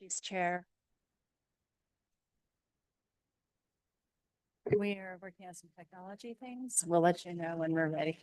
Apologies, Chair. We are working on some technology things. We'll let you know when we're ready.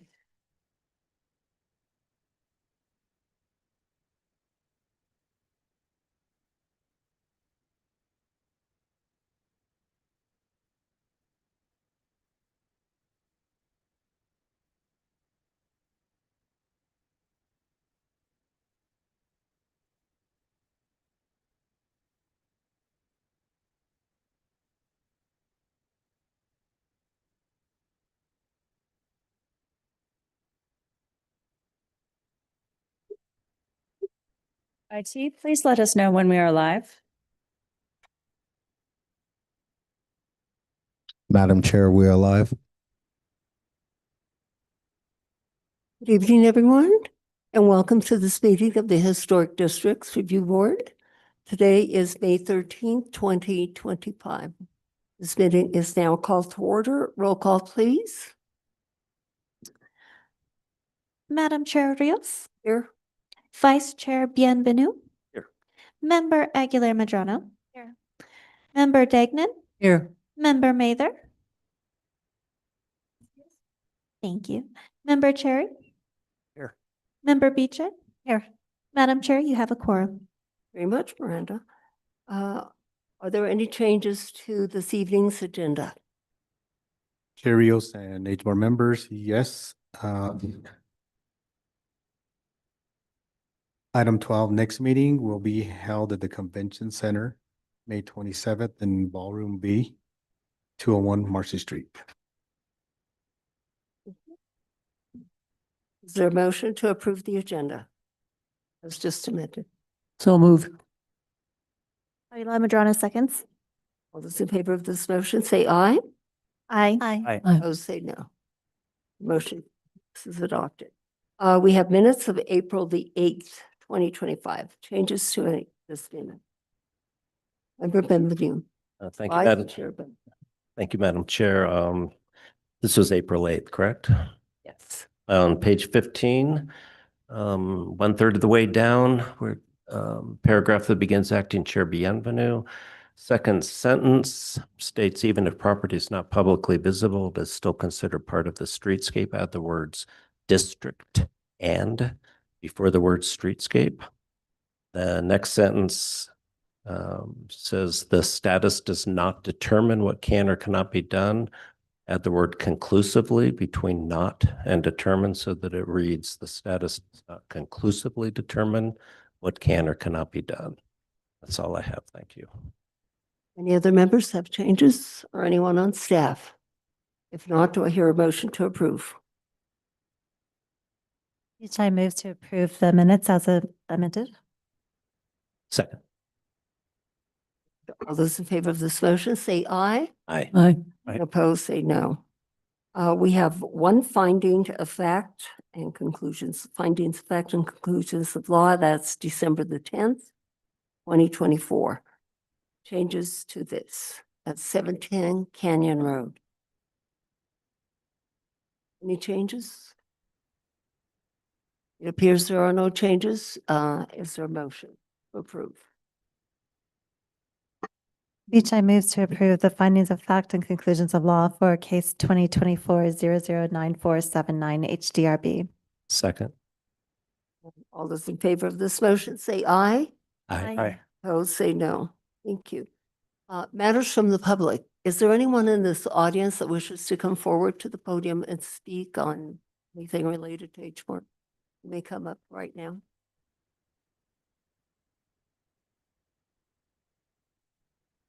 IT, please let us know when we are live. Madam Chair, we are live. Good evening, everyone, and welcome to this meeting of the Historic Districts Review Board. Today is May 13th, 2025. This meeting is now called to order. Roll call, please. Madam Chair Rios. Here. Vice Chair Bienvenu. Here. Member Aguilar Medrano. Here. Member Degnan. Here. Member Mather. Thank you. Member Cherry. Here. Member Beechen. Here. Madam Chair, you have a quorum. Very much, Miranda. Are there any changes to this evening's agenda? Chair Rios and HBOARD members, yes. Item 12, next meeting will be held at the Convention Center, May 27th in Ballroom B, 201 Marcy Street. Is there a motion to approve the agenda? That's just amended. So moved. Aguilar Medrano seconds. All those in favor of this motion, say aye. Aye. Aye. Opposed, say no. Motion is adopted. We have minutes of April the 8th, 2025. Changes to this minute. Member Benvenu. Thank you, Madam. Thank you, Madam Chair. This was April 8th, correct? Yes. On page 15, 1/3 of the way down, where paragraph that begins acting Chair Bienvenu. Second sentence states, even if property is not publicly visible, it is still considered part of the streetscape. Add the words district and before the word streetscape. The next sentence says the status does not determine what can or cannot be done. Add the word conclusively between not and determine so that it reads the status does not conclusively determine what can or cannot be done. That's all I have. Thank you. Any other members have changes or anyone on staff? If not, do I hear a motion to approve? I move to approve the minutes as amended. Second. All those in favor of this motion, say aye. Aye. Aye. And opposed, say no. We have one finding of fact and conclusions, findings of fact and conclusions of law. That's December the 10th, 2024. Changes to this. That's 710 Canyon Road. Any changes? It appears there are no changes. Is there a motion to approve? I move to approve the findings of fact and conclusions of law for case 2024-009479 HDRB. Second. All those in favor of this motion, say aye. Aye. Opposed, say no. Thank you. Matters from the public. Is there anyone in this audience that wishes to come forward to the podium and speak on anything related to HBOARD? You may come up right now.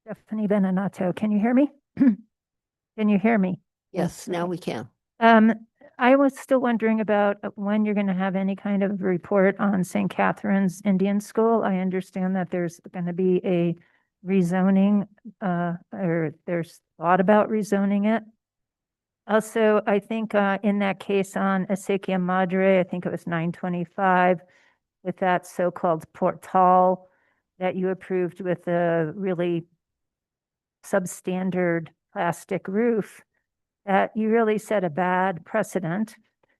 Stephanie Beninato, can you hear me? Can you hear me? Yes, now we can. I was still wondering about when you're going to have any kind of report on St. Catherine's Indian School. I understand that there's going to be a rezoning, or there's thought about rezoning it. Also, I think in that case on Acequia Madre, I think it was 925, with that so-called portal that you approved with a really substandard plastic roof, that you really set a bad precedent.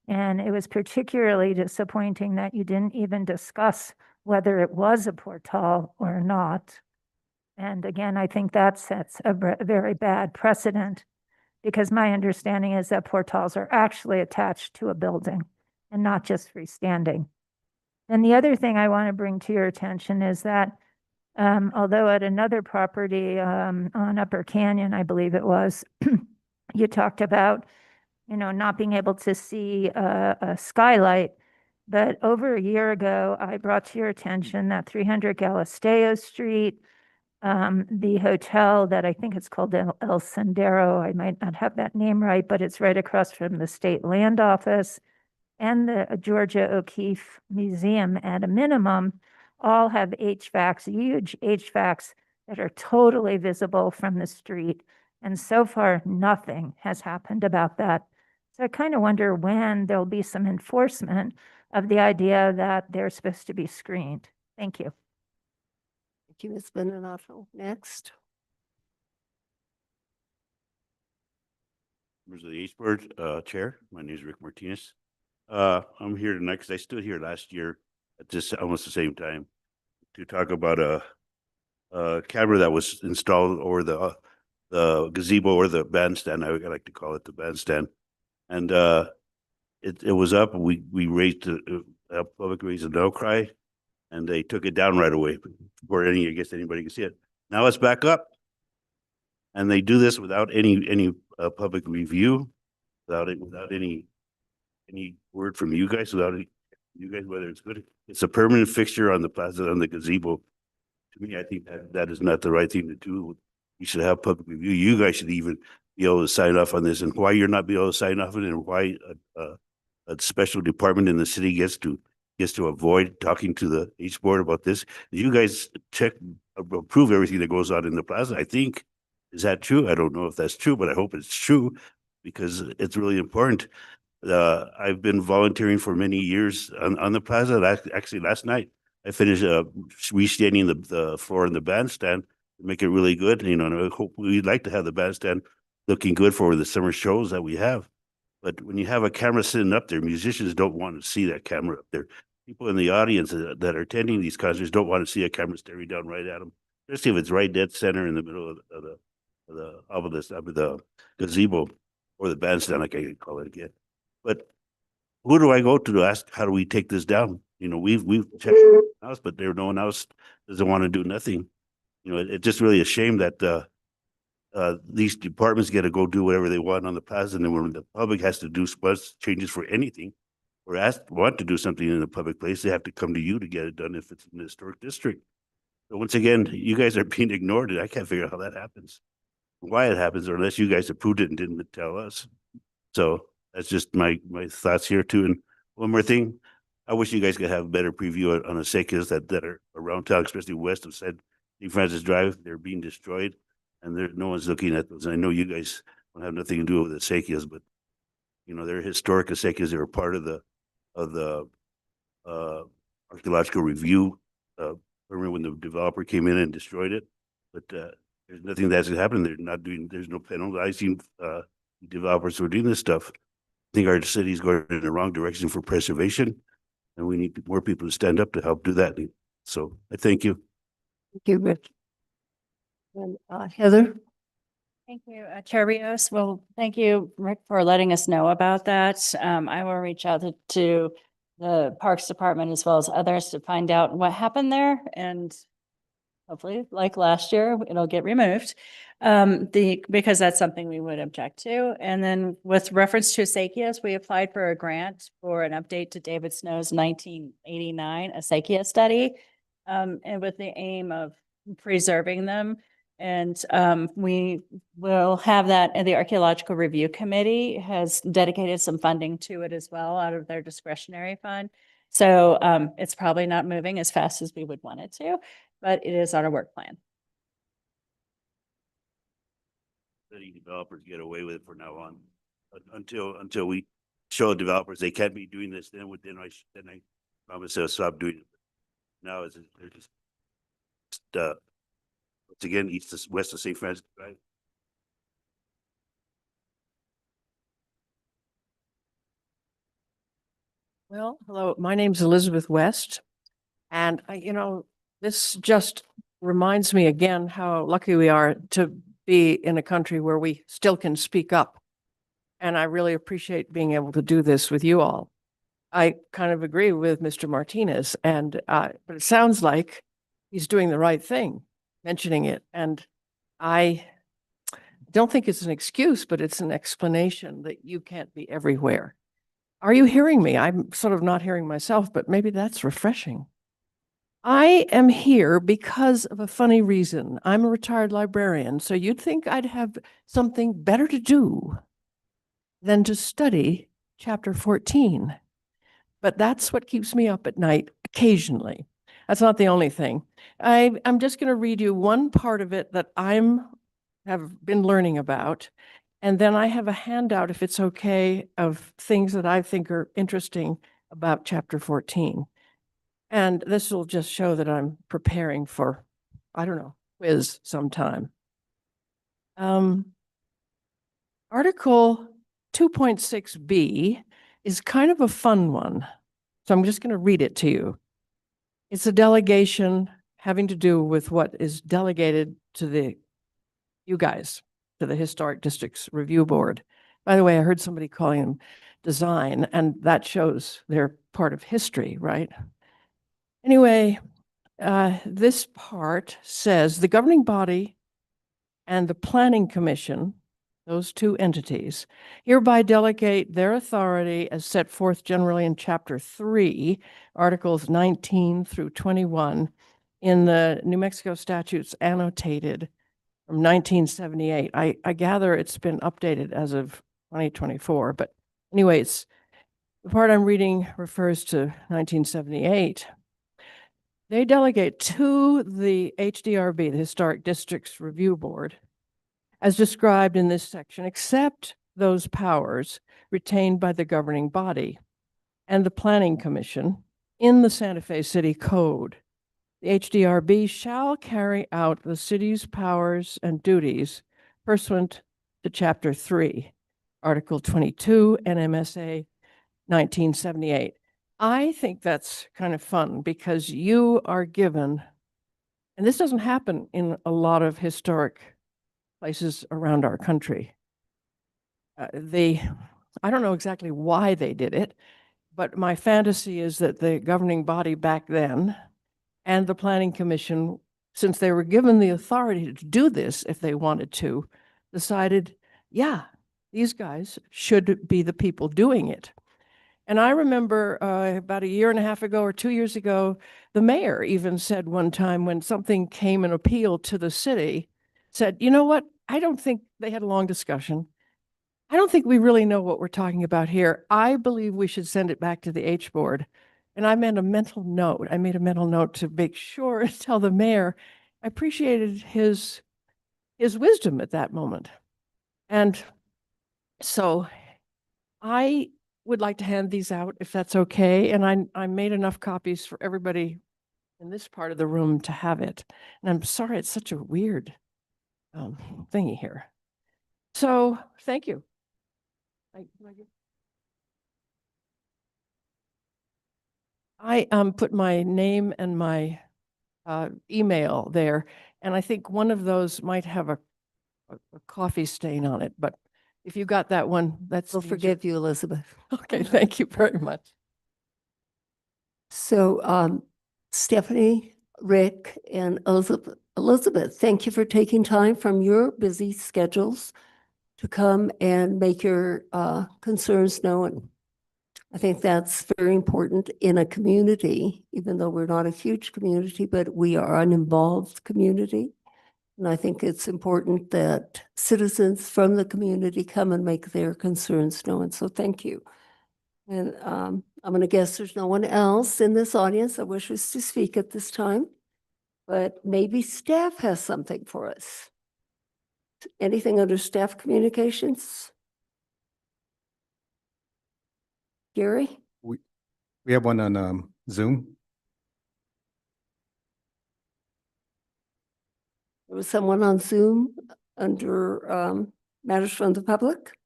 And it was particularly disappointing that you didn't even discuss whether it was a portal or not. And again, I think that sets a very bad precedent, because my understanding is that portals are actually attached to a building and not just freestanding. And the other thing I want to bring to your attention is that although at another property on Upper Canyon, I believe it was, you talked about, not being able to see a skylight. But over a year ago, I brought to your attention that 300 Galisteo Street, the hotel that I think it's called El Sendero, I might not have that name right, but it's right across from the State Land Office, and the Georgia O'Keeffe Museum at a minimum, all have HVACs, huge HVACs that are totally visible from the street. And so far, nothing has happened about that. So I kind of wonder when there'll be some enforcement of the idea that they're supposed to be screened. Thank you. Thank you, Ms. Beninato. Next. Members of the HBOARD Chair, my name is Rick Martinez. I'm here tonight because I stood here last year at this almost the same time to talk about a camera that was installed over the gazebo or the bandstand. I like to call it the bandstand, and it was up. We raised public raised an outcry, and they took it down right away before I guess anybody could see it. Now it's back up, and they do this without any public review, without any word from you guys, without you guys whether it's good. It's a permanent fixture on the plaza, on the gazebo. To me, I think that is not the right thing to do. You should have public review. You guys should even be able to sign off on this, and why you're not be able to sign off on it, and why a special department in the city gets to avoid talking to the HBOARD about this. You guys approve everything that goes on in the plaza, I think. Is that true? I don't know if that's true, but I hope it's true, because it's really important. I've been volunteering for many years on the plaza. Actually, last night I finished restaining the floor in the bandstand to make it really good. And I hope we'd like to have the bandstand looking good for the summer shows that we have. But when you have a camera sitting up there, musicians don't want to see that camera up there. People in the audience that are attending these concerts don't want to see a camera staring down right at them, especially if it's right dead center in the middle of the gazebo or the bandstand, like I call it again. But who do I go to ask, how do we take this down? We've checked the house, but no one else doesn't want to do nothing. It's just really a shame that these departments get to go do whatever they want on the plaza, and then when the public has to do changes for anything or want to do something in a public place, they have to come to you to get it done if it's in the historic district. So once again, you guys are being ignored, and I can't figure out how that happens, why it happens, or unless you guys approved it and didn't tell us. So that's just my thoughts here too. And one more thing, I wish you guys could have a better preview on the acequias that are around town, especially west of St. Francis Drive. They're being destroyed, and no one's looking at those. I know you guys don't have nothing to do with the acequias, but they're historic acequias. They were part of the archaeological review. Remember when the developer came in and destroyed it? But there's nothing that's happening. There's no penalizing developers who are doing this stuff. I think our city's going in the wrong direction for preservation, and we need more people to stand up to help do that. So I thank you. Thank you, Rick. And Heather? Thank you, Chair Rios. Well, thank you, Rick, for letting us know about that. I will reach out to the Parks Department as well as others to find out what happened there, and hopefully, like last year, it'll get removed. Because that's something we would object to. And then with reference to acequias, we applied for a grant for an update to David Snow's 1989 acequia study, and with the aim of preserving them. And we will have that, and the Archaeological Review Committee has dedicated some funding to it as well out of their discretionary fund. So it's probably not moving as fast as we would want it to, but it is on our work plan. Letting developers get away with it for now on, until we show developers they can't be doing this. Then I promise they'll stop doing it. Now they're just once again east to west of St. Francis, right? Well, hello, my name's Elizabeth West, and this just reminds me again how lucky we are to be in a country where we still can speak up. And I really appreciate being able to do this with you all. I kind of agree with Mr. Martinez, but it sounds like he's doing the right thing, mentioning it. And I don't think it's an excuse, but it's an explanation that you can't be everywhere. Are you hearing me? I'm sort of not hearing myself, but maybe that's refreshing. I am here because of a funny reason. I'm a retired librarian, so you'd think I'd have something better to do than to study chapter 14. But that's what keeps me up at night occasionally. That's not the only thing. I'm just going to read you one part of it that have been learning about. And then I have a handout, if it's okay, of things that I think are interesting about chapter 14. And this will just show that I'm preparing for, I don't know, quiz sometime. Article 2.6b is kind of a fun one. So I'm just going to read it to you. It's a delegation having to do with what is delegated to you guys, to the Historic Districts Review Board. By the way, I heard somebody calling them design, and that shows they're part of history, right? Anyway, this part says the governing body and the planning commission, those two entities, hereby delegate their authority as set forth generally in Chapter 3, Articles 19 through 21 in the New Mexico statutes annotated from 1978. I gather it's been updated as of 2024, but anyways, the part I'm reading refers to 1978. They delegate to the HDRB, the Historic Districts Review Board, as described in this section, except those powers retained by the governing body and the Planning Commission in the Santa Fe City Code. The HDRB shall carry out the city's powers and duties pursuant to Chapter 3, Article 22, NMSA 1978. I think that's kind of fun because you are given, and this doesn't happen in a lot of historic places around our country. I don't know exactly why they did it, but my fantasy is that the governing body back then and the Planning Commission, since they were given the authority to do this if they wanted to, decided, yeah, these guys should be the people doing it. And I remember about a year and a half ago or 2 years ago, the mayor even said one time when something came an appeal to the city, said, you know what? I don't think they had a long discussion. I don't think we really know what we're talking about here. I believe we should send it back to the H board. And I made a mental note. I made a mental note to make sure and tell the mayor I appreciated his wisdom at that moment. And so I would like to hand these out if that's okay. And I made enough copies for everybody in this part of the room to have it. And I'm sorry, it's such a weird thingy here. So thank you. I put my name and my email there, and I think one of those might have a coffee stain on it, but if you got that one, that's. We'll forgive you, Elizabeth. Okay, thank you very much. So Stephanie, Rick, and Elizabeth, thank you for taking time from your busy schedules to come and make your concerns known. I think that's very important in a community, even though we're not a huge community, but we are an involved community. And I think it's important that citizens from the community come and make their concerns known. So thank you. And I'm going to guess there's no one else in this audience that wishes to speak at this time, but maybe staff has something for us. Anything under staff communications? Gary? We have one on Zoom. There was someone on Zoom under matters from the public.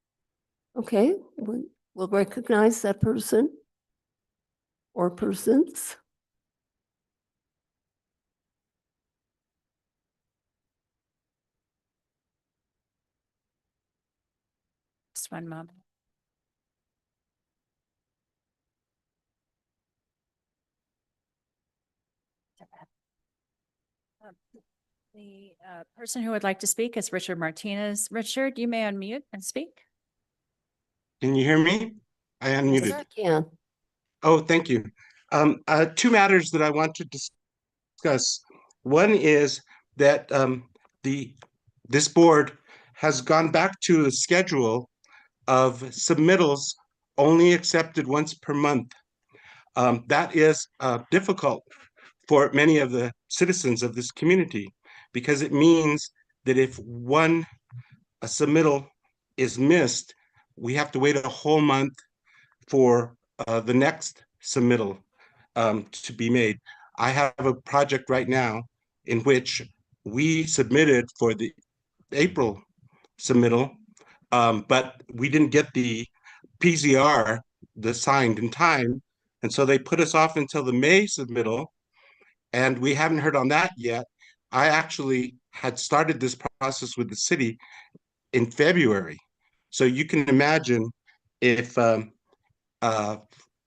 Okay, we'll recognize that person or persons. Just one moment. The person who would like to speak is Richard Martinez. Richard, you may unmute and speak. Can you hear me? I unmuted. Yes, I can. Oh, thank you. Two matters that I want to discuss. One is that this board has gone back to a schedule of submittals only accepted once per month. That is difficult for many of the citizens of this community because it means that if a submittal is missed, we have to wait a whole month for the next submittal to be made. I have a project right now in which we submitted for the April submittal, but we didn't get the PZR, the signed in time. And so they put us off until the May submittal, and we haven't heard on that yet. I actually had started this process with the city in February. So you can imagine if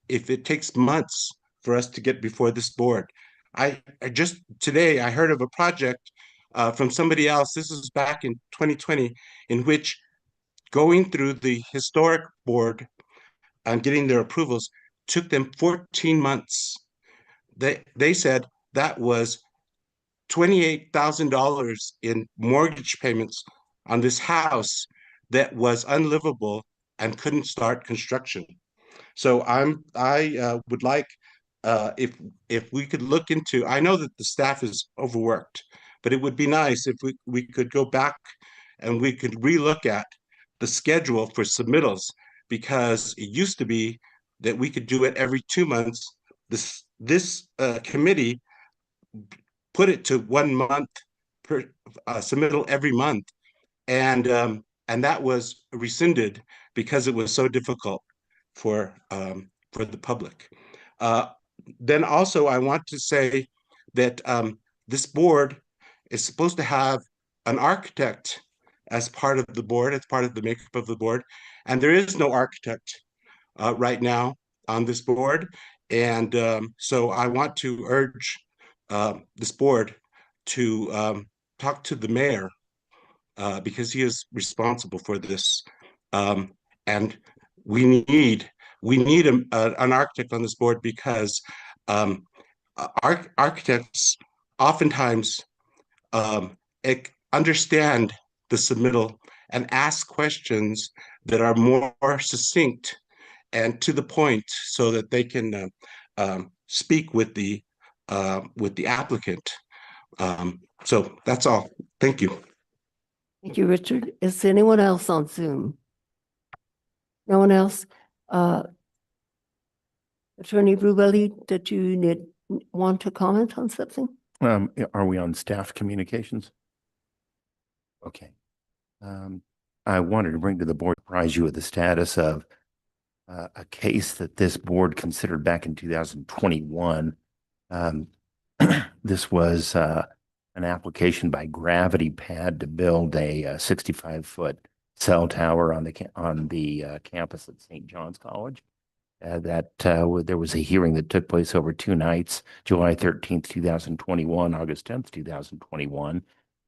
it takes months for us to get before this board. I just today I heard of a project from somebody else. This is back in 2020, in which going through the historic board and getting their approvals took them 14 months. They said that was $28,000 in mortgage payments on this house that was unlivable and couldn't start construction. So I would like if we could look into. I know that the staff is overworked, but it would be nice if we could go back and we could relook at the schedule for submittals, because it used to be that we could do it every 2 months. This committee put it to 1 month per submittal every month, and that was rescinded because it was so difficult for the public. Then also, I want to say that this board is supposed to have an architect as part of the board, as part of the makeup of the board, and there is no architect right now on this board. And so I want to urge this board to talk to the mayor because he is responsible for this. And we need an architect on this board, because architects oftentimes understand the submittal and ask questions that are more succinct and to the point, so that they can speak with the applicant. So that's all. Thank you. Thank you, Richard. Is anyone else on Zoom? No one else? Attorney Rubelli, did you want to comment on something? Are we on staff communications? Okay. I wanted to bring to the board, surprise you with the status of a case that this board considered back in 2021. This was an application by Gravity Pad to build a 65-foot cell tower on the campus at St. John's College. There was a hearing that took place over 2 nights, July 13th, 2021, August 10th, 2021.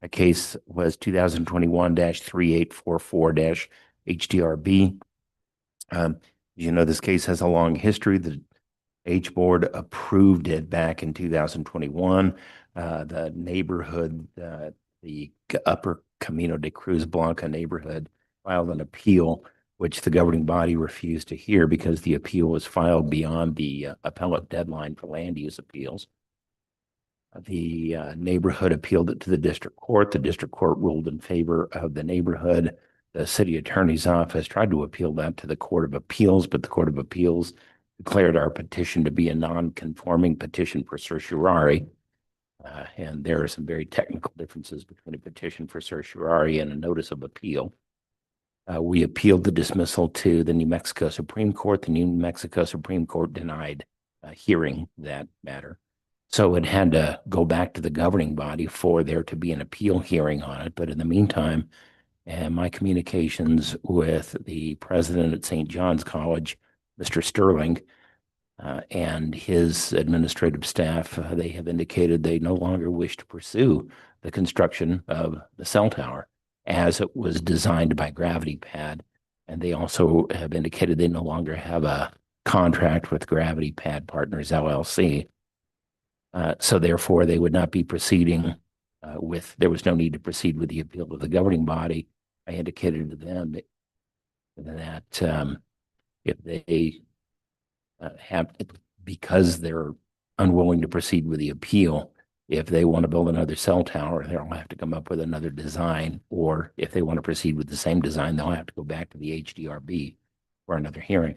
A case was 2021-3844-HDRB. This case has a long history. The HBOARD approved it back in 2021. The neighborhood, the Upper Camino de Cruz Blanca neighborhood, filed an appeal, which the governing body refused to hear because the appeal was filed beyond the appellate deadline for land use appeals. The neighborhood appealed it to the district court. The district court ruled in favor of the neighborhood. The city attorney's office tried to appeal that to the Court of Appeals, but the Court of Appeals declared our petition to be a non-conforming petition for certiorari. And there are some very technical differences between a petition for certiorari and a notice of appeal. We appealed the dismissal to the New Mexico Supreme Court. The New Mexico Supreme Court denied hearing that matter. So it had to go back to the governing body for there to be an appeal hearing on it. But in the meantime, And my communications with the president at St. John's College, Mr. Sterling, and his administrative staff, they have indicated they no longer wish to pursue the construction of the cell tower as it was designed by Gravity Pad. And they also have indicated they no longer have a contract with Gravity Pad Partners LLC. So therefore, they would not be proceeding there was no need to proceed with the appeal to the governing body. I indicated to them that if they because they're unwilling to proceed with the appeal, if they want to build another cell tower, they'll have to come up with another design, or if they want to proceed with the same design, they'll have to go back to the HDRB for another hearing.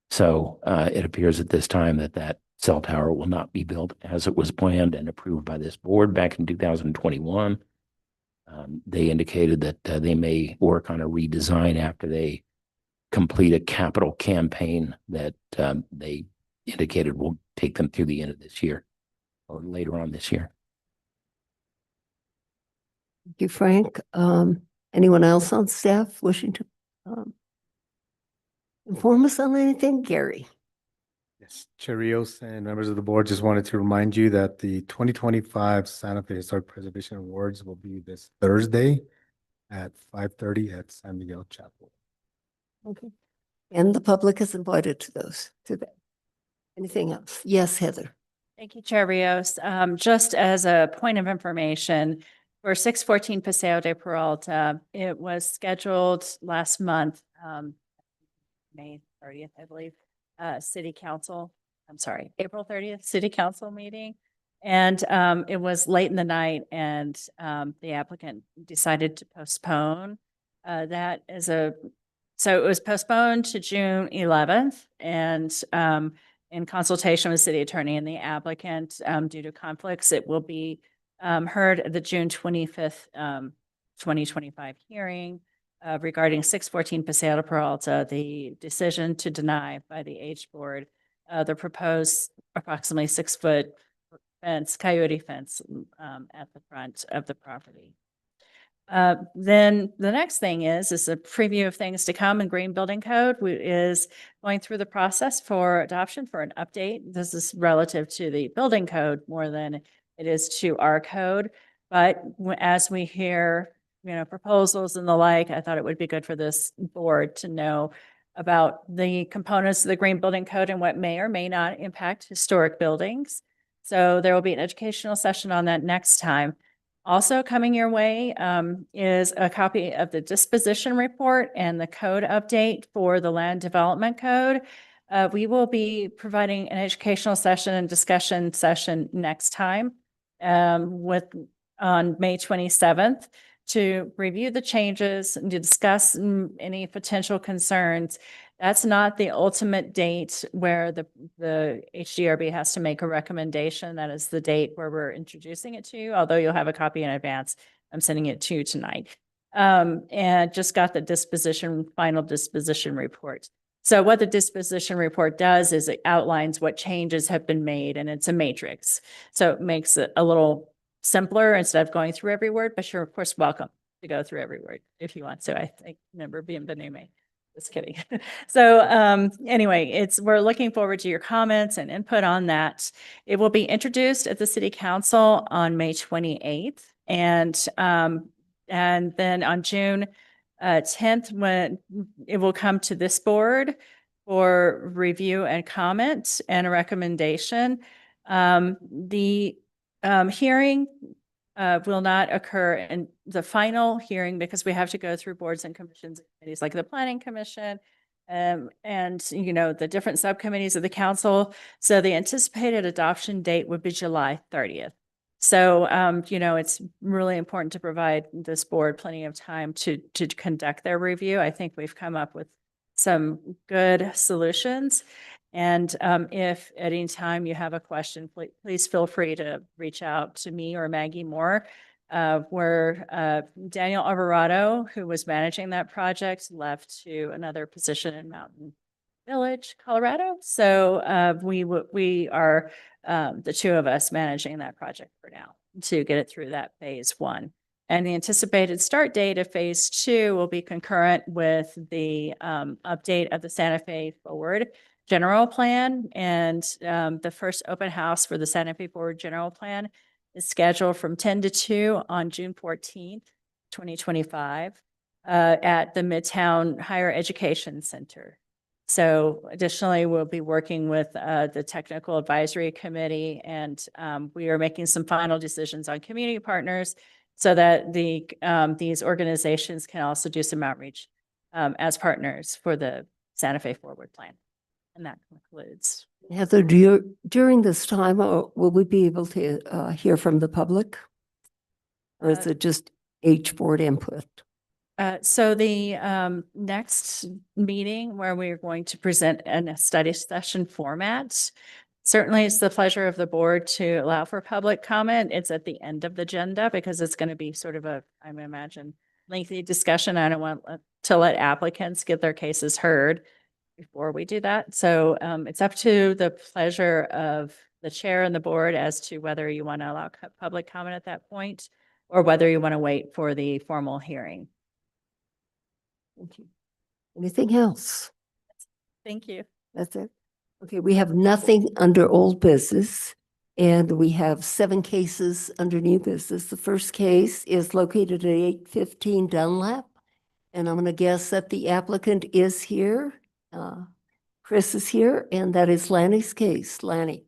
So it appears at this time that cell tower will not be built as it was planned and approved by this board back in 2021. They indicated that they may work on a redesign after they complete a capital campaign that they indicated will take them through the end of this year or later on this year. Thank you, Frank. Anyone else on staff wishing to inform us on anything? Gary? Yes, Chair Rios and members of the board, just wanted to remind you that the 2025 Santa Fe Historic Preservation Awards will be this Thursday at 5:30 at San Miguel Chapel. Okay. And the public is invited to those, to that. Anything else? Yes, Heather. Thank you, Chair Rios. Just as a point of information, for 614 Paseo de Peralta, it was scheduled last month, May 30th, I believe, April 30th, City Council meeting. And it was late in the night, and the applicant decided to postpone. So it was postponed to June 11th, and in consultation with city attorney and the applicant, due to conflicts, it will be heard at the June 25th, 2025 hearing regarding 614 Paseo de Peralta, the decision to deny by the HBOARD the proposed approximately 6-foot fence, coyote fence at the front of the property. Then the next thing is a preview of things to come in Green Building Code is going through the process for adoption for an update. This is relative to the building code more than it is to our code. But as we hear, proposals and the like, I thought it would be good for this board to know about the components of the Green Building Code and what may or may not impact historic buildings. So there will be an educational session on that next time. Also coming your way is a copy of the disposition report and the code update for the land development code. We will be providing an educational session and discussion session next time on May 27th to review the changes and to discuss any potential concerns. That's not the ultimate date where the HDRB has to make a recommendation. That is the date where we're introducing it to you, although you'll have a copy in advance. I'm sending it to you tonight. And just got the final disposition report. So what the disposition report does is it outlines what changes have been made, and it's a matrix. So it makes it a little simpler instead of going through every word, but you're of course welcome to go through every word if you want to. I think member bienvenue. Just kidding. So anyway, we're looking forward to your comments and input on that. It will be introduced at the City Council on May 28th. And then on June 10th, when it will come to this board for review and comment and a recommendation. The hearing will not occur in the final hearing because we have to go through boards and commissions and committees like the Planning Commission and the different subcommittees of the council. So the anticipated adoption date would be July 30th. So, it's really important to provide this board plenty of time to conduct their review. I think we've come up with some good solutions. And if at any time you have a question, please feel free to reach out to me or Maggie Moore. Where Daniel Alvarado, who was managing that project, left to another position in Mountain Village, Colorado. So we are the two of us managing that project for now to get it through that phase one. And the anticipated start date of phase 2 will be concurrent with the update of the Santa Fe Forward General Plan. And the first open house for the Santa Fe Forward General Plan is scheduled from 10 to 2 on June 14th, 2025, at the Midtown Higher Education Center. So additionally, we'll be working with the Technical Advisory Committee, and we are making some final decisions on community partners so that these organizations can also do some outreach as partners for the Santa Fe Forward Plan. And that concludes. Heather, during this time, will we be able to hear from the public? Or is it just HBOARD input? So the next meeting where we're going to present in a study session format, certainly it's the pleasure of the board to allow for public comment. It's at the end of the agenda because it's going to be sort of a, I imagine, lengthy discussion. I don't want to let applicants get their cases heard before we do that. So it's up to the pleasure of the chair and the board as to whether you want to allow public comment at that point or whether you want to wait for the formal hearing. Thank you. Anything else? Thank you. That's it? Okay, we have nothing under old business, and we have 7 cases under new business. The first case is located at 815 Dunlap, and I'm going to guess that the applicant is here. Chris is here, and that is Lanny's case. Lanny,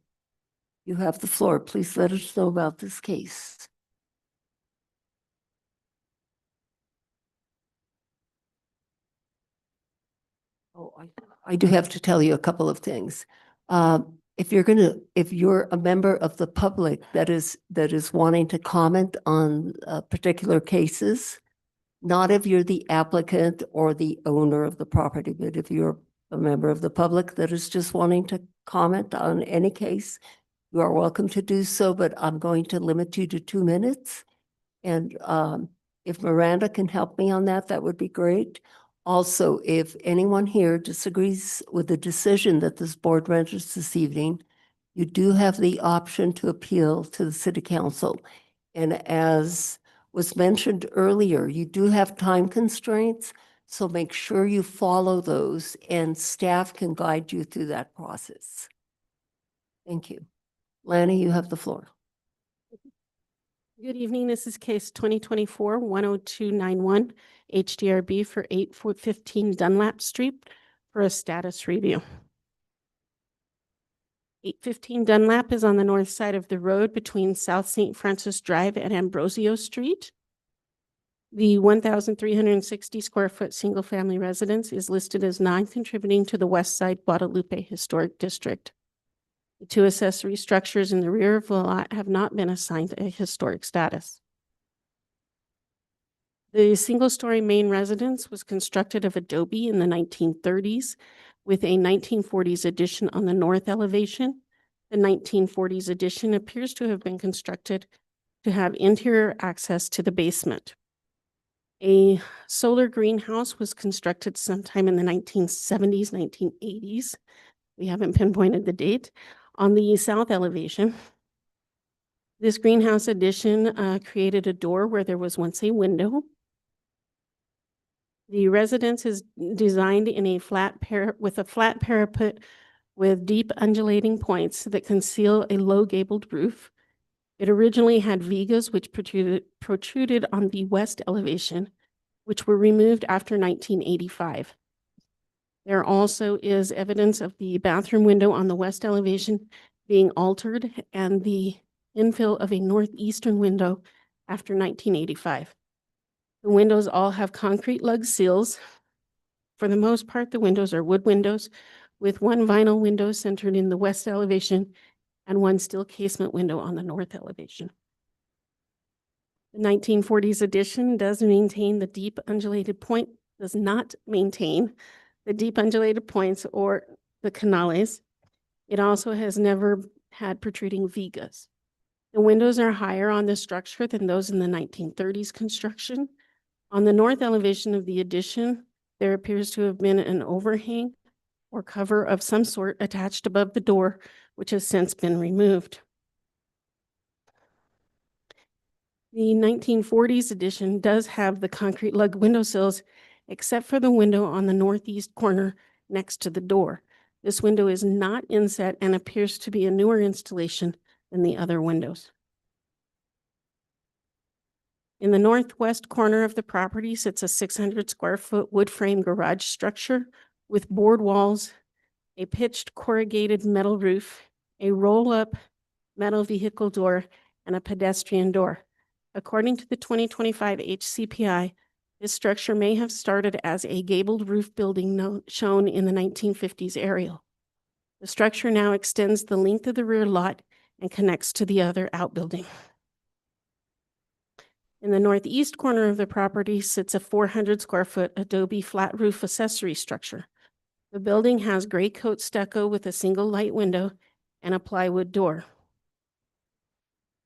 you have the floor. Please let us know about this case. Oh, I do have to tell you a couple of things. If you're a member of the public that is wanting to comment on particular cases, not if you're the applicant or the owner of the property, but if you're a member of the public that is just wanting to comment on any case, you are welcome to do so, but I'm going to limit you to 2 minutes. And if Miranda can help me on that, that would be great. Also, if anyone here disagrees with the decision that this board renders this evening, you do have the option to appeal to the city council. And as was mentioned earlier, you do have time constraints, so make sure you follow those and staff can guide you through that process. Thank you. Lanny, you have the floor. Good evening. This is case 2024-10291, HDRB for 815 Dunlap Street for a status review. 815 Dunlap is on the north side of the road between South St. Francis Drive and Ambrosio Street. The 1,360 square foot single family residence is listed as non-contributing to the West Side Guadalupe Historic District. The 2 accessory structures in the rear of the lot have not been assigned a historic status. The single-story main residence was constructed of adobe in the 1930s with a 1940s addition on the north elevation. The 1940s addition appears to have been constructed to have interior access to the basement. A solar greenhouse was constructed sometime in the 1970s, 1980s. We haven't pinpointed the date. On the south elevation, this greenhouse addition created a door where there was once a window. The residence is designed in a flat parapet with deep undulating points that conceal a low gabled roof. It originally had vigas which protruded on the west elevation, which were removed after 1985. There also is evidence of the bathroom window on the west elevation being altered and the infill of a northeastern window after 1985. The windows all have concrete lug seals. For the most part, the windows are wood windows with 1 vinyl window centered in the west elevation and 1 steel casement window on the north elevation. The 1940s addition does not maintain the deep undulated points or the canales. It also has never had protruding vigas. The windows are higher on the structure than those in the 1930s construction. On the north elevation of the addition, there appears to have been an overhang or cover of some sort attached above the door, which has since been removed. The 1940s edition does have the concrete lug windowsills, except for the window on the northeast corner next to the door. This window is not inset and appears to be a newer installation than the other windows. In the northwest corner of the property sits a 600 square foot wood frame garage structure with board walls, a pitched corrugated metal roof, a roll-up metal vehicle door, and a pedestrian door. According to the 2025 HCPI, this structure may have started as a gabled roof building shown in the 1950s aerial. The structure now extends the length of the rear lot and connects to the other outbuilding. In the northeast corner of the property sits a 400 square foot adobe flat roof accessory structure. The building has gray coat stucco with a single light window and a plywood door.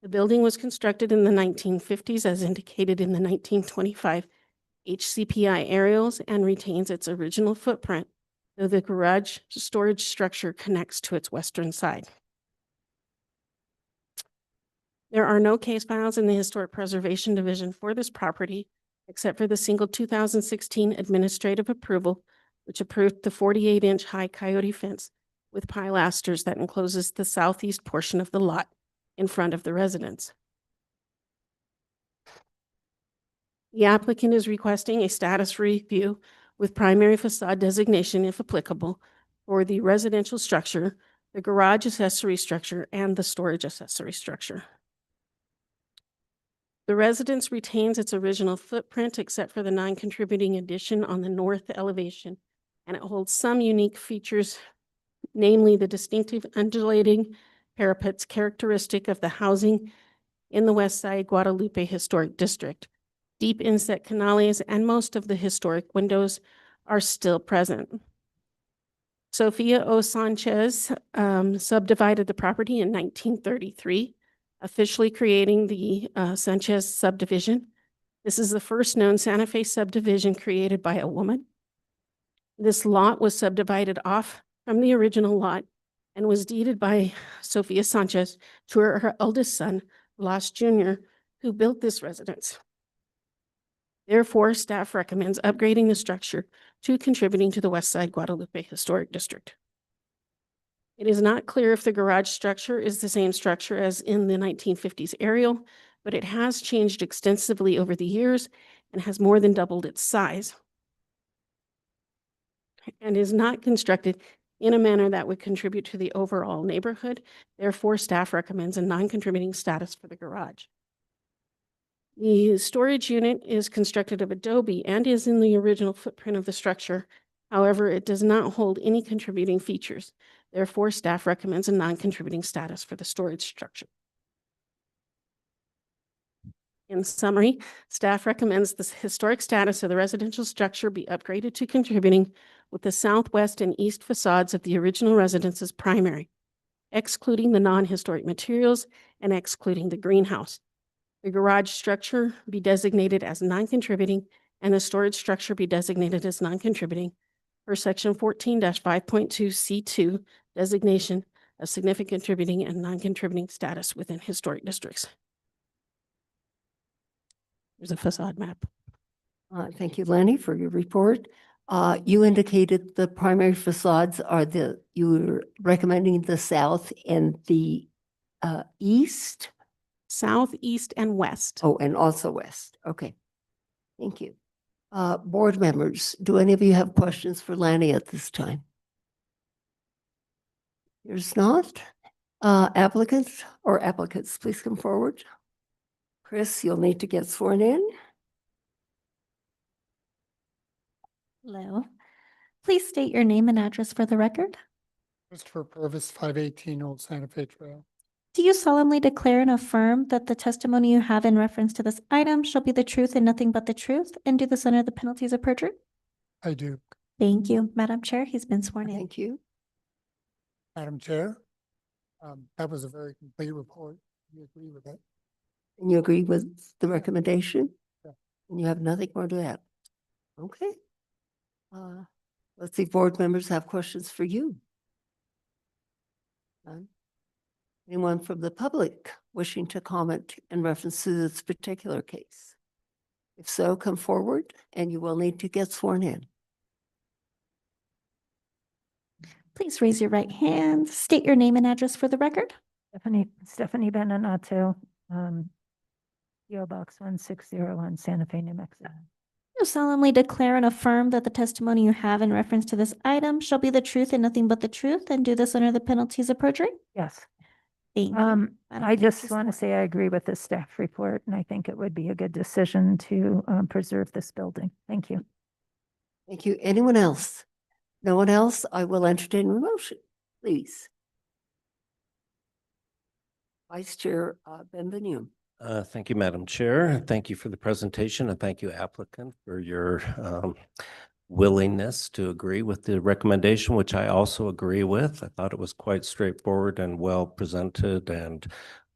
The building was constructed in the 1950s as indicated in the 1925 HCPI aerials and retains its original footprint, though the garage storage structure connects to its western side. There are no case files in the Historic Preservation Division for this property, except for the single 2016 administrative approval, which approved the 48-inch high coyote fence with pilasters that encloses the southeast portion of the lot in front of the residence. The applicant is requesting a status review with primary facade designation, if applicable, for the residential structure, the garage accessory structure, and the storage accessory structure. The residence retains its original footprint except for the non-contributing addition on the north elevation, and it holds some unique features, namely the distinctive undulating parapets characteristic of the housing in the West Side Guadalupe Historic District. Deep inset canales and most of the historic windows are still present. Sophia O. Sanchez subdivided the property in 1933, officially creating the Sanchez subdivision. This is the first known Santa Fe subdivision created by a woman. This lot was subdivided off from the original lot and was deeded by Sophia Sanchez to her eldest son, Blas Jr., who built this residence. Therefore, staff recommends upgrading the structure to contributing to the West Side Guadalupe Historic District. It is not clear if the garage structure is the same structure as in the 1950s aerial, but it has changed extensively over the years and has more than doubled its size, and is not constructed in a manner that would contribute to the overall neighborhood. Therefore, staff recommends a non-contributing status for the garage. The storage unit is constructed of adobe and is in the original footprint of the structure. However, it does not hold any contributing features. Therefore, staff recommends a non-contributing status for the storage structure. In summary, staff recommends the historic status of the residential structure be upgraded to contributing with the southwest and east facades of the original residence's primary, excluding the non-historic materials and excluding the greenhouse. The garage structure be designated as non-contributing and the storage structure be designated as non-contributing per section 14-5.2 C2 designation of significant contributing and non-contributing status within historic districts. There's a facade map. Thank you, Lanny, for your report. You indicated the primary facades are you were recommending the south and the east? South, east, and west. Oh, and also west. Okay. Thank you. Board members, do any of you have questions for Lanny at this time? There's not. Applicants, please come forward. Chris, you'll need to get sworn in. Hello. Please state your name and address for the record. Christopher Purvis, 518 Old Santa Fe Trail. Do you solemnly declare and affirm that the testimony you have in reference to this item shall be the truth and nothing but the truth, and do this under the penalties of perjury? I do. Thank you. Madam Chair, he's been sworn in. Thank you. Madam Chair, that was a very complete report. You agree with that? And you agree with the recommendation? Yeah. And you have nothing more to add? Okay. Let's see, board members have questions for you. None? Anyone from the public wishing to comment in reference to this particular case? If so, come forward and you will need to get sworn in. Please raise your right hand. State your name and address for the record. Stephanie Beninato, PO Box 1601, Santa Fe, New Mexico. You solemnly declare and affirm that the testimony you have in reference to this item shall be the truth and nothing but the truth, and do this under the penalties of perjury? Yes. Thank you. Madam I Clerk, just please want to swear. say I agree with the staff report, and I think it would be a good decision to preserve this building. Thank you. Thank you. Anyone else? No one else? I will entertain a motion, please. Vice Chair Benvenue. Thank you, Madam Chair. Thank you for the presentation, and thank you, applicant, for your willingness to agree with the recommendation, which I also agree with. I thought it was quite straightforward and well presented and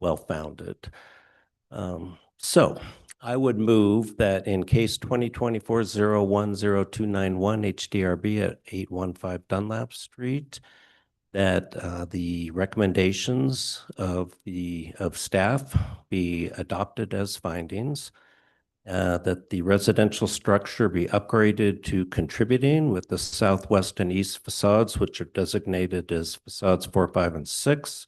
well-founded. So I would move that in case 2024-010291 HDRB at 815 Dunlap Street, that the recommendations of staff be adopted as findings, that the residential structure be upgraded to contributing with the southwest and east facades, which are designated as facades 4, 5, and 6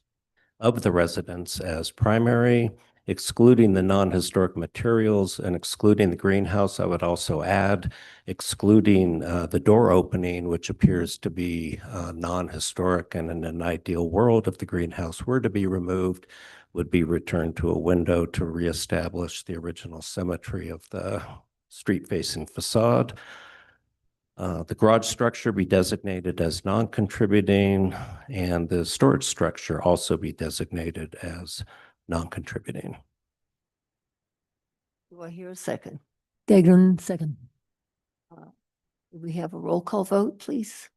of the residence as primary, excluding the non-historic materials and excluding the greenhouse. I would also add excluding the door opening, which appears to be non-historic, and in an ideal world, if the greenhouse were to be removed, would be returned to a window to reestablish the original symmetry of the street-facing facade. The garage structure be designated as non-contributing, and the storage structure also be designated as non-contributing. Do I hear a second? Dagnon, second. Do we have a roll call vote, please?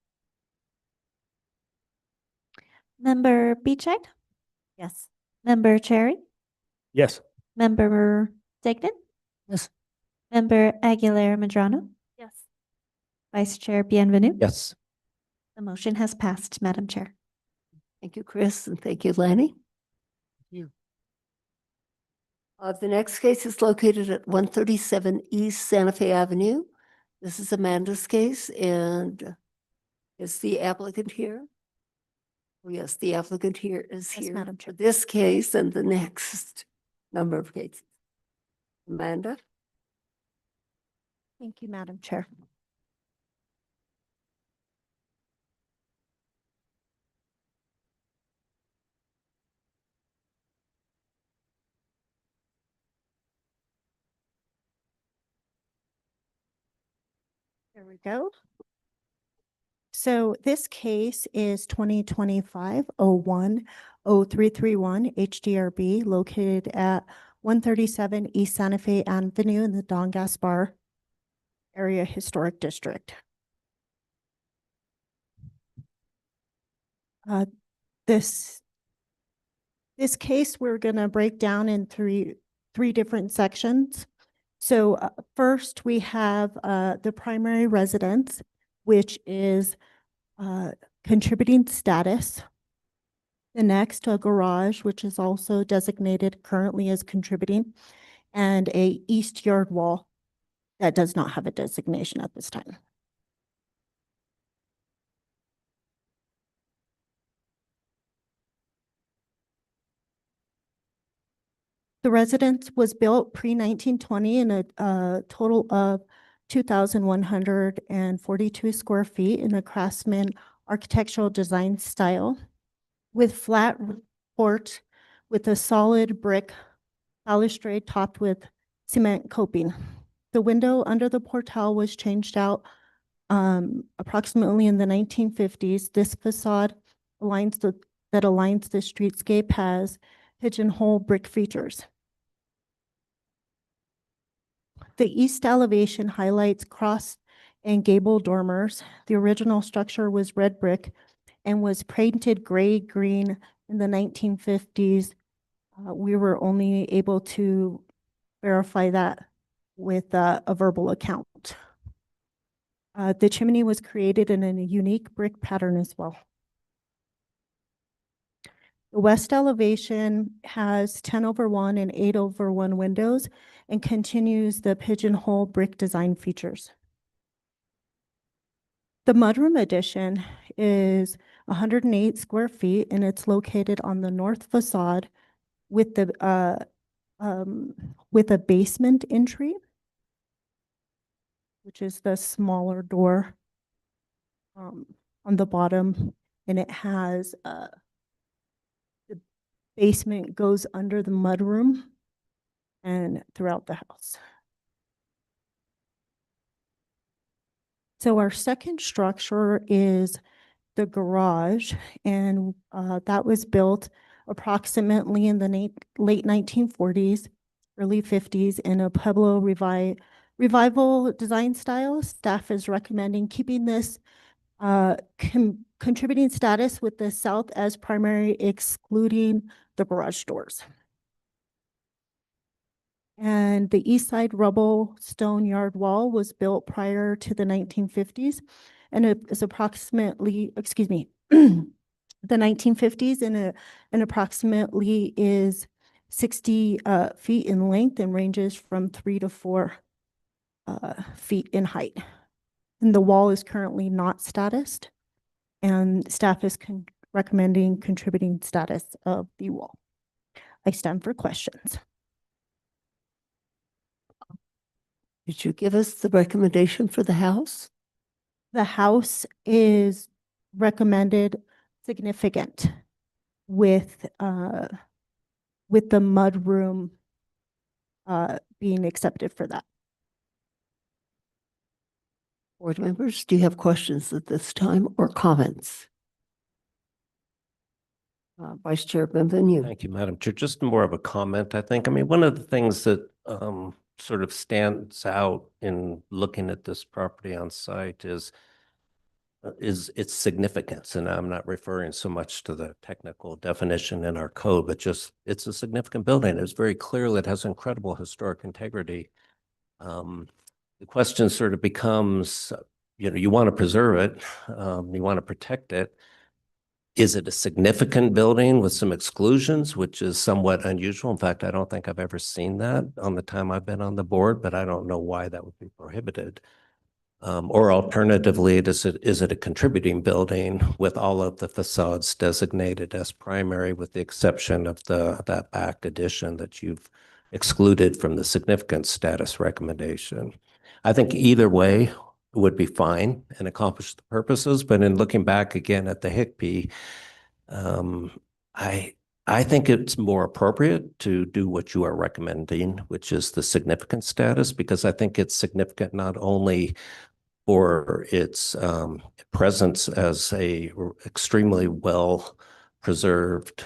Member Beechide? Yes. Member Cherry? Yes. Member Degnan? Yes. Member Aguilera Medrano? Yes. Vice Chair Bienvenue? Yes. The motion has passed, Madam Chair. Thank you, Chris, and thank you, Lanny. You. The next case is located at 137 East Santa Fe Avenue. This is Amanda's case, and is the applicant here? Oh, yes, the applicant here is Yes, here Madam for Chair. this case and the next number of cases. Amanda? Thank you, Madam Chair. There we go. So this case is 2025-01-0331 HDRB, located at 137 East Santa Fe Avenue in the Don Gaspar Area Historic District. This case we're going to break down in three different sections. So first we have the primary residence, which is contributing status. The next, a garage, which is also designated currently as contributing, and a east yard wall that does not have a designation at this time. The residence was built pre-1920 in a total of 2,142 square feet in a Craftsman architectural design style, with flat port with a solid brick balustrade topped with cement coping. The window under the portal was changed out approximately in the 1950s. This facade aligns the streetscape has pigeonhole brick features. The east elevation highlights cross and gable dormers. The original structure was red brick and was painted gray-green in the 1950s. We were only able to verify that with a verbal account. The chimney was created in a unique brick pattern as well. The west elevation has 10/1 and 8/1 windows and continues the pigeonhole brick design features. The mudroom addition is 108 square feet and it's located on the north facade with with a basement entry, which is the smaller door on the bottom, and it has the basement goes under the mudroom and throughout the house. So our second structure is the garage, and that was built approximately in the late 1940s, early 50s in a Pueblo revival design style. Staff is recommending keeping this contributing status with the south as primary, excluding the garage doors. And the east side rubble stone yard wall was built prior to the 1950s, and it is approximately, excuse me, the 1950s, and approximately is 60 feet in length and ranges from 3 to 4 feet in height. And the wall is currently not statused, and staff is recommending contributing status of the wall. I stand for questions. Did you give us the recommendation for the house? The house is recommended significant with the mudroom being accepted for that. Board members, do you have questions at this time or comments? Vice Chair Benvenu. Thank you, Madam Chair. Just more of a comment, I think. I mean, one of the things that sort of stands out in looking at this property on site is its significance. And I'm not referring so much to the technical definition in our code, but just it's a significant building. It's very clear that it has incredible historic integrity. The question sort of becomes, you want to preserve it, you want to protect it. Is it a significant building with some exclusions, which is somewhat unusual? In fact, I don't think I've ever seen that on the time I've been on the board, but I don't know why that would be prohibited. Or alternatively, is it a contributing building with all of the facades designated as primary, with the exception of that back addition that you've excluded from the significant status recommendation? I think either way would be fine and accomplish the purposes, but in looking back again at the HICP, I think it's more appropriate to do what you are recommending, which is the significant status, because I think it's significant not only for its presence as a extremely well preserved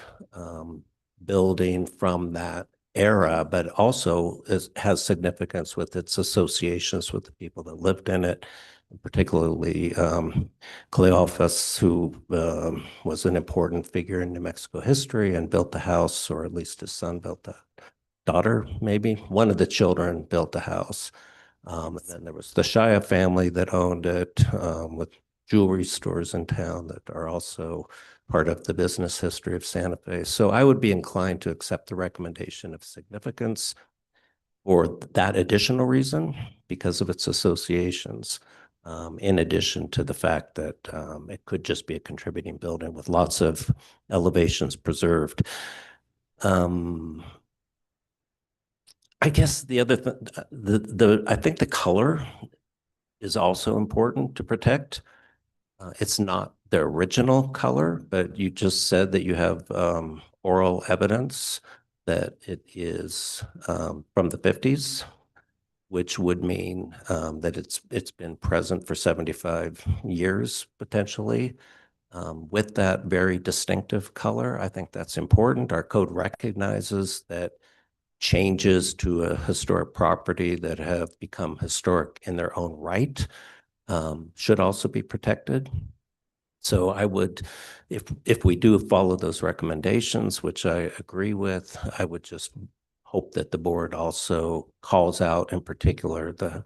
building from that era, but also has significance with its associations with the people that lived in it, particularly Cleophas, who was an important figure in New Mexico history and built the house, or at least his son built the daughter, maybe. One of the children built the house. And then there was the Shia family that owned it, with jewelry stores in town that are also part of the business history of Santa Fe. So I would be inclined to accept the recommendation of significance for that additional reason, because of its associations, in addition to the fact that it could just be a contributing building with lots of elevations preserved. I guess the other thing, I think the color is also important to protect. It's not the original color, but you just said that you have oral evidence that it is from the 50s, which would mean that it's been present for 75 years potentially. With that very distinctive color, I think that's important. Our code recognizes that changes to a historic property that have become historic in their own right should also be protected. So I would, if we do follow those recommendations, which I agree with, I would just hope that the board also calls out in particular the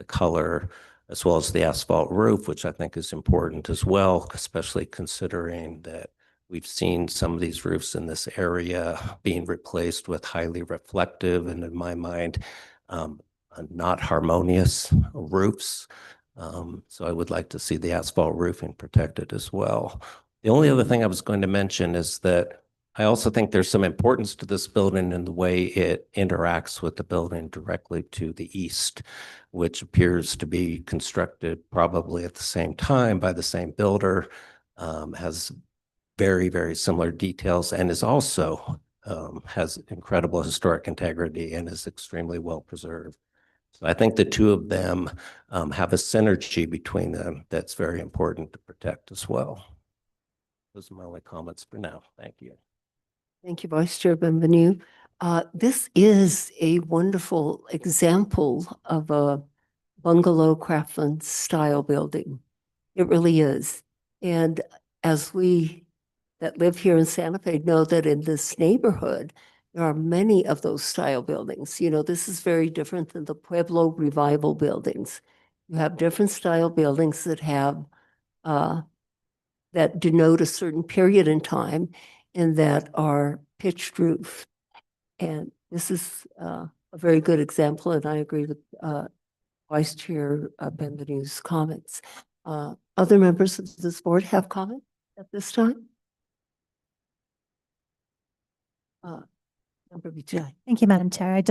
color, as well as the asphalt roof, which I think is important as well, especially considering that We've seen some of these roofs in this area being replaced with highly reflective and, in my mind, not harmonious roofs. So I would like to see the asphalt roofing protected as well. The only other thing I was going to mention is that I also think there's some importance to this building in the way it interacts with the building directly to the east, which appears to be constructed probably at the same time by the same builder, has very, very similar details, and is also has incredible historic integrity and is extremely well preserved. So I think the two of them have a synergy between them that's very important to protect as well. Those are my only comments for now. Thank you. Thank you, Vice Chair Benvenu. This is a wonderful example of a bungalow craftsman style building. It really is. And as we that live here in Santa Fe know that in this neighborhood, there are many of those style buildings. You know, this is very different than the Pueblo Revival buildings. You have different style buildings that have that denote a certain period in time and that are pitched roof. And this is a very good example, and I agree with Vice Chair Benvenu's comments. Other members of this board have comment at this time? Member Vijay. Thank you, Madam Chair.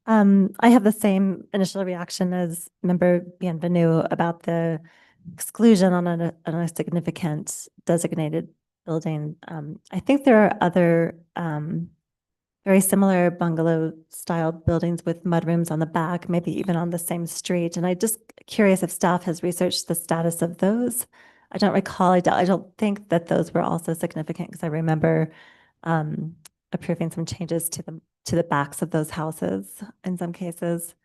I have the same initial reaction as Member Bienvenu about the exclusion on a significant designated building. I think there are other very similar bungalow style buildings with mudrooms on the back, maybe even on the same street. And I'm just curious if staff has researched the status of those. I don't recall, I don't think that those were also significant because I remember approving some changes to the backs of those houses in some cases.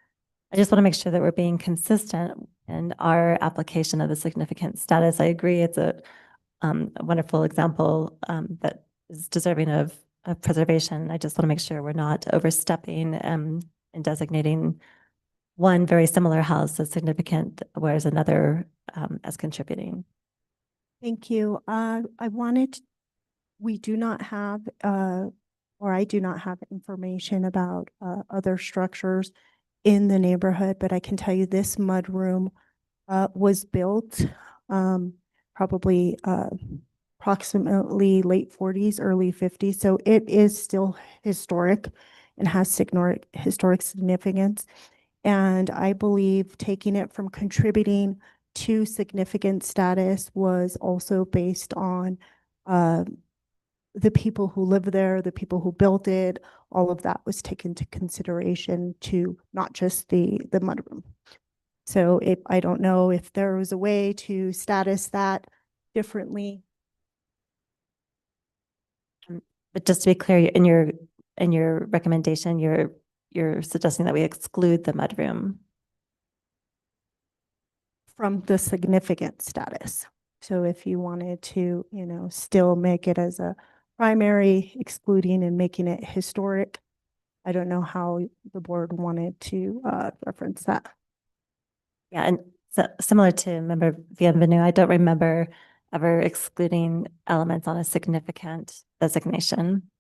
I just want to make sure that we're being consistent in our application of the significant status. I agree it's a wonderful example that is deserving of preservation. I just want to make sure we're not overstepping and designating one very similar house as significant, whereas another as contributing. Thank you. We do not have, or I do not have information about other structures in the neighborhood, but I can tell you this mudroom was built probably approximately late 40s, early 50s. So it is still historic and has historic significance. And I believe taking it from contributing to significant status was also based on the people who live there, the people who built it, all of that was taken into consideration to not just the mudroom. So I don't know if there was a way to status that differently. But just to be clear, in your recommendation, you're suggesting that we exclude the mudroom From the significant status. So if you wanted to, still make it as a primary, excluding and making it historic, I don't know how the board wanted to reference that. Yeah, and so similar to Member Bienvenu, I don't remember ever excluding elements on a significant designation.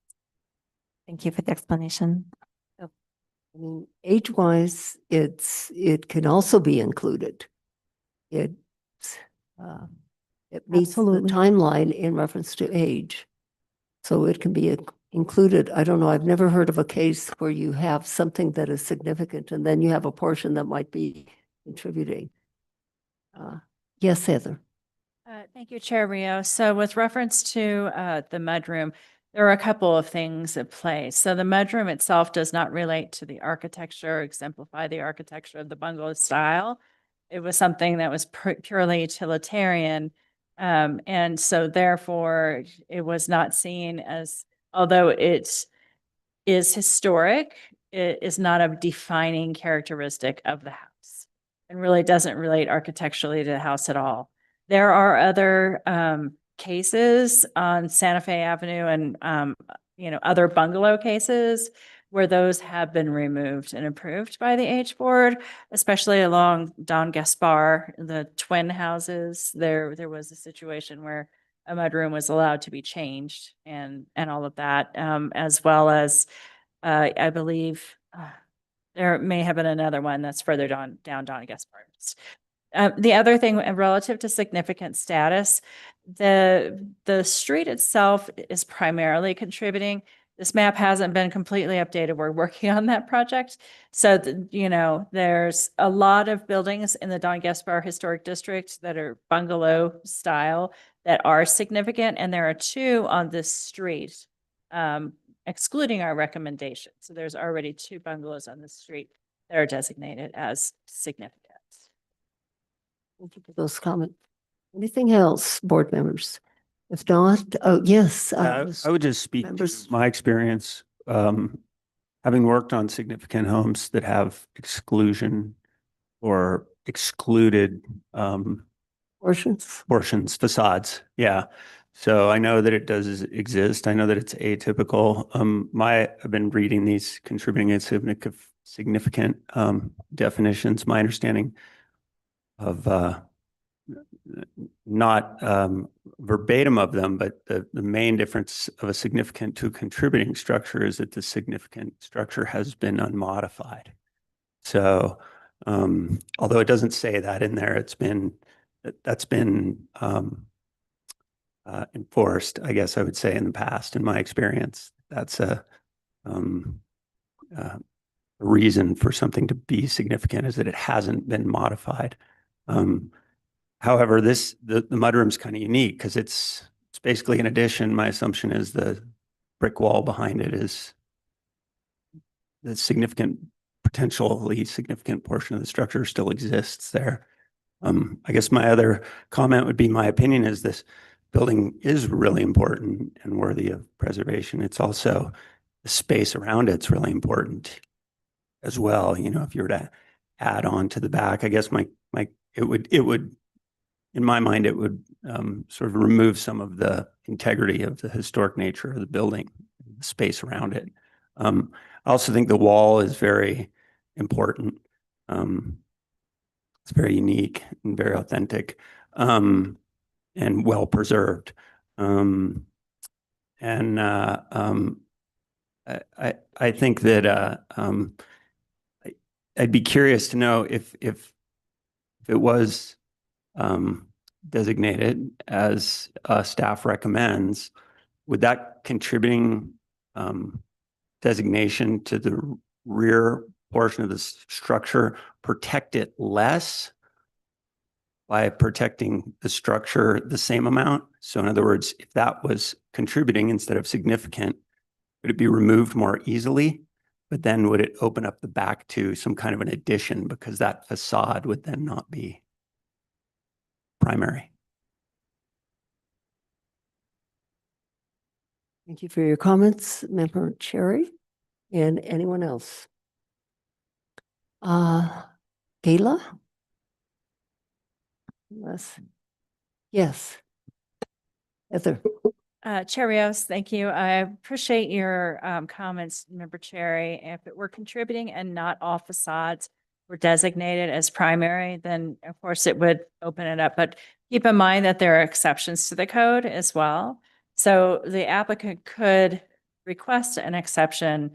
Thank you for the explanation. I mean, age-wise, it can also be included. It meets Absolutely. the timeline in reference to age. So it can be included. I don't know, I've never heard of a case where you have something that is significant and then you have a portion that might be contributing. Yes, Heather. Thank you, Chair Rio. So with reference to the mudroom, there are a couple of things at play. So the mudroom itself does not relate to the architecture, exemplify the architecture of the bungalow style. It was something that was purely utilitarian. And so therefore it was not seen as, although it is historic, it is not a defining characteristic of the house and really doesn't relate architecturally to the house at all. There are other cases on Santa Fe Avenue and other bungalow cases where those have been removed and approved by the HBOARD, especially along Don Gaspar, the twin houses. There was a situation where a mudroom was allowed to be changed and all of that, as well as, I believe, there may have been another one that's further down Don Gaspar. The other thing relative to significant status, the street itself is primarily contributing. This map hasn't been completely updated. We're working on that project. So, there's a lot of buildings in the Don Gaspar Historic District that are bungalow style that are significant, and there are 2 on this street, excluding our recommendation. So there's already 2 bungalows on this street that are designated as significant. Thank you for those comments. Anything else, board members? If not, oh, yes. I would just speak to members. my experience, having worked on significant homes that have exclusion or excluded portions, facades. Yeah. So I know that it does exist. I know that it's atypical. I've been reading these contributing and significant definitions. My understanding of not verbatim of them, but the main difference of a significant to contributing structure is that the significant structure has been unmodified. So although it doesn't say that in there, that's been enforced, I guess I would say, in the past. In my experience, that's a reason for something to be significant, is that it hasn't been modified. However, the mudroom's kind of unique because it's basically an addition. My assumption is the brick wall behind it is the potentially significant portion of the structure still exists there. I guess my other comment would be, my opinion is this building is really important and worthy of preservation. It's also the space around it's really important as well. If you were to add on to the back, I guess it would, in my mind, it would sort of remove some of the integrity of the historic nature of the building, the space around it. I also think the wall is very important. It's very unique and very authentic, and well preserved. I think that I'd be curious to know if it was designated as staff recommends, would that contributing designation to the rear portion of the structure protect it less by protecting the structure the same amount? So in other words, if that was contributing instead of significant, would it be removed more easily? But then would it open up the back to some kind of an addition, because that facade would then not be primary? Thank you for your comments, Member Cherry. And anyone else? Gayla? Yes. Heather. Cherrios, thank you. I appreciate your comments, Member Cherry. If it were contributing and not all facades were designated as primary, then of course it would open it up. But keep in mind that there are exceptions to the code as well. So the applicant could request an exception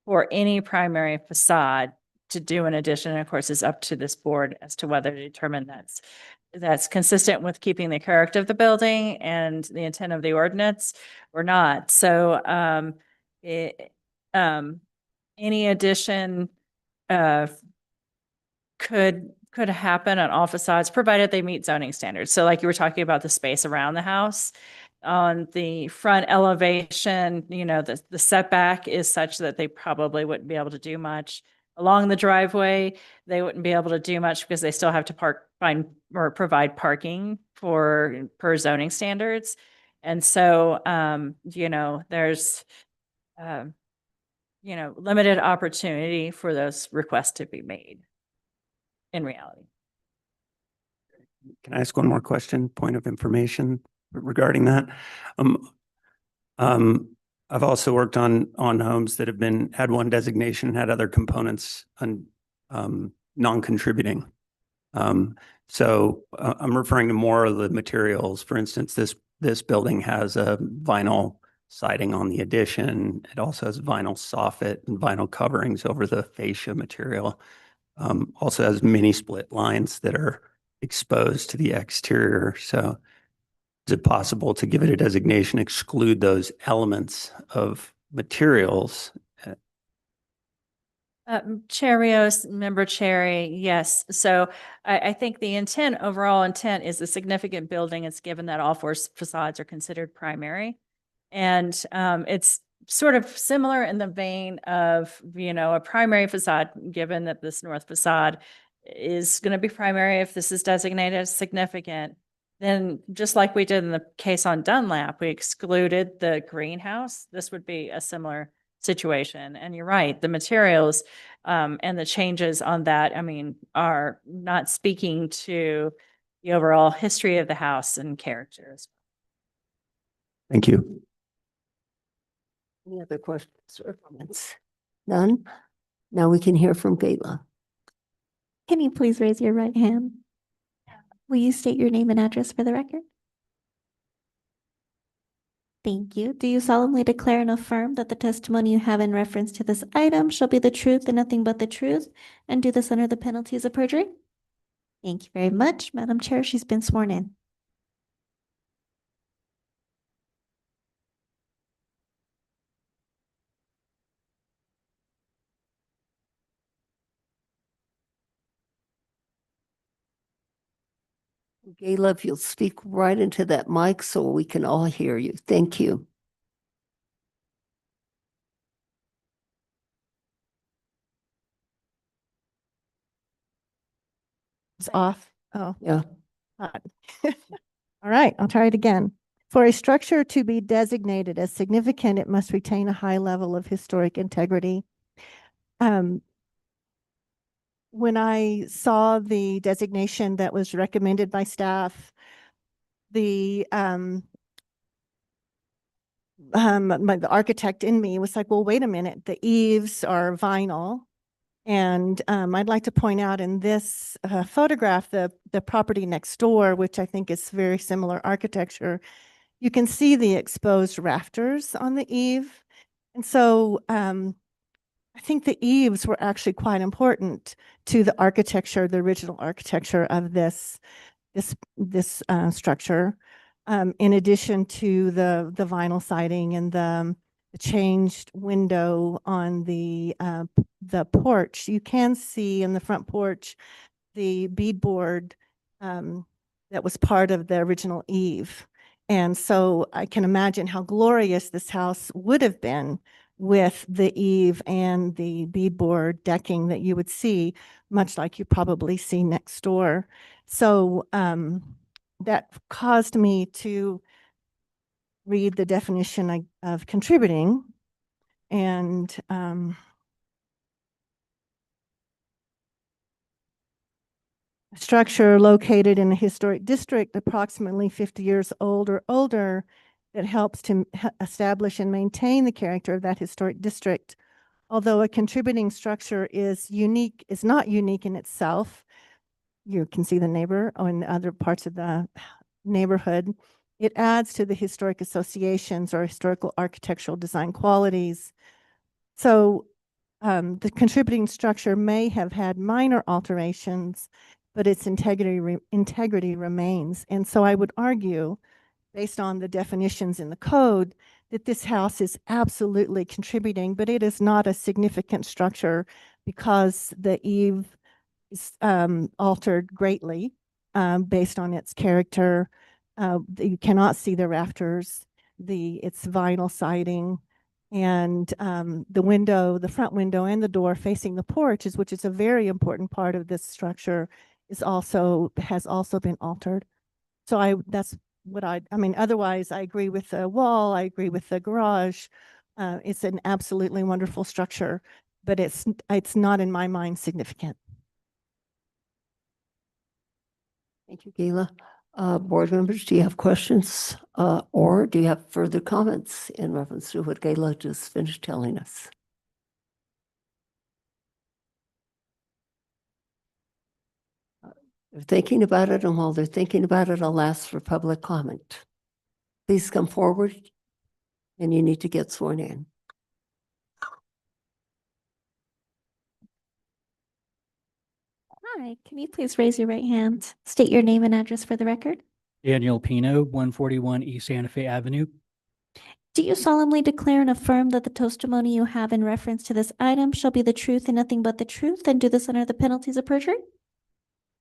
for any primary facade to do an addition. And of course, it's up to this board as to whether to determine that's consistent with keeping the character of the building and the intent of the ordinance or not. So any addition could happen on all facades, provided they meet zoning standards. So like you were talking about the space around the house, on the front elevation, the setback is such that they probably wouldn't be able to do much. Along the driveway, they wouldn't be able to do much because they still have to provide parking per zoning standards. And so, there's, limited opportunity for those requests to be made in reality. Can I ask one more question, point of information regarding that? I've also worked on homes that have had one designation, had other components non-contributing. So I'm referring to more of the materials. For instance, this building has a vinyl siding on the addition. It also has vinyl soffit and vinyl coverings over the fascia material. Also has mini split lines that are exposed to the exterior. So is it possible to give it a designation, exclude those elements of materials? Chair Rios, Member Cherry, yes. So I think the intent, overall intent is a significant building. It's given that all four facades are considered primary. And it's sort of similar in the vein of, a primary facade, given that this north facade is going to be primary if this is designated as significant. Then just like we did in the case on Dunlap, we excluded the greenhouse. This would be a similar situation. And you're right, the materials and the changes on that, are not speaking to the overall history of the house and characters. Thank you. Any other questions or comments? None? Now we can hear from Gayla. Can you please raise your right hand? Will you state your name and address for the record? Thank you. Do you solemnly declare and affirm that the testimony you have in reference to this item shall be the truth and nothing but the truth, and do this under the penalties of perjury? Thank you very much. Madam Chair, she's been sworn in. Gayla, if you'll speak right into that mic so we can all hear you. Thank you. It's off. Oh. Yeah. Hot. All right, I'll try it again. For a structure to be designated as significant, it must retain a high level of historic integrity. When I saw the designation that was recommended by staff, the architect in me was like, well, wait a minute, the eaves are vinyl. And I'd like to point out in this photograph, the property next door, which I think is very similar architecture, you can see the exposed rafters on the eave. And so I think the eaves were actually quite important to the architecture, the original architecture of this structure. In addition to the vinyl siding and the changed window on the porch, you can see in the front porch the beadboard that was part of the original eave. And so I can imagine how glorious this house would have been with the eave and the beadboard decking that you would see, much like you probably see next door. So that caused me to read the definition of contributing, and structure located in a historic district approximately 50 years old or older that helps to establish and maintain the character of that historic district. Although a contributing structure is not unique in itself, you can see the neighbor in other parts of the neighborhood, it adds to the historic associations or historical architectural design qualities. So the contributing structure may have had minor alterations, but its integrity remains. And so I would argue, based on the definitions in the code, that this house is absolutely contributing, but it is not a significant structure because the eave is altered greatly based on its character. You cannot see the rafters, its vinyl siding, and the front window and the door facing the porch, which is a very important part of this structure, has also been altered. So that's what otherwise I agree with the wall, I agree with the garage. It's an absolutely wonderful structure, but it's not in my mind significant. Thank you, Gayla. Board members, do you have questions or do you have further comments in reference to what Gayla just finished telling us? They're thinking about it, and while they're thinking about it, I'll ask for public comment. please come forward and you need to get sworn in. Hi, can you please raise your right hand? State your name and address for the record. Daniel Pino, 141 East Santa Fe Avenue. Do you solemnly declare and affirm that the testimony you have in reference to this item shall be the truth and nothing but the truth, and do this under the penalties of perjury?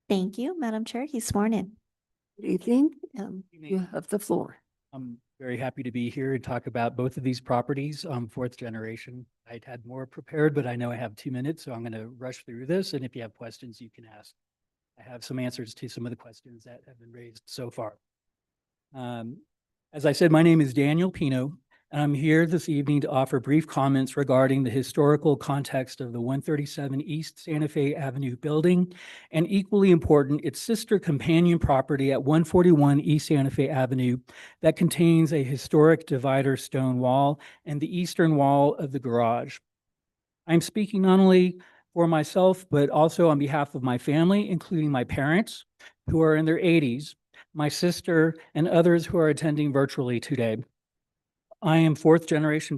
Thank you, Madam Chair. He's sworn in. Good evening. You have the floor. I'm very happy to be here and talk about both of these properties, fourth generation. I'd had more prepared, but I know I have 2 minutes, so I'm going to rush through this. And if you have questions, you can ask. I have some answers to some of the questions that have been raised so far. As I said, my name is Daniel Pino, and I'm here this evening to offer brief comments regarding the historical context of the 137 East Santa Fe Avenue building, and equally important, its sister companion property at 141 East Santa Fe Avenue that contains a historic divider stone wall and the eastern wall of the garage. I'm speaking not only for myself, but also on behalf of my family, including my parents, who are in their 80s, my sister, and others who are attending virtually today. I am a fourth generation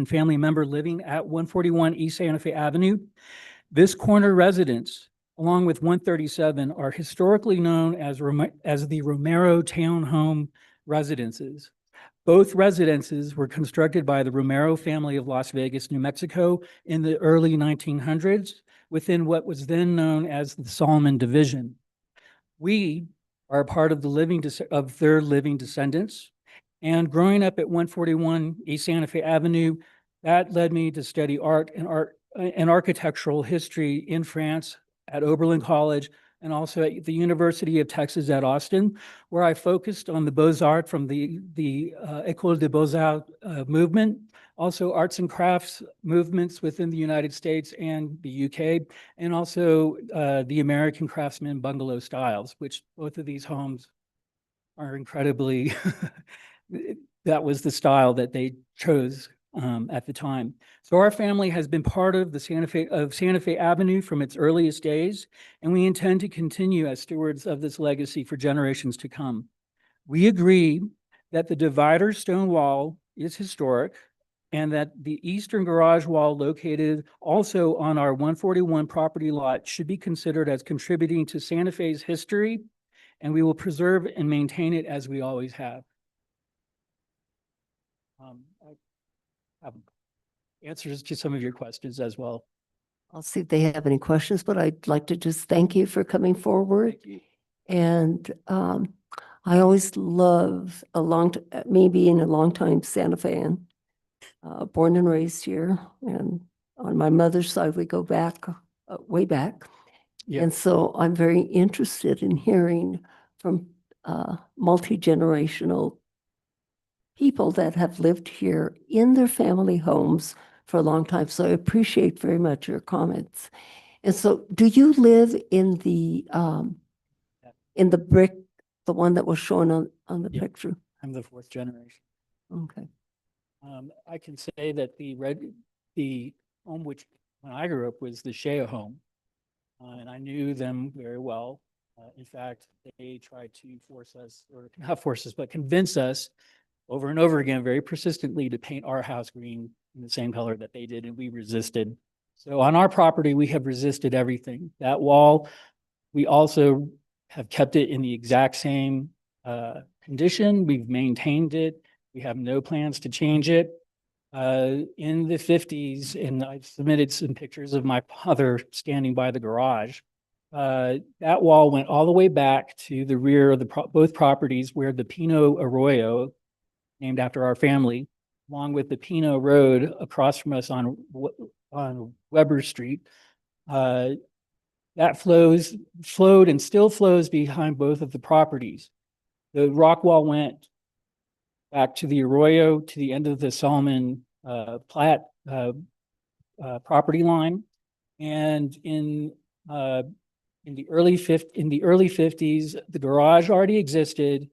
family member living at 141 East Santa Fe Avenue. This corner residence, along with 137, are historically known as the Romero Townhome Residences. Both residences were constructed by the Romero family of Las Vegas, New Mexico in the early 1900s within what was then known as the Solomon Division. We are a part of their living descendants. And growing up at 141 East Santa Fe Avenue, that led me to study art and architectural history in France at Oberlin College and also at the University of Texas at Austin, where I focused on the Beaux-Arts from the École des Beaux-Arts movement, also arts and crafts movements within the United States and the UK, and also the American craftsman bungalow styles, which both of these homes are incredibly, that was the style that they chose at the time. So our family has been part of the Santa Fe Avenue from its earliest days, and we intend to continue as stewards of this legacy for generations to come. We agree that the divider stone wall is historic and that the eastern garage wall located also on our 141 property lot should be considered as contributing to Santa Fe's history, and we will preserve and maintain it as we always have. I have answers to some of your questions as well. I'll see if they have any questions, but I'd like to just thank you for coming forward. Thank you. And I always love me being a longtime Santa Fe, born and raised here. And on my mother's side, we go back, way back. Yeah. And so I'm very interested in hearing from multi-generational people that have lived here in their family homes for a long time. So I appreciate very much your comments. And so do you live in the brick, the one that was shown on the picture? I'm the fourth generation. Okay. I can say that the home which when I grew up was the Shea home, and I knew them very well. In fact, they tried to force us, or not force us, but convince us over and over again, very persistently, to paint our house green in the same color that they did, and we resisted. So on our property, we have resisted everything. That wall, we also have kept it in the exact same condition. We've maintained it. We have no plans to change it. In the 50s, and I've submitted some pictures of my father standing by the garage. That wall went all the way back to the rear of both properties where the Pino Arroyo, named after our family, along with the Pino Road across from us on Weber Street, that flowed and still flows behind both of the properties. The rock wall went back to the Arroyo to the end of the Solomon Platte property line, and in the early 50s, the garage already existed,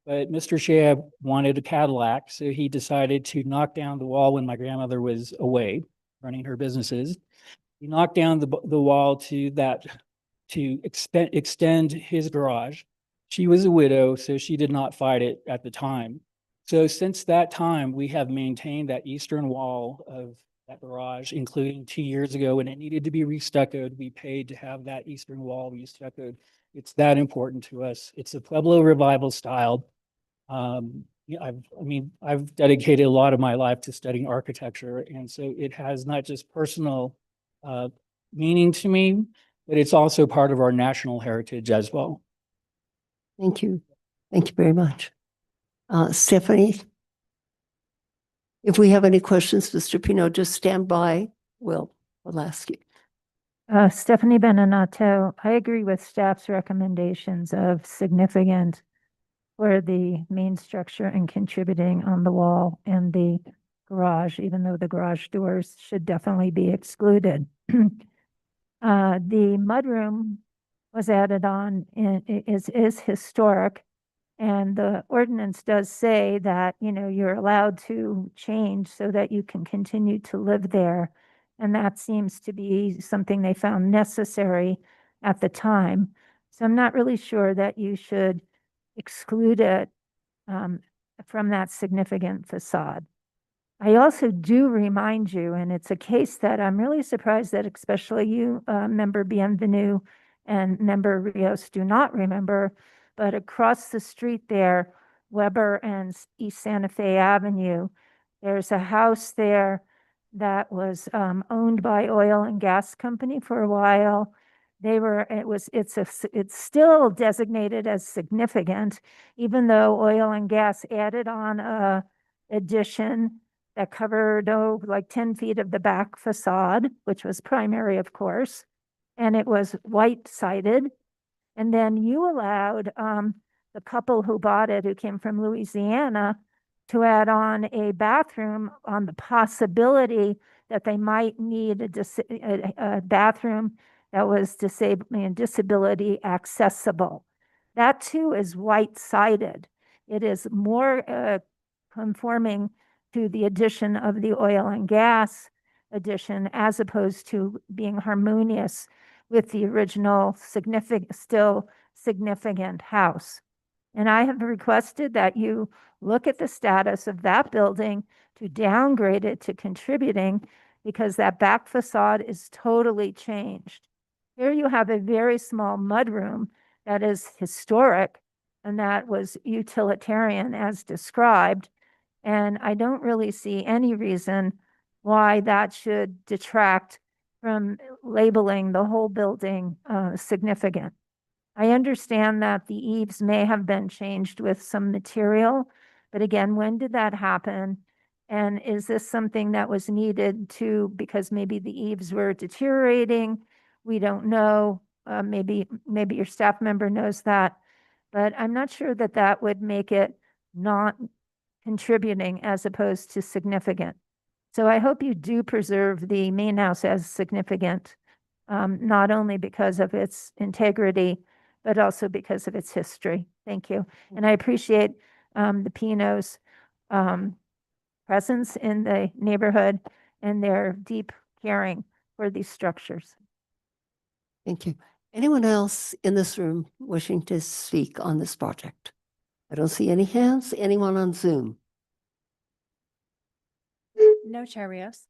but Mr. Shea wanted a Cadillac, so he decided to knock down the wall when my grandmother was away running her businesses. He knocked down the wall to extend his garage. She was a widow, so she did not fight it at the time. So since that time, we have maintained that eastern wall of that garage, including 2 years ago when it needed to be restuccoed. We paid to have that eastern wall restuccoed. It's that important to us. It's a Pueblo revival style. Yeah, I've dedicated a lot of my life to studying architecture, and so it has not just personal meaning to me, but it's also part of our national heritage as well. Thank you. Thank you very much. Stephanie, if we have any questions, Mr. Pino, just stand by. We'll ask you. Stephanie Beninato, I agree with staff's recommendations of significant for the main structure and contributing on the wall and the garage, even though the garage doors should definitely be excluded. The mudroom was added on and is historic. And the ordinance does say that, you know, you're allowed to change so that you can continue to live there. And that seems to be something they found necessary at the time. So I'm not really sure that you should exclude it from that significant facade. I also do remind you, and it's a case that I'm really surprised that especially you, Member Bienvenue and Member Rios do not remember, but across the street there, Weber and East Santa Fe Avenue, there's a house there that was owned by oil and gas company for a while. It's still designated as significant, even though oil and gas added on a addition that covered, like 10 feet of the back facade, which was primary, of course, and it was white sided. And then you allowed the couple who bought it, who came from Louisiana, to add on a bathroom on the possibility that they might need a bathroom that was disability accessible. That too is white sided. It is more conforming to the addition of the oil and gas addition as opposed to being harmonious with the original still significant house. And I have requested that you look at the status of that building to downgrade it to contributing because that back facade is totally changed. Here you have a very small mudroom that is historic and that was utilitarian as described. And I don't really see any reason why that should detract from labeling the whole building significant. I understand that the eaves may have been changed with some material, but again, when did that happen? And is this something that was needed because maybe the eaves were deteriorating? We don't know. Maybe your staff member knows that, but I'm not sure that that would make it not contributing as opposed to significant. So I hope you do preserve the main house as significant, not only because of its integrity, but also because of its history. Thank you. And I appreciate the Pinos' presence in the neighborhood and their deep caring for these structures. Thank you. Anyone else in this room wishing to speak on this project? I don't see any hands. Anyone on Zoom? No, Chair Rios.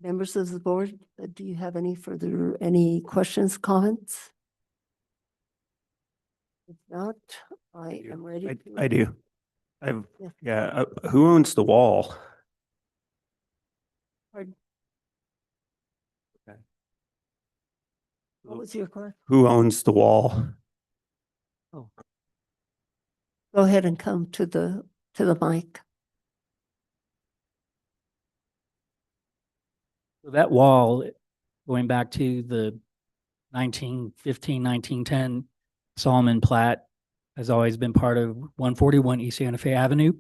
Members of the board, do you have any questions, comments? If not, I am ready. I do. Yeah. Who owns the wall? Pardon? Okay. What was your question? Who owns the wall? Oh. Go ahead and come to the mic. So that wall, going back to the 1915, 1910 Solomon plat, has always been part of 141 East Santa Fe Avenue.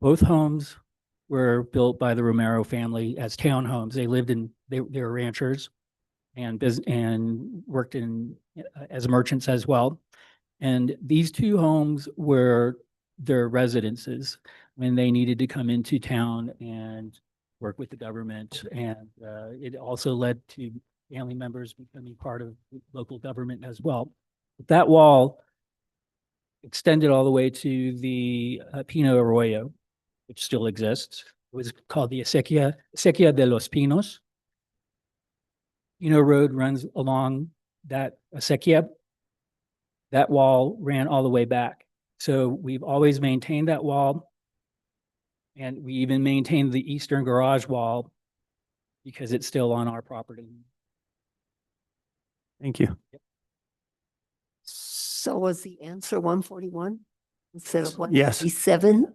Both homes were built by the Romero family as townhomes. They were ranchers and worked as merchants as well. And these two homes were their residences when they needed to come into town and work with the government. And it also led to family members becoming part of local government as well. That wall extended all the way to the Pino Arroyo, which still exists. It was called the Acequia de los Pinos. Pino Road runs along that acequia. That wall ran all the way back. So we've always maintained that wall. And we even maintained the eastern garage wall because it's still on our property. Thank you. So was the answer 141 instead of Yes. 137?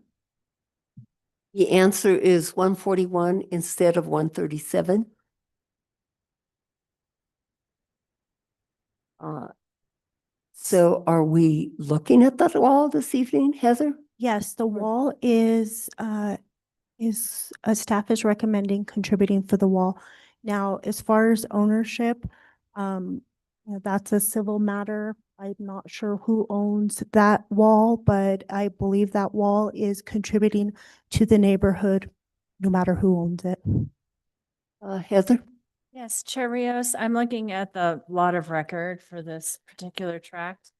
The answer is 141 instead of 137. So are we looking at that wall this evening, Heather? Yes, the wall staff is recommending contributing for the wall. Now, as far as ownership, that's a civil matter. I'm not sure who owns that wall, but I believe that wall is contributing to the neighborhood, no matter who owns it. Heather? Yes, Chair Rios, I'm looking at the lot of record for this particular tract.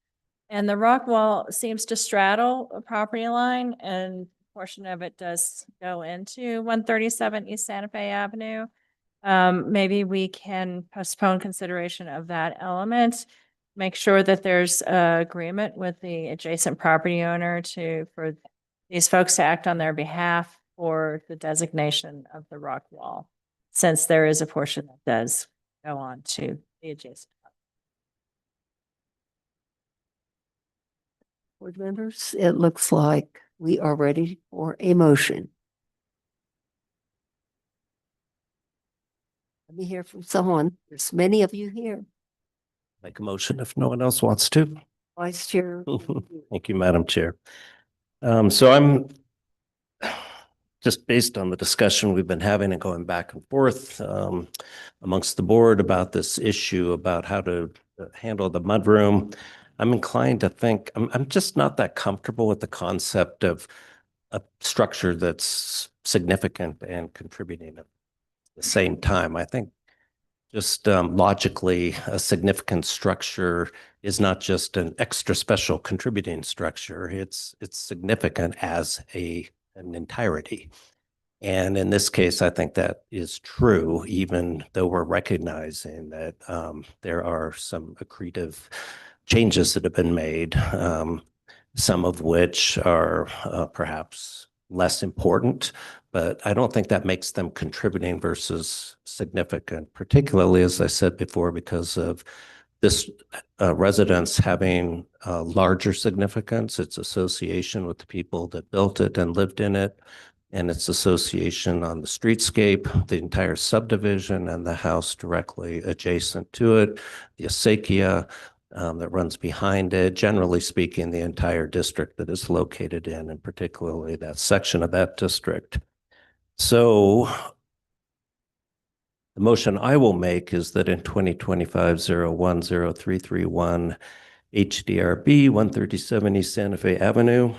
And the rock wall seems to straddle a property line, and a portion of it does go into 137 East Santa Fe Avenue. Maybe we can postpone consideration of that element, make sure that there's agreement with the adjacent property owner for these folks to act on their behalf for the designation of the rock wall, since there is a portion that does go on to the adjacent. Board members, it looks like we are ready for a motion. Let me hear from someone. There's many of you here. Make a motion if no one else wants to. Vice Chair. Thank you, Madam Chair. So I'm just based on the discussion we've been having and going back and forth amongst the board about this issue about how to handle the mudroom. I'm inclined to think, I'm just not that comfortable with the concept of a structure that's significant and contributing at the same time. I think just logically, a significant structure is not just an extra special contributing structure. It's significant as an entirety. And in this case, I think that is true, even though we're recognizing that there are some accretive changes that have been made, some of which are perhaps less important, but I don't think that makes them contributing versus significant, particularly, as I said before, because of this residence having larger significance, its association with the people that built it and lived in it, and its association on the streetscape, the entire subdivision and the house directly adjacent to it, the acequia that runs behind it, generally speaking, the entire district that is located in, and particularly that section of that district. So the motion I will make is that in 2025-01-0331 HDRB 137 East Santa Fe Avenue,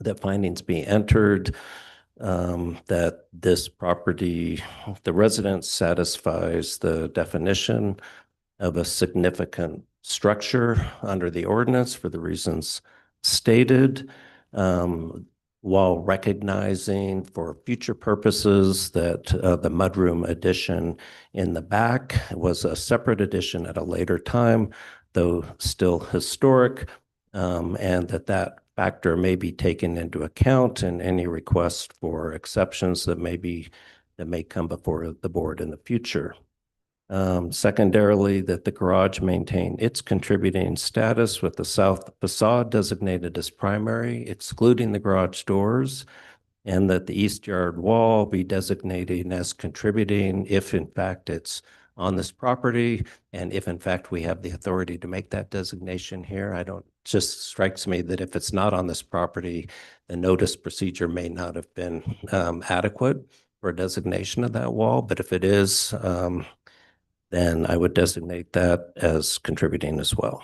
that findings be entered, that this property, the residence satisfies the definition of a significant structure under the ordinance for the reasons stated, while recognizing for future purposes that the mudroom addition in the back was a separate addition at a later time, though still historic, and that factor may be taken into account in any request for exceptions that may come before the board in the future. Secondarily, that the garage maintain its contributing status with the south facade designated as primary, excluding the garage doors, and that the east yard wall be designated as contributing if in fact it's on this property, and if in fact we have the authority to make that designation here. Just strikes me that if it's not on this property, the notice procedure may not have been adequate for a designation of that wall, but if it is, then I would designate that as contributing as well.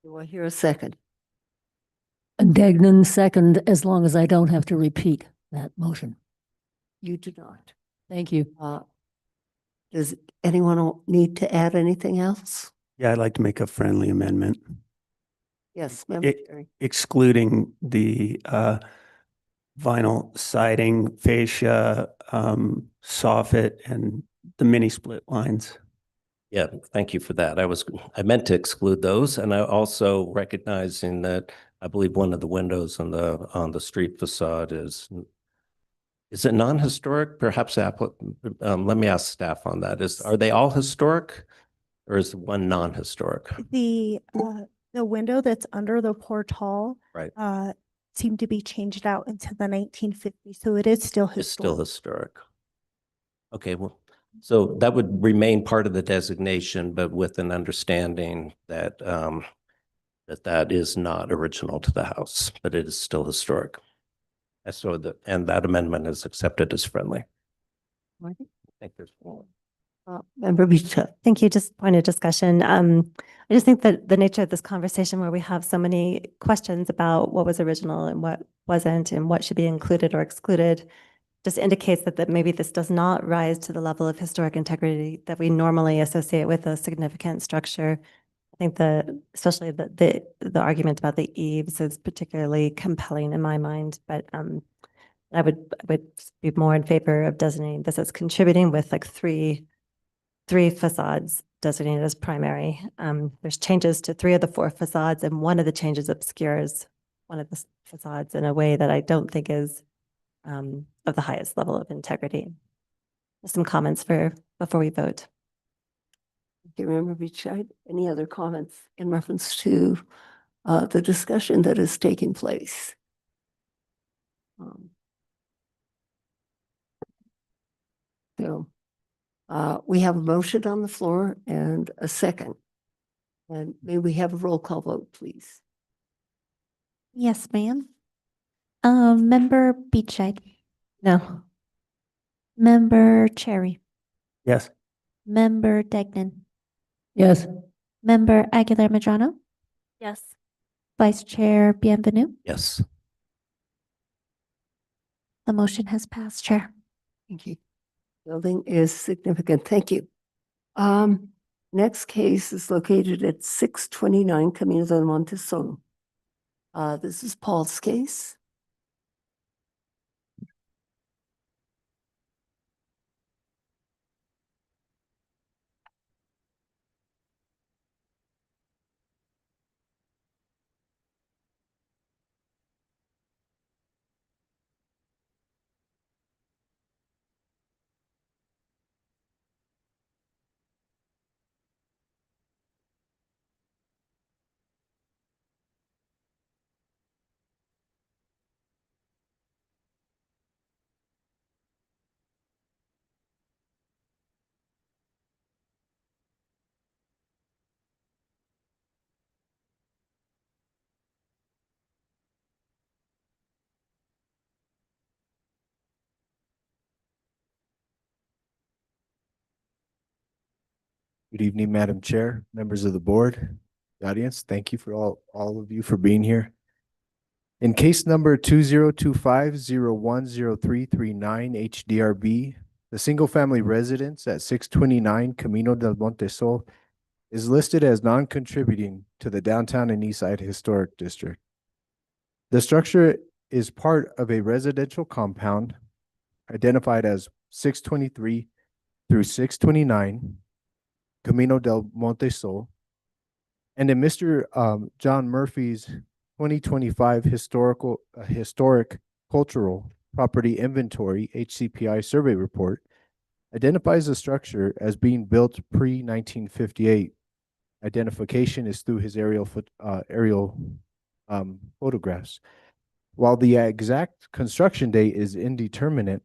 Do I hear a second? Gagnon second, as long as I don't have to repeat that motion. You do not. Thank you. Does anyone need to add anything else? Yeah, I'd like to make a friendly amendment. Yes, Member It- Terry. excluding the vinyl siding, fascia, soffit, and the mini split lines. Yeah, thank you for that. I meant to exclude those, and I also recognizing that I believe one of the windows on the street facade is it non-historic? Perhaps let me ask staff on that. Are they all historic, or is one non-historic? The window that's under the portal Right. seemed to be changed out into the 1950s, so it is still It's still historic. historic. Okay, well, so that would remain part of the designation, but with an understanding that that is not original to the house, but it is still historic. And so and that amendment is accepted as friendly. I think there's one. Member Beach. Thank you. Just point of discussion. I just think that the nature of this conversation where we have so many questions about what was original and what wasn't and what should be included or excluded just indicates that maybe this does not rise to the level of historic integrity that we normally associate with a significant structure. I think especially the argument about the eaves is particularly compelling in my mind, but I would be more in favor of designating this as contributing with like three facades designated as primary. There's changes to 3 of the 4 facades, and one of the changes obscures one of the facades in a way that I don't think is of the highest level of integrity. Some comments before we vote. Do you remember Beachside? Any other comments in reference to the discussion that is taking place? So we have a motion on the floor and a second. And may we have a roll call vote, please? Yes, ma'am. Member Beachside. No. Member Cherry. Yes. Member Degnan. Yes. Member Aguilar Medrano. Yes. Vice Chair Bienvenu. Yes. The motion has passed, Chair. Thank you. Building is significant. Thank you. Next case is located at 629 Camino del Monte Sol. This is Paul's case. Good evening, Madam Chair, members of the board, the audience. Thank you for all of you for being here. In case number 2025-010339 HDRB, the single-family residence at 629 Camino del Monte Sol is listed as non-contributing to the downtown and east side historic district. The structure is part of a residential compound identified as 623 through 629 Camino del Monte Sol, and in Mr. John Murphy's 2025 historic cultural property inventory HCPI survey report identifies the structure as being built pre-1958. Identification is through his aerial photographs. While the exact construction date is indeterminate,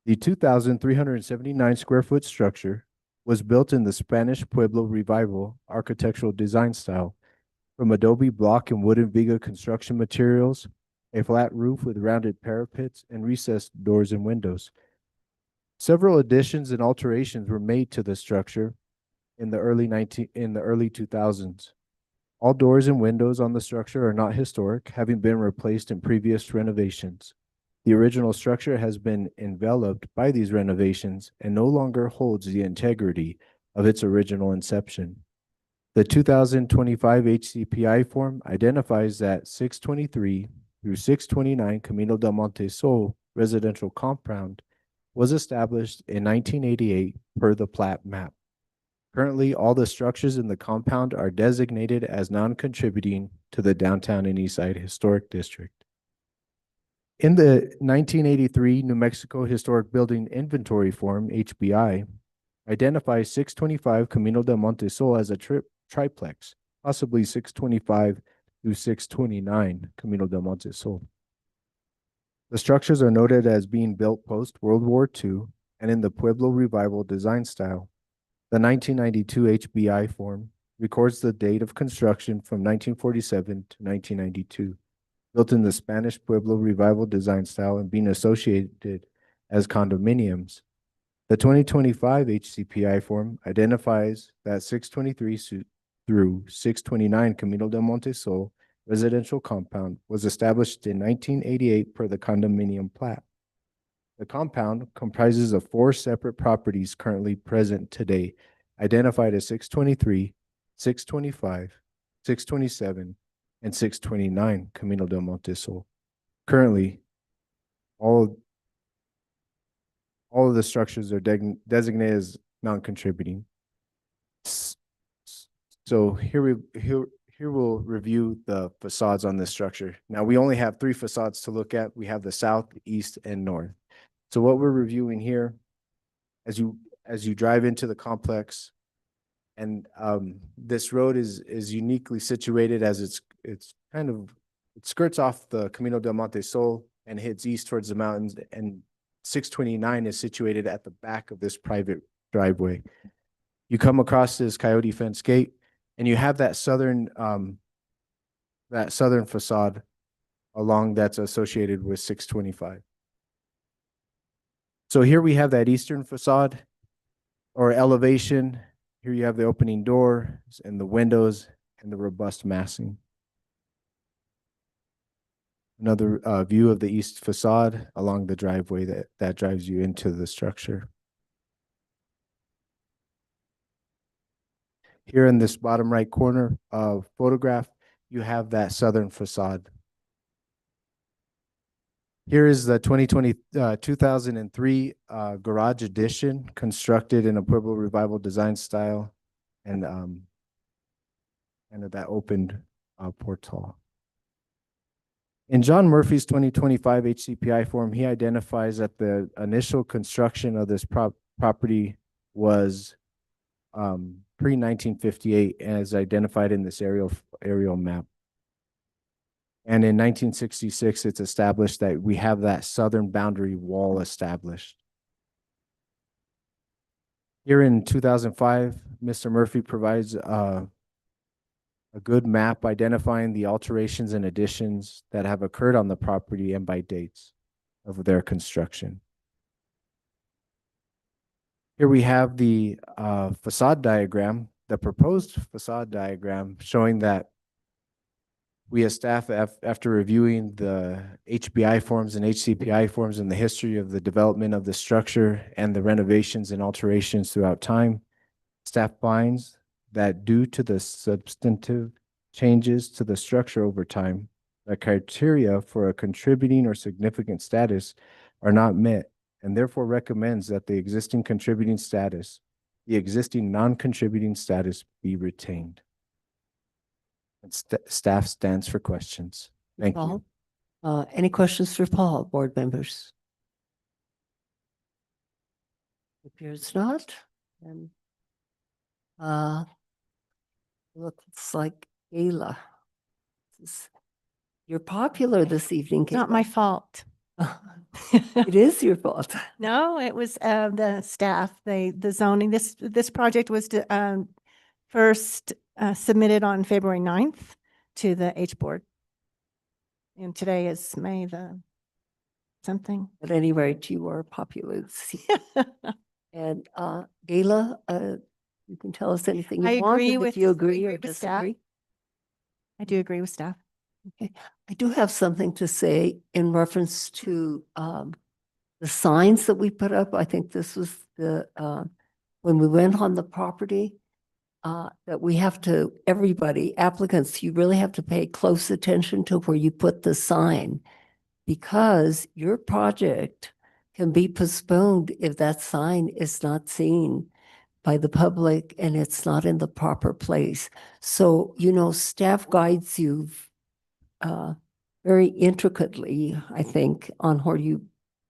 the 2,379 square foot structure was built in the Spanish Pueblo Revival architectural design style from adobe block and wooden viga construction materials, a flat roof with rounded parapets, and recessed doors and windows. Several additions and alterations were made to the structure in the early 2000s. All doors and windows on the structure are not historic, having been replaced in previous renovations. The original structure has been enveloped by these renovations and no longer holds the integrity of its original inception. The 2025 HCPI form identifies that 623 through 629 Camino del Monte Sol residential compound was established in 1988 per the plat map. Currently, all the structures in the compound are designated as non-contributing to the downtown and East Side Historic District. In the 1983 New Mexico Historic Building Inventory Form, HBI, identifies 625 Camino del Monte Sol as a triplex, possibly 625 through 629 Camino del Monte Sol. The structures are noted as being built post-World War II and in the Pueblo Revival design style. The 1992 HBI form records the date of construction from 1947 to 1992, built in the Spanish Pueblo Revival design style and being associated as condominiums. The 2025 HCPI form identifies that 623 through 629 Camino del Monte Sol residential compound was established in 1988 per the condominium plat. The compound comprises of 4 separate properties currently present today, identified as 623, 625, 627, and 629 Camino del Monte Sol. Currently, all of the structures are designated as non-contributing. So here we'll review the facades on this structure. Now, we only have 3 facades to look at. We have the south, east, and north. So what we're reviewing here, as you drive into the complex, and this road is uniquely situated as it skirts off the Camino del Monte Sol and heads east towards the mountains, and 629 is situated at the back of this private driveway. You come across this coyote fence gate, and you have that southern facade along that's associated with 625. So here we have that eastern facade or elevation. Here you have the opening door and the windows and the robust massing. Another view of the east facade along the driveway that drives you into the structure. Here in this bottom right corner of photograph, you have that southern facade. Here is the 2003 garage addition constructed in a Pueblo Revival design style and that opened portal. In John Murphy's 2025 HCPI form, he identifies that the initial construction of this property was pre-1958 as identified in this aerial map. And in 1966, it's established that we have that southern boundary wall established. Here in 2005, Mr. Murphy provides a good map identifying the alterations and additions that have occurred on the property and by dates of their construction. Here we have the facade diagram, the proposed facade diagram, showing that we as staff, after reviewing the HBI forms and HCPI forms and the history of the development of the structure and the renovations and alterations throughout time, staff finds that due to the substantive changes to the structure over time, the criteria for a contributing or significant status are not met, and therefore recommends that the existing contributing status, the existing non-contributing status be retained. And staff stands for questions. Thank you. Paul, any questions for Paul, board members? Appears not. And looks like Gayla. You're popular this evening. It's not my fault. It is your fault. No, it was the staff, the zoning. This project was first submitted on February 9th to the HBOARD. And today is May the something. At any rate, you are popular. And Gayla, you can tell us anything you want, and if you agree or disagree. I do agree with staff. Okay, I do have something to say in reference to the signs that we put up. I think this was the when we went on the property, that we have to, everybody, applicants, you really have to pay close attention to where you put the sign, because your project can be postponed if that sign is not seen by the public and it's not in the proper place. So, staff guides you very intricately, I think, on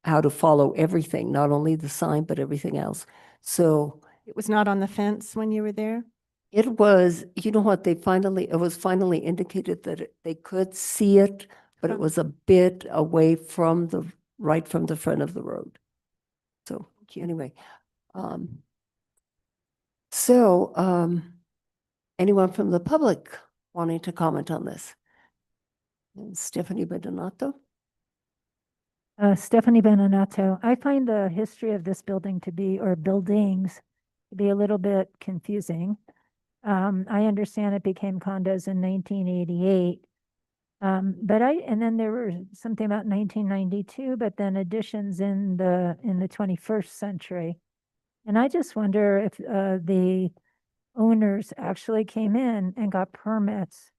how to follow everything, not only the sign, but everything else. So It was not on the fence when you were there? it was, what it was finally indicated that they could see it, but it was a bit away right from the front of the road. So anyway, anyone from the public wanting to comment on this? And Stephanie Bedonato? Stephanie Benenato, I find the history of this building or buildings to be a little bit confusing. I understand it became condos in 1988. And then there were something about 1992, but then additions in the 21st century. And I just wonder if the owners actually came in and got permits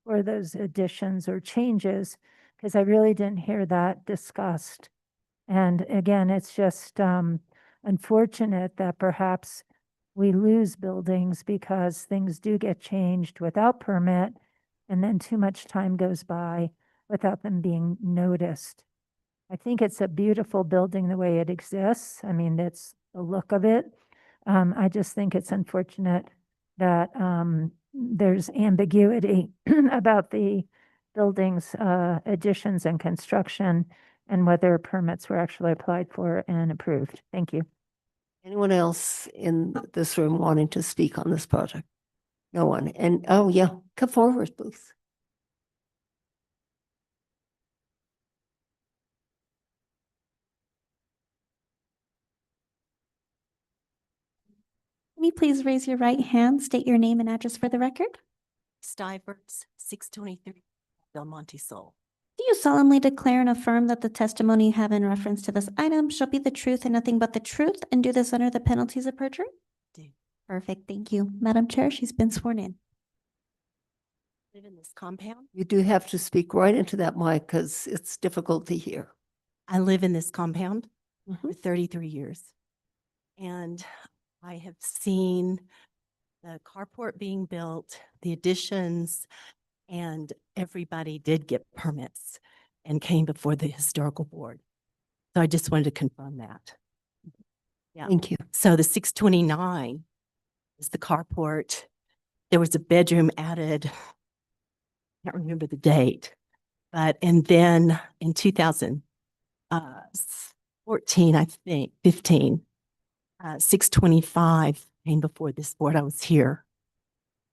for those additions or changes, because I really didn't hear that discussed. And again, it's just unfortunate that perhaps we lose buildings because things do get changed without permit, and then too much time goes by without them being noticed. I think it's a beautiful building the way it exists. I mean, that's the look of it. I just think it's unfortunate that there's ambiguity about the building's additions and construction and whether permits were actually applied for and approved. Thank you. Anyone else in this room wanting to speak on this project? No one. And, oh yeah, come forward, please. Can you please raise your right hand, state your name and address for the record? Stivers, 623 Del Monte Sol. Do you solemnly declare and affirm that the testimony you have in reference to this item shall be the truth and nothing but the truth, and do this under the penalties of perjury? Do. Perfect, thank you. Madam Chair, she's been sworn in. Live in this compound. You do have to speak right into that mic because it's difficult to hear. I live in this compound Mm-hmm. for 33 years. And I have seen the carport being built, the additions, and everybody did get permits and came before the historical board. So I just wanted to confirm that. Yeah. Thank you. So the 629 is the carport. There was a bedroom added. I can't remember the date, and then in 2014, I think 15, 625 came before this board. I was here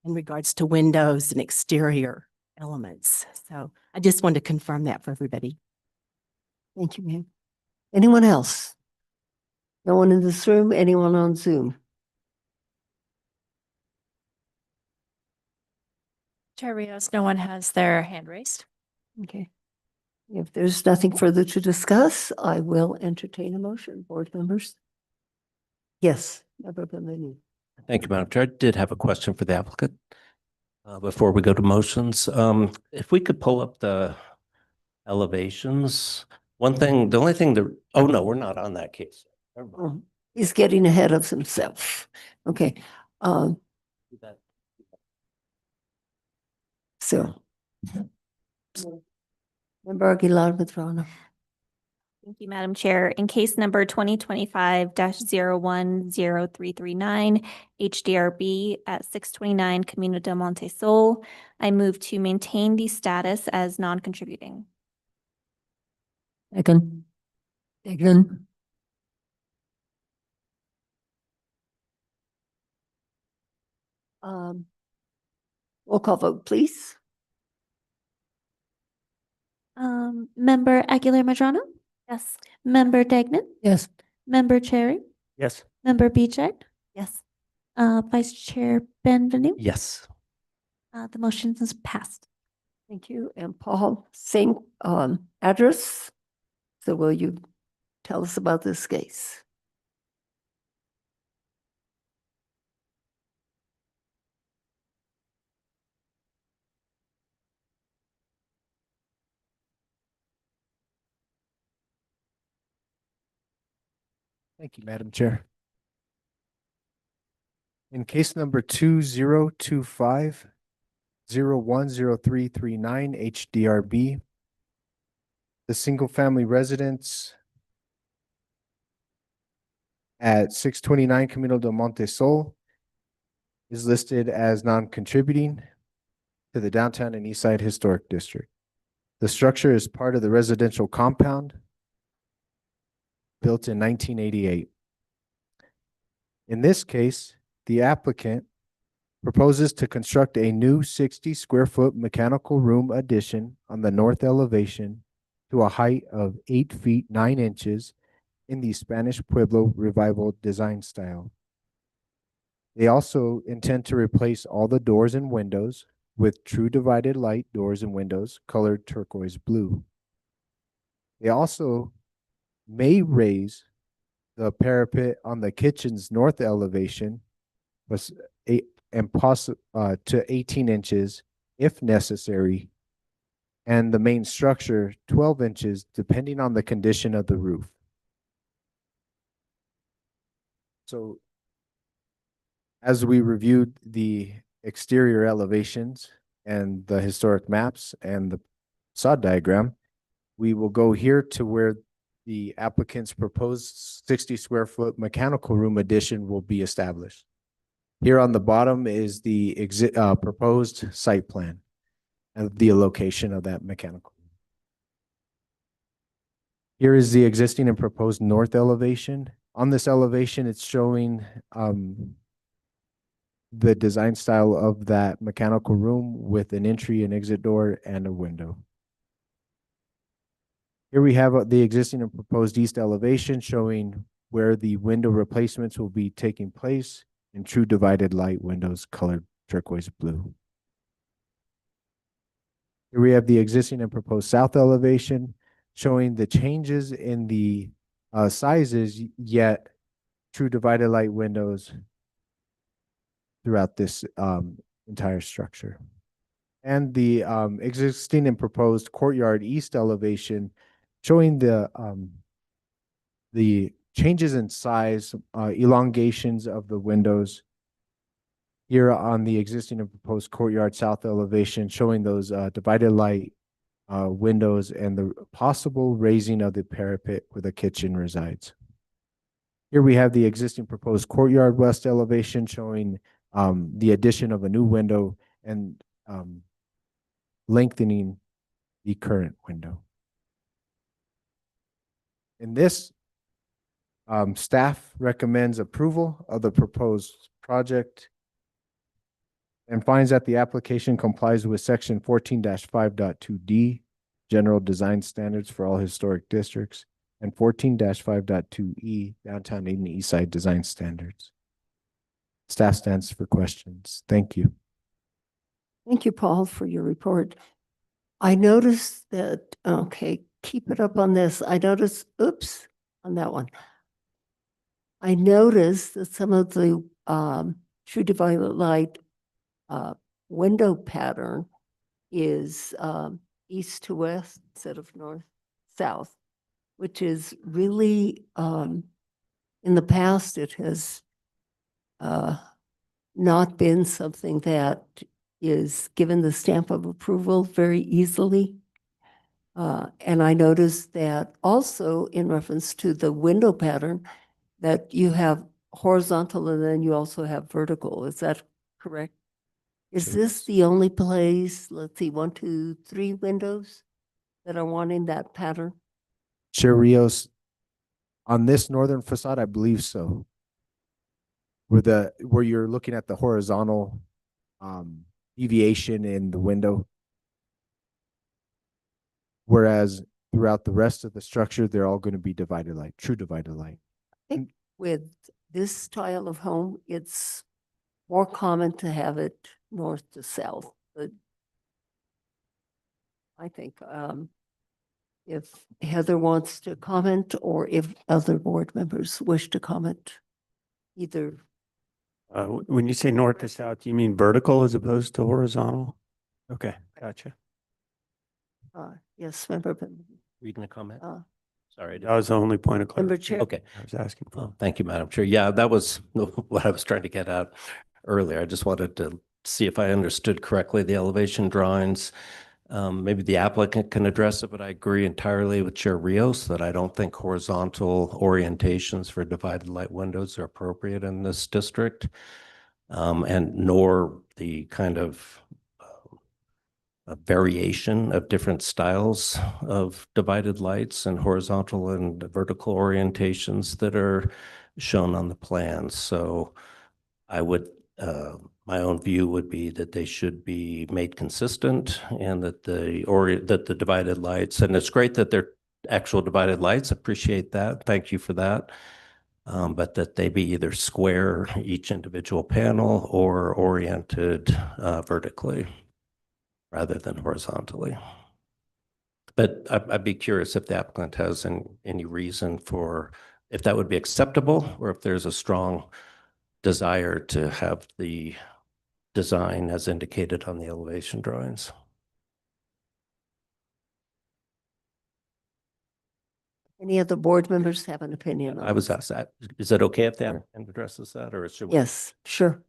in regards to windows and exterior elements. So I just wanted to confirm that for everybody. Thank you, ma'am. Anyone else? No one in this room? Anyone on Zoom? Chair Rios, no one has their hand raised. Okay. If there's nothing further to discuss, I will entertain a motion. Board members? Yes. Member Benvenu. Thank you, Madam Chair. I did have a question for the applicant before we go to motions. If we could pull up the elevations. The only thing oh no, we're not on that case. Oh, he's getting ahead of himself. Okay. So. Member Aguilar Madrano. Thank you, Madam Chair. In case number 2025-010339, HDRB at 629 Camino del Monte Sol, I move to maintain the status as non-contributing. Second. Second. Roll call vote, please. Member Aguilar Madrano? Yes. Member Degnan? Yes. Member Cherry? Yes. Member Bichette? Yes. Vice Chair Benvenu? Yes. The motion is passed. Thank you. And Paul, same address. So will you tell us about this case? Thank you, Madam Chair. In case number 2025-010339 HDRB, the single-family residence at 629 Camino del Monte Sol is listed as non-contributing to the Downtown and Eastside Historic District. The structure is part of the residential compound built in 1988. In this case, the applicant proposes to construct a new 60-square-foot mechanical room addition on the north elevation to a height of 8 feet 9 inches in the Spanish Pueblo Revival design style. They also intend to replace all the doors and windows with true divided light doors and windows colored turquoise blue. They also may raise the parapet on the kitchen's north elevation to 18 inches if necessary, and the main structure 12 inches depending on the condition of the roof. So as we reviewed the exterior elevations and the historic maps and the facade diagram, we will go here to where the applicant's proposed 60-square-foot mechanical room addition will be established. Here on the bottom is the proposed site plan and the location of that mechanical room. Here is the existing and proposed north elevation. On this elevation, it's showing the design style of that mechanical room with an entry and exit door and a window. Here we have the existing and proposed east elevation showing where the window replacements will be taking place in true divided light windows colored turquoise blue. Here we have the existing and proposed south elevation showing the changes in the sizes, yet true divided light windows throughout this entire structure. And the existing and proposed courtyard east elevation showing the changes in size, elongations of the windows here on the existing and proposed courtyard south elevation, showing those divided light windows and the possible raising of the parapet where the kitchen resides. Here we have the existing proposed courtyard west elevation showing the addition of a new window and lengthening the current window. In this, staff recommends approval of the proposed project and finds that the application complies with section 14-5.2D, general design standards for all historic districts, and 14-5.2E, downtown and east side design standards. Staff stands for questions. Thank you. Thank you, Paul, for your report. I noticed that, okay, keep it up on this. I noticed, oops, on that one. I noticed that some of the true divided light window pattern is east to west instead of north south, which is really in the past it has not been something that is given the stamp of approval very easily. And I noticed that also in reference to the window pattern that you have horizontal and then you also have vertical. Is that correct? Is this the only place, let's see, 1, 2, 3 windows that are wanting that pattern? Chair Rios, on this northern facade, I believe so. Where you're looking at the horizontal deviation in the window. Whereas throughout the rest of the structure, they're all going to be divided light, true divided light. I think with this style of home, it's more common to have it north to south. But I think if Heather wants to comment or if other board members wish to comment, either. When you say north to south, you mean vertical as opposed to horizontal? Okay, gotcha. Yes, member. Reading the comment. Sorry. That was the only point of Member clarification Chair. Okay. I was asking for. Oh, thank you, Madam Chair. Yeah, that was what I was trying to get at earlier. I just wanted to see if I understood correctly the elevation drawings. Maybe the applicant can address it, but I agree entirely with Chair Rios that I don't think horizontal orientations for divided light windows are appropriate in this district, and nor the kind of a variation of different styles of divided lights and horizontal and vertical orientations that are shown on the plans. So I would, my own view would be that they should be made consistent and that the divided lights, and it's great that they're actual divided lights, appreciate that. Thank you for that. But that they be either square, each individual panel, or oriented vertically rather than horizontally. But I'd be curious if the applicant has any reason for, if that would be acceptable, or if there's a strong desire to have the design as indicated on the elevation drawings. Any of the board members have an opinion on I was this? asked that. Is it okay if the applicant addresses that, or should we? Yes, sure.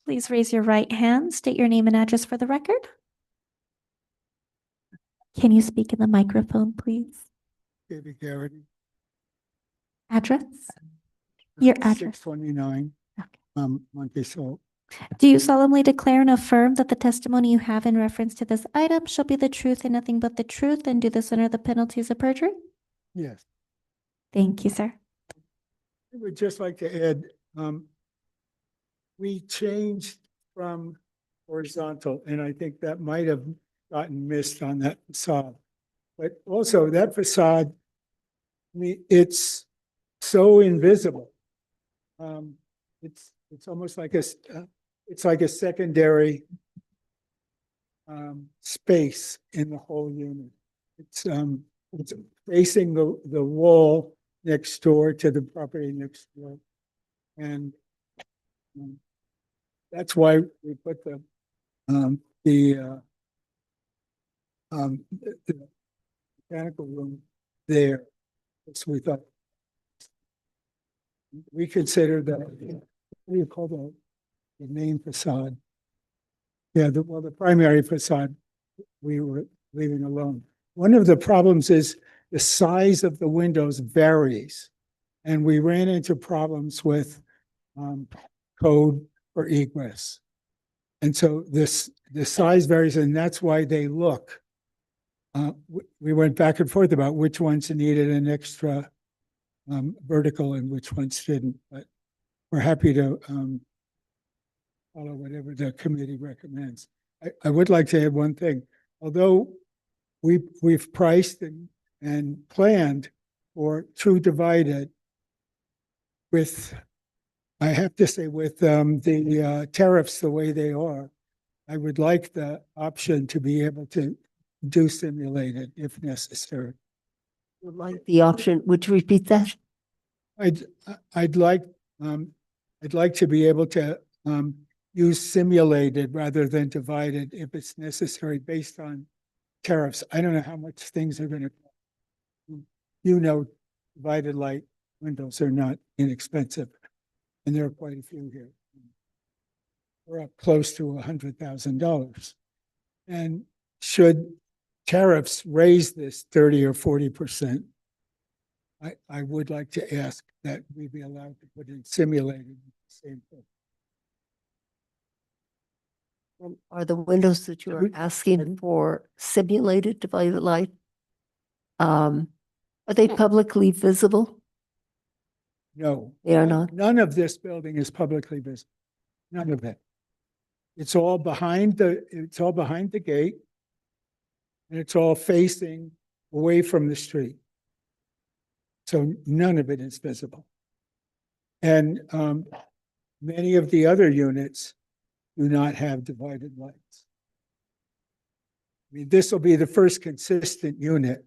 Please raise your right hand, state your name and address for the record. Can you speak in the microphone, please? David Garrity. Address? Your address. 629, Montesol. Do you solemnly declare and affirm that the testimony you have in reference to this item shall be the truth and nothing but the truth, and do this under the penalties of perjury? Yes. Thank you, sir. I would just like to add, we changed from horizontal, and I think that might have gotten missed on that facade. But also that facade, I mean, it's so invisible. It's almost like it's like a secondary space in the whole unit. It's facing the wall next door to the property next door, and that's why we put the mechanical room there. So we thought we consider that, what do you call the main facade? Yeah, the primary facade we were leaving alone. One of the problems is the size of the windows varies, and we ran into problems with code for egress. And so the size varies, and that's why they look. We went back and forth about which ones needed an extra vertical and which ones didn't, but we're happy to follow whatever the committee recommends. I would like to add one thing. Although we've priced and planned for true divided with, I have to say, with the tariffs the way they are, I would like the option to be able to do simulated if necessary. Would like the option, would you repeat that? I'd like to be able to use simulated rather than divided if it's necessary based on tariffs. I don't know how much things are going to cost. You know, divided light windows are not inexpensive, and there are quite a few here. We're up close to $100,000. And should tariffs raise this 30 or 40%, I would like to ask that we be allowed to put in simulated same thing. Are the windows that you are asking for simulated divided light? Are they publicly visible? No. They are not? None of this building is publicly visible. None of it. It's all behind the gate, and it's all facing away from the street. So none of it is visible. And many of the other units do not have divided lights. I mean, this will be the first consistent unit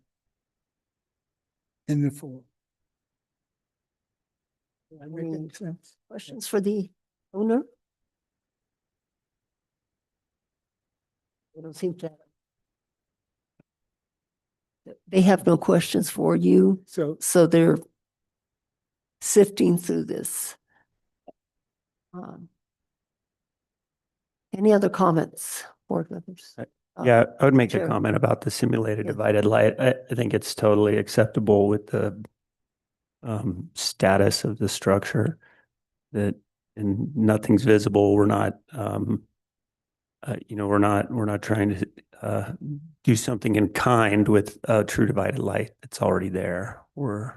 in the four. that make any sense? Questions for the owner? They don't seem to. They have no questions for you, so they're sifting through this. Any other comments, board members? Yeah, I would make a Chair. comment about the simulated Yeah. divided light. I think it's totally acceptable with the status of the structure that and nothing's visible. We're not, we're not trying to do something in kind with true divided light that's already there. We're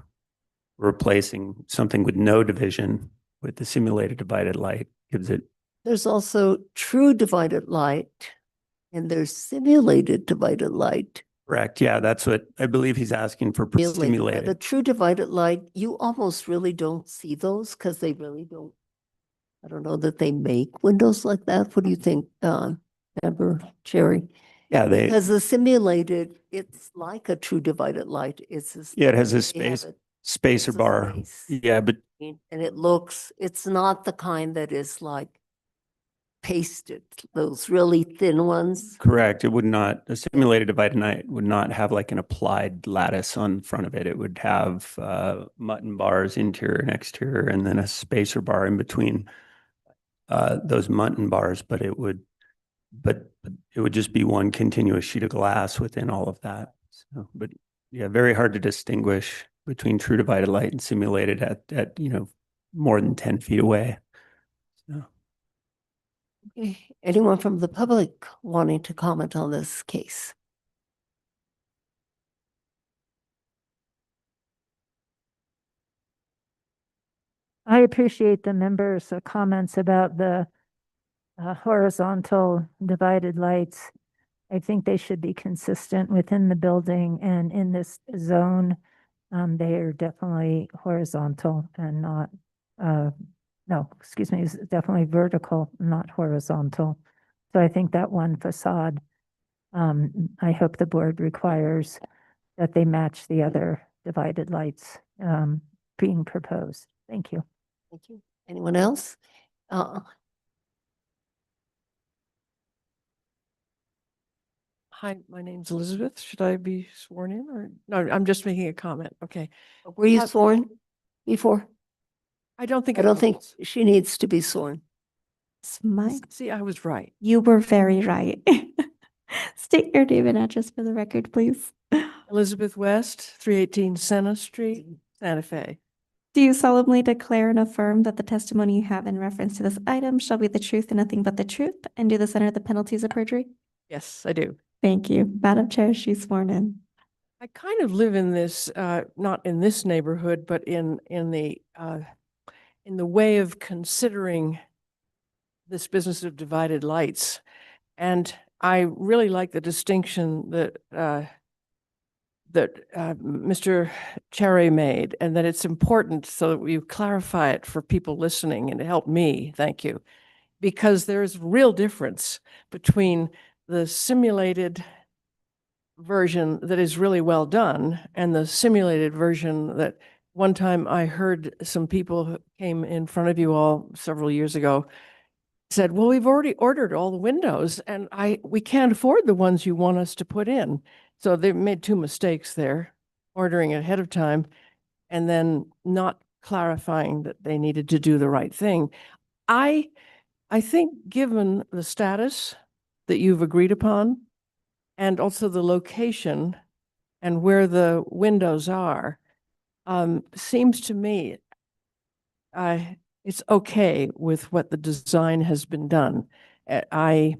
replacing something with no division with the simulated divided light. Gives it. There's also true divided light and there's simulated divided light. Correct. Yeah, that's what I believe he's asking for. The Stimulated. true divided light, you almost really don't see those because they really don't. I don't know that they make windows like that. What do you think, Member Cherry? Yeah, because the simulated, it's like a true divided light. It's it has a they have spacer bar. Yeah, but and it's not the kind that is like pasted, those really thin ones. correct. It would not, a simulated divided light would not have like an applied lattice on front of it. It would have mutton bars, interior and exterior, and then a spacer bar in between those mutton bars, but it would just be one continuous sheet of glass within all of that. So, but yeah, very hard to distinguish between true divided light and simulated at more than 10 feet away. So. Okay. Anyone from the public wanting to comment on this case? I appreciate the members' comments about the horizontal divided lights. I think they should be consistent within the building and in this zone. They are definitely horizontal and not, no, excuse me, it's definitely vertical, not horizontal. So I think that one facade, I hope the board requires that they match the other divided lights being proposed. Thank you. Thank you. Anyone else? Hi, my name's Elizabeth. Should I be sworn in or no? I'm just making a comment. Okay. Were you sworn before? I don't think I don't think she needs to be sworn. See, I was right. You were very right. State your name and address for the record, please. Elizabeth West, 318 Senna Street, Santa Fe. Do you solemnly declare and affirm that the testimony you have in reference to this item shall be the truth and nothing but the truth, and do this under the penalties of perjury? Yes, I do. Thank you. Madam Chair, she's sworn in. I kind of live in this, not in this neighborhood, but in the way of considering this business of divided lights. And I really like the distinction that Mr. Cherry made, and that it's important so that we clarify it for people listening, and it helped me. Thank you. Because there's real difference between the simulated version that is really well done and the simulated version that one time I heard some people who came in front of you all several years ago said, well, we've already ordered all the windows and we can't afford the ones you want us to put in. So they made two mistakes there, ordering it ahead of time and then not clarifying that they needed to do the right thing. I think given the status that you've agreed upon and also the location and where the windows are, seems to me it's okay with what the design has been done. I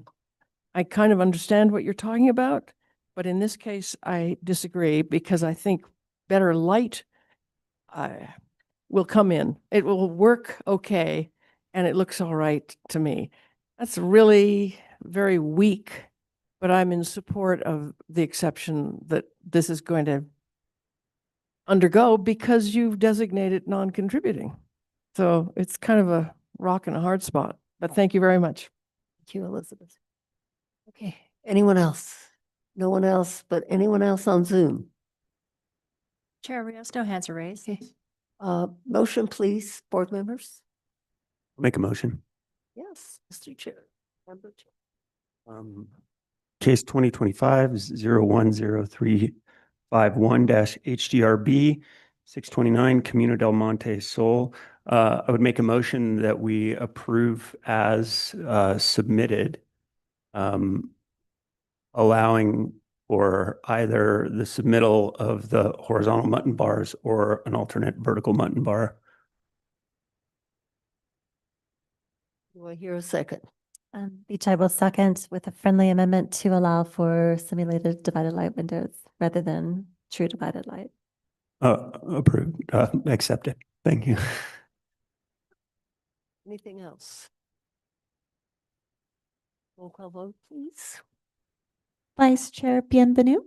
kind of understand what you're talking about, but in this case, I disagree because I think better light will come in. It will work okay, and it looks all right to me. That's really very weak, but I'm in support of the exception that this is going to undergo because you've designated non-contributing. So it's kind of a rock and a hard spot, but thank you very much. Thank you, Elizabeth. Okay, anyone else? No one else, but anyone else on Zoom? Chair Rios, no hands are raised. Okay. Motion, please, board members. Make a motion. Yes, Mr. Chair. Member Chair. Case 2025-010-351-HDRB 629 Camino del Monte Sol. I would make a motion that we approve as submitted, allowing for either the submittal of the horizontal mutton bars or an alternate vertical mutton bar. Do I hear a second? Beach, I will second with a friendly amendment to allow for simulated divided light windows rather than true divided light. Approved, accepted. Thank you. Anything else? Roll call vote, please. Vice Chair Bienvenu,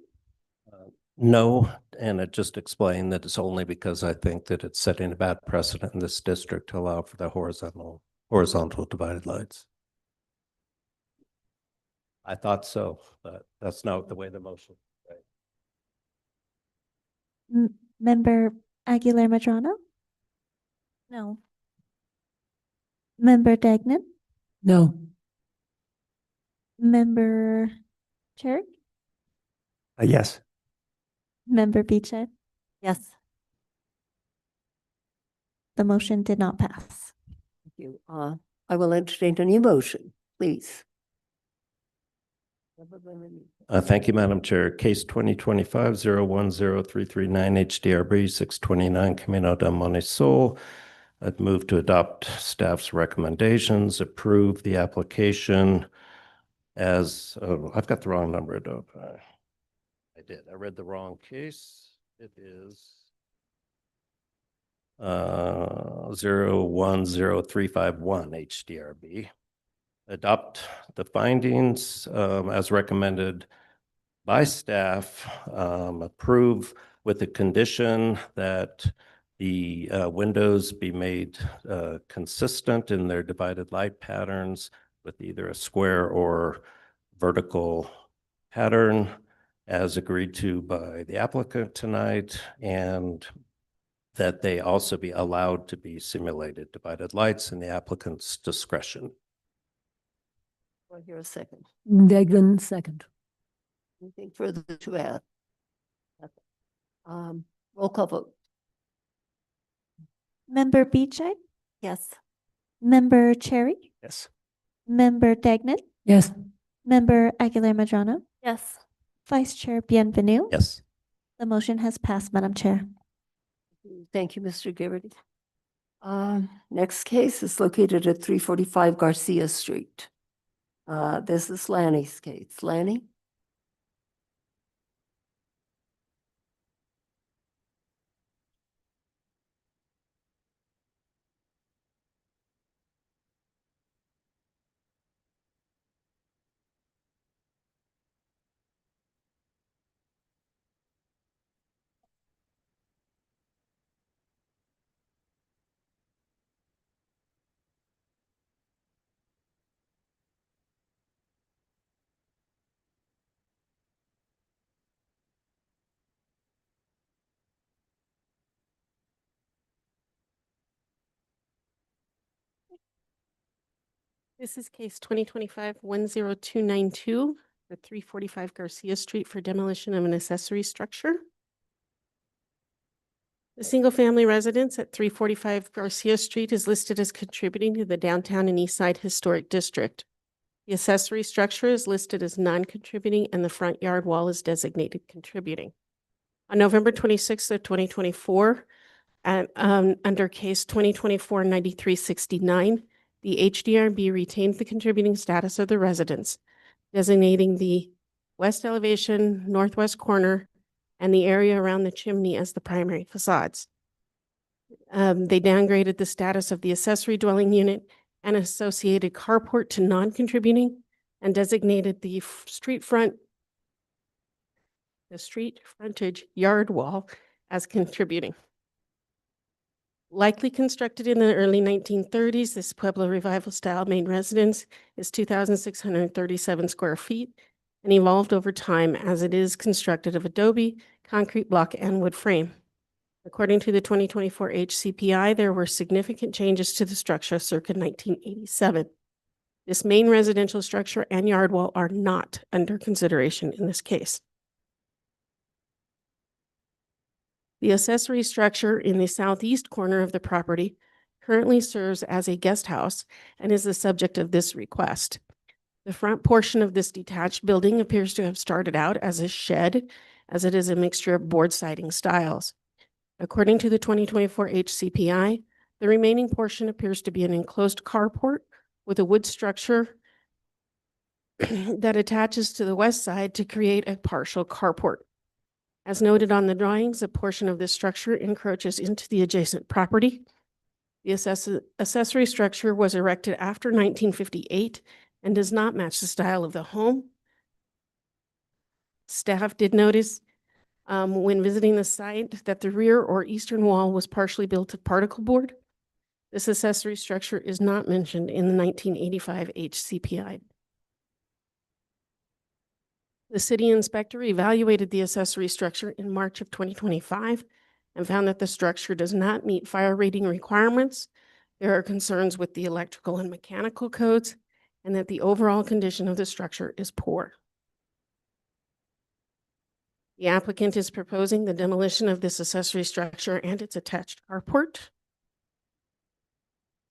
No, and it just explained that it's only because I think that it's setting a bad precedent in this district to allow for the horizontal divided lights. I thought so, but that's not the way the motion. Member Aguilar Madrano. No. Member Dagnan, No. Member Cherry, Yes. Member Beached. Yes. The motion did not pass. Thank you. I will entertain a new motion, please. Thank you, Madam Chair. Case 2025-010-339 HDRB 629 Camino del Monte Sol. I'd move to adopt staff's recommendations, approve the application as, I've got the wrong number. I did. I read the wrong case. It is 010351 HDRB. Adopt the findings as recommended by staff, approve with the condition that the windows be made consistent in their divided light patterns with either a square or vertical pattern as agreed to by the applicant tonight, and that they also be allowed to be simulated divided lights in the applicant's discretion. Do I hear a second? Dagnan, second. Anything further to add? Roll call vote. Member Beached, Yes. Member Cherry, Yes. Member Dagnan, Yes. Member Aguilar Madrano, Yes. Vice Chair Bienvenu. Yes. The motion has passed, Madam Chair. Thank you, Mr. Garrity. Next case is located at 345 Garcia Street. This is Lanny's case. Lanny? This is case 2025-10292 for 345 Garcia Street for demolition of an accessory structure. The single-family residence at 345 Garcia Street is listed as contributing to the downtown and east side historic district. The accessory structure is listed as non-contributing and the front yard wall is designated contributing. On November 26th of 2024, under case 2024-9369, the HDRB retained the contributing status of the residence, designating the west elevation, northwest corner, and the area around the chimney as the primary facades. They downgraded the status of the accessory dwelling unit and associated carport to non-contributing and designated the street frontage yard wall as contributing. Likely constructed in the early 1930s, this Pueblo Revival style main residence is 2,637 square feet and evolved over time as it is constructed of adobe, concrete block, and wood frame. According to the 2024 HCPI, there were significant changes to the structure circa 1987. This main residential structure and yard wall are not under consideration in this case. The accessory structure in the southeast corner of the property currently serves as a guest house and is the subject of this request. The front portion of this detached building appears to have started out as a shed, as it is a mixture of board siding styles. According to the 2024 HCPI, the remaining portion appears to be an enclosed carport with a wood structure that attaches to the west side to create a partial carport. As noted on the drawings, a portion of this structure encroaches into the adjacent property. The accessory structure was erected after 1958 and does not match the style of the home. Staff did notice when visiting the site that the rear or eastern wall was partially built of particle board. This accessory structure is not mentioned in the 1985 HCPI. The city inspector evaluated the accessory structure in March of 2025 and found that the structure does not meet fire rating requirements. There are concerns with the electrical and mechanical codes, and that the overall condition of the structure is poor. The applicant is proposing the demolition of this accessory structure and its attached carport.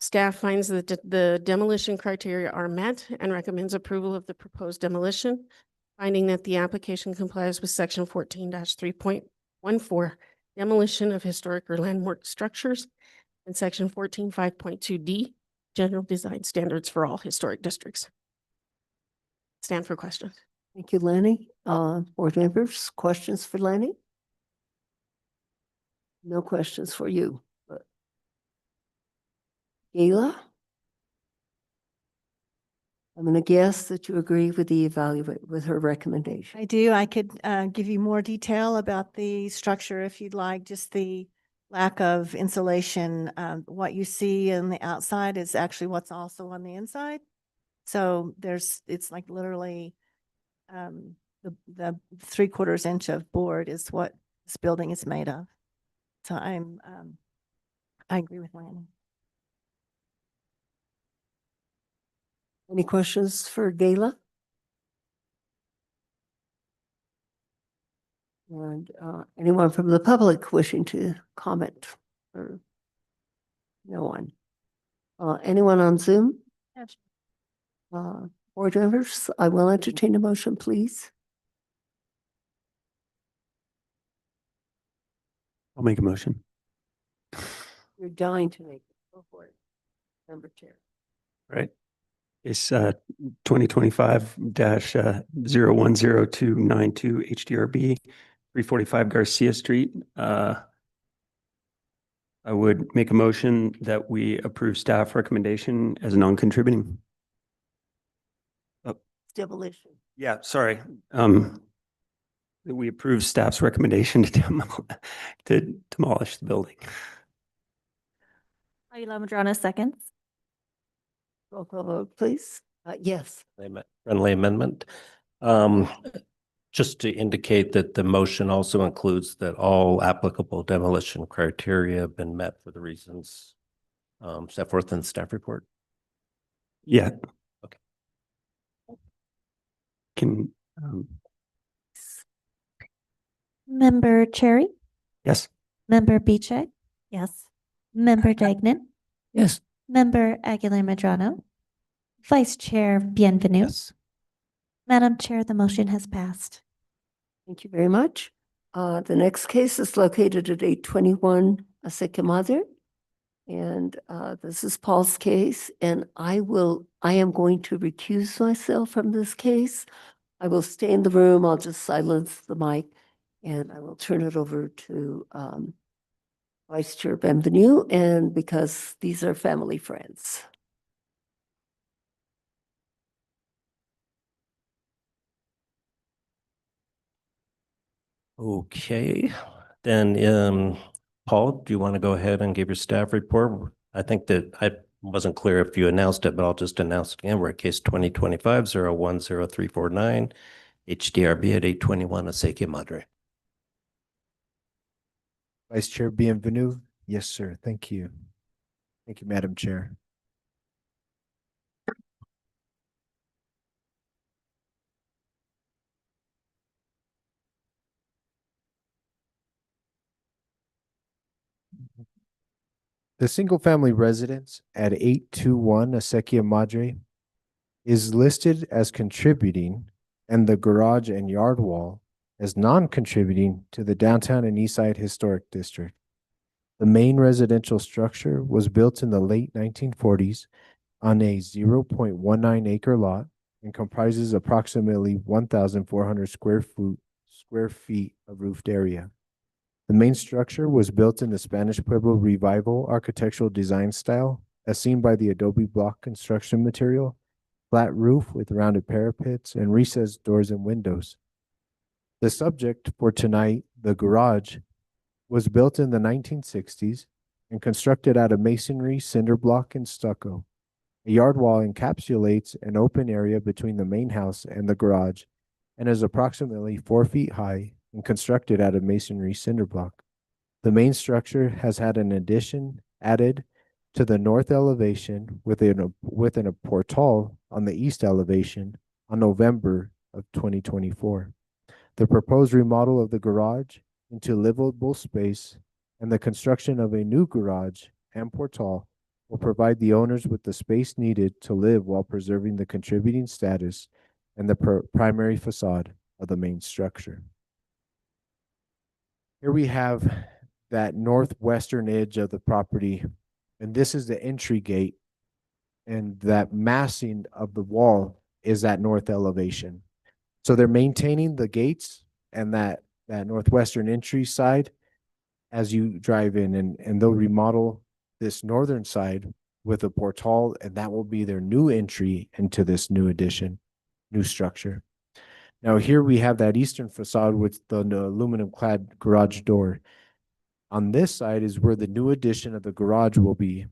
Staff finds that the demolition criteria are met and recommends approval of the proposed demolition, finding that the application complies with section 14-3.14, demolition of historic or landmark structures, and section 14.5.2D, general design standards for all historic districts. Stand for questions. Thank you, Lenny. Board members, questions for Lenny? No questions for you. But Gayla? I'm going to guess that you agree with the with her recommendation. I do. I could give you more detail about the structure if you'd like, just the lack of insulation. What you see on the outside is actually what's also on the inside. So it's like literally the 3/4 inch of board is what this building is made of. So I agree with Lanny. Any questions for Gayla? And anyone from the public wishing to comment? Or no one? Anyone on Zoom? Yes. Board members, I will entertain a motion, please. I'll make a motion. You're dying to make it. Go for it. Member Chair. Right. It's 2025-010292 HDRB 345 Garcia Street. I would make a motion that we approve staff recommendation as non-contributing. Demolition. Yeah, sorry. That we approve staff's recommendation to demolish the building. Ayala Madrano seconds. Roll call vote, please. Yes. Friendly amendment. Just to indicate that the motion also includes that all applicable demolition criteria have been met for the reasons set forth in the staff report. Yeah. Okay. Can Member Cherry? yes. Member Biche? Yes. Member Dagnan? Yes. Member Aguilar Madrano? Vice Chair Bienvenu? Yes. Madam Chair, the motion has passed. Thank you very much. The next case is located at 821 Aseke Madre. And this is Paul's case, and I am going to recuse myself from this case. I will stay in the room. I'll just silence the mic, and I will turn it over to Vice Chair Bienvenu, and because these are family friends. Okay, then Paul, do you want to go ahead and give your staff report? I think that I wasn't clear if you announced it, but I'll just announce it again. We're at case 2025-010349, HDRB at 821 Aseke Madre. Vice Chair Bienvenue? Yes, sir. Thank you. Thank you, Madam Chair. The single-family residence at 821 Acequia Madre is listed as contributing, and the garage and yard wall as non-contributing to the downtown and east side historic district. The main residential structure was built in the late 1940s on a 0.19 acre lot and comprises approximately 1,400 square feet of roofed area. The main structure was built in the Spanish Pueblo Revival architectural design style, as seen by the adobe block construction material, flat roof with rounded parapets, and recessed doors and windows. The subject for tonight, the garage, was built in the 1960s and constructed out of masonry, cinder block, and stucco. A yard wall encapsulates an open area between the main house and the garage and is approximately 4 feet high and constructed out of masonry cinder block. The main structure has had an addition added to the north elevation within a portal on the east elevation on November of 2024. The proposed remodel of the garage into livable space and the construction of a new garage and portal will provide the owners with the space needed to live while preserving the contributing status and the primary facade of the main structure. Here we have that northwestern edge of the property, and this is the entry gate, and that massing of the wall is that north elevation. So they're maintaining the gates and that northwestern entry side as you drive in, and they'll remodel this northern side with a portal, and that will be their new entry into this new addition, new structure. Now here we have that eastern facade with the aluminum clad garage door. On this side is where the new addition of the garage will be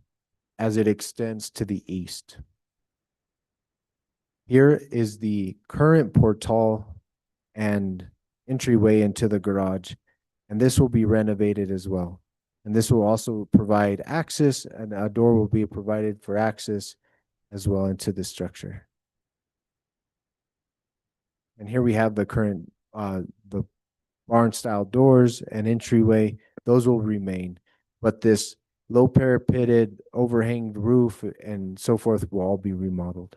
as it extends to the east. Here is the current portal and entryway into the garage, and this will be renovated as well. And this will also provide access, and a door will be provided for access as well into the structure. And here we have the current, the barn style doors and entryway, those will remain. But this low parapeted overhanged roof and so forth will all be remodeled.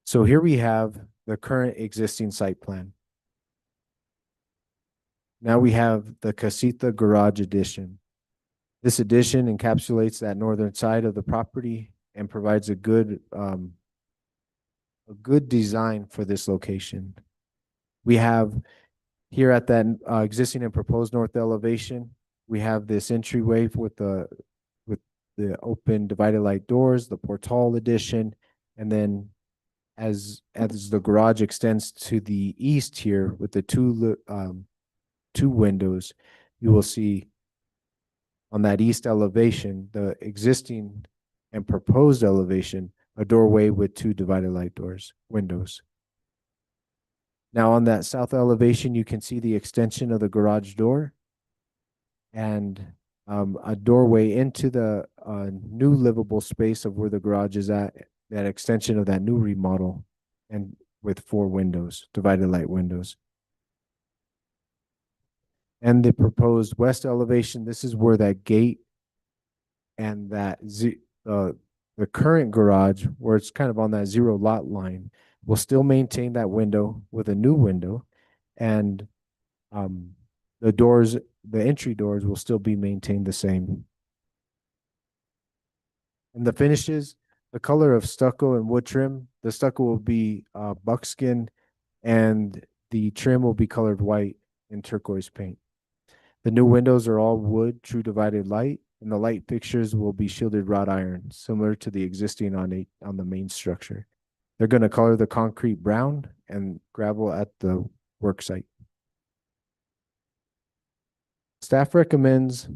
So here we have the current existing site plan. Now we have the Casita Garage Addition. This addition encapsulates that northern side of the property and provides a good design for this location. We have here at that existing and proposed north elevation, we have this entryway with the open divided light doors, the portal addition, and then as the garage extends to the east here with the two windows, you will see on that east elevation, the existing and proposed elevation, a doorway with two divided light windows. Now on that south elevation, you can see the extension of the garage door and a doorway into the new livable space of where the garage is at, that extension of that new remodel, and with 4 windows, divided light windows. And the proposed west elevation, this is where that gate and that the current garage, where it's kind of on that 0 lot line, will still maintain that window with a new window, and the doors, the entry doors, will still be maintained the same. And the finishes, the color of stucco and wood trim, the stucco will be buckskin, and the trim will be colored white in turquoise paint. The new windows are all wood, true divided light, and the light fixtures will be shielded wrought iron, similar to the existing on the main structure. They're going to color the concrete brown and gravel at the work site. Staff recommends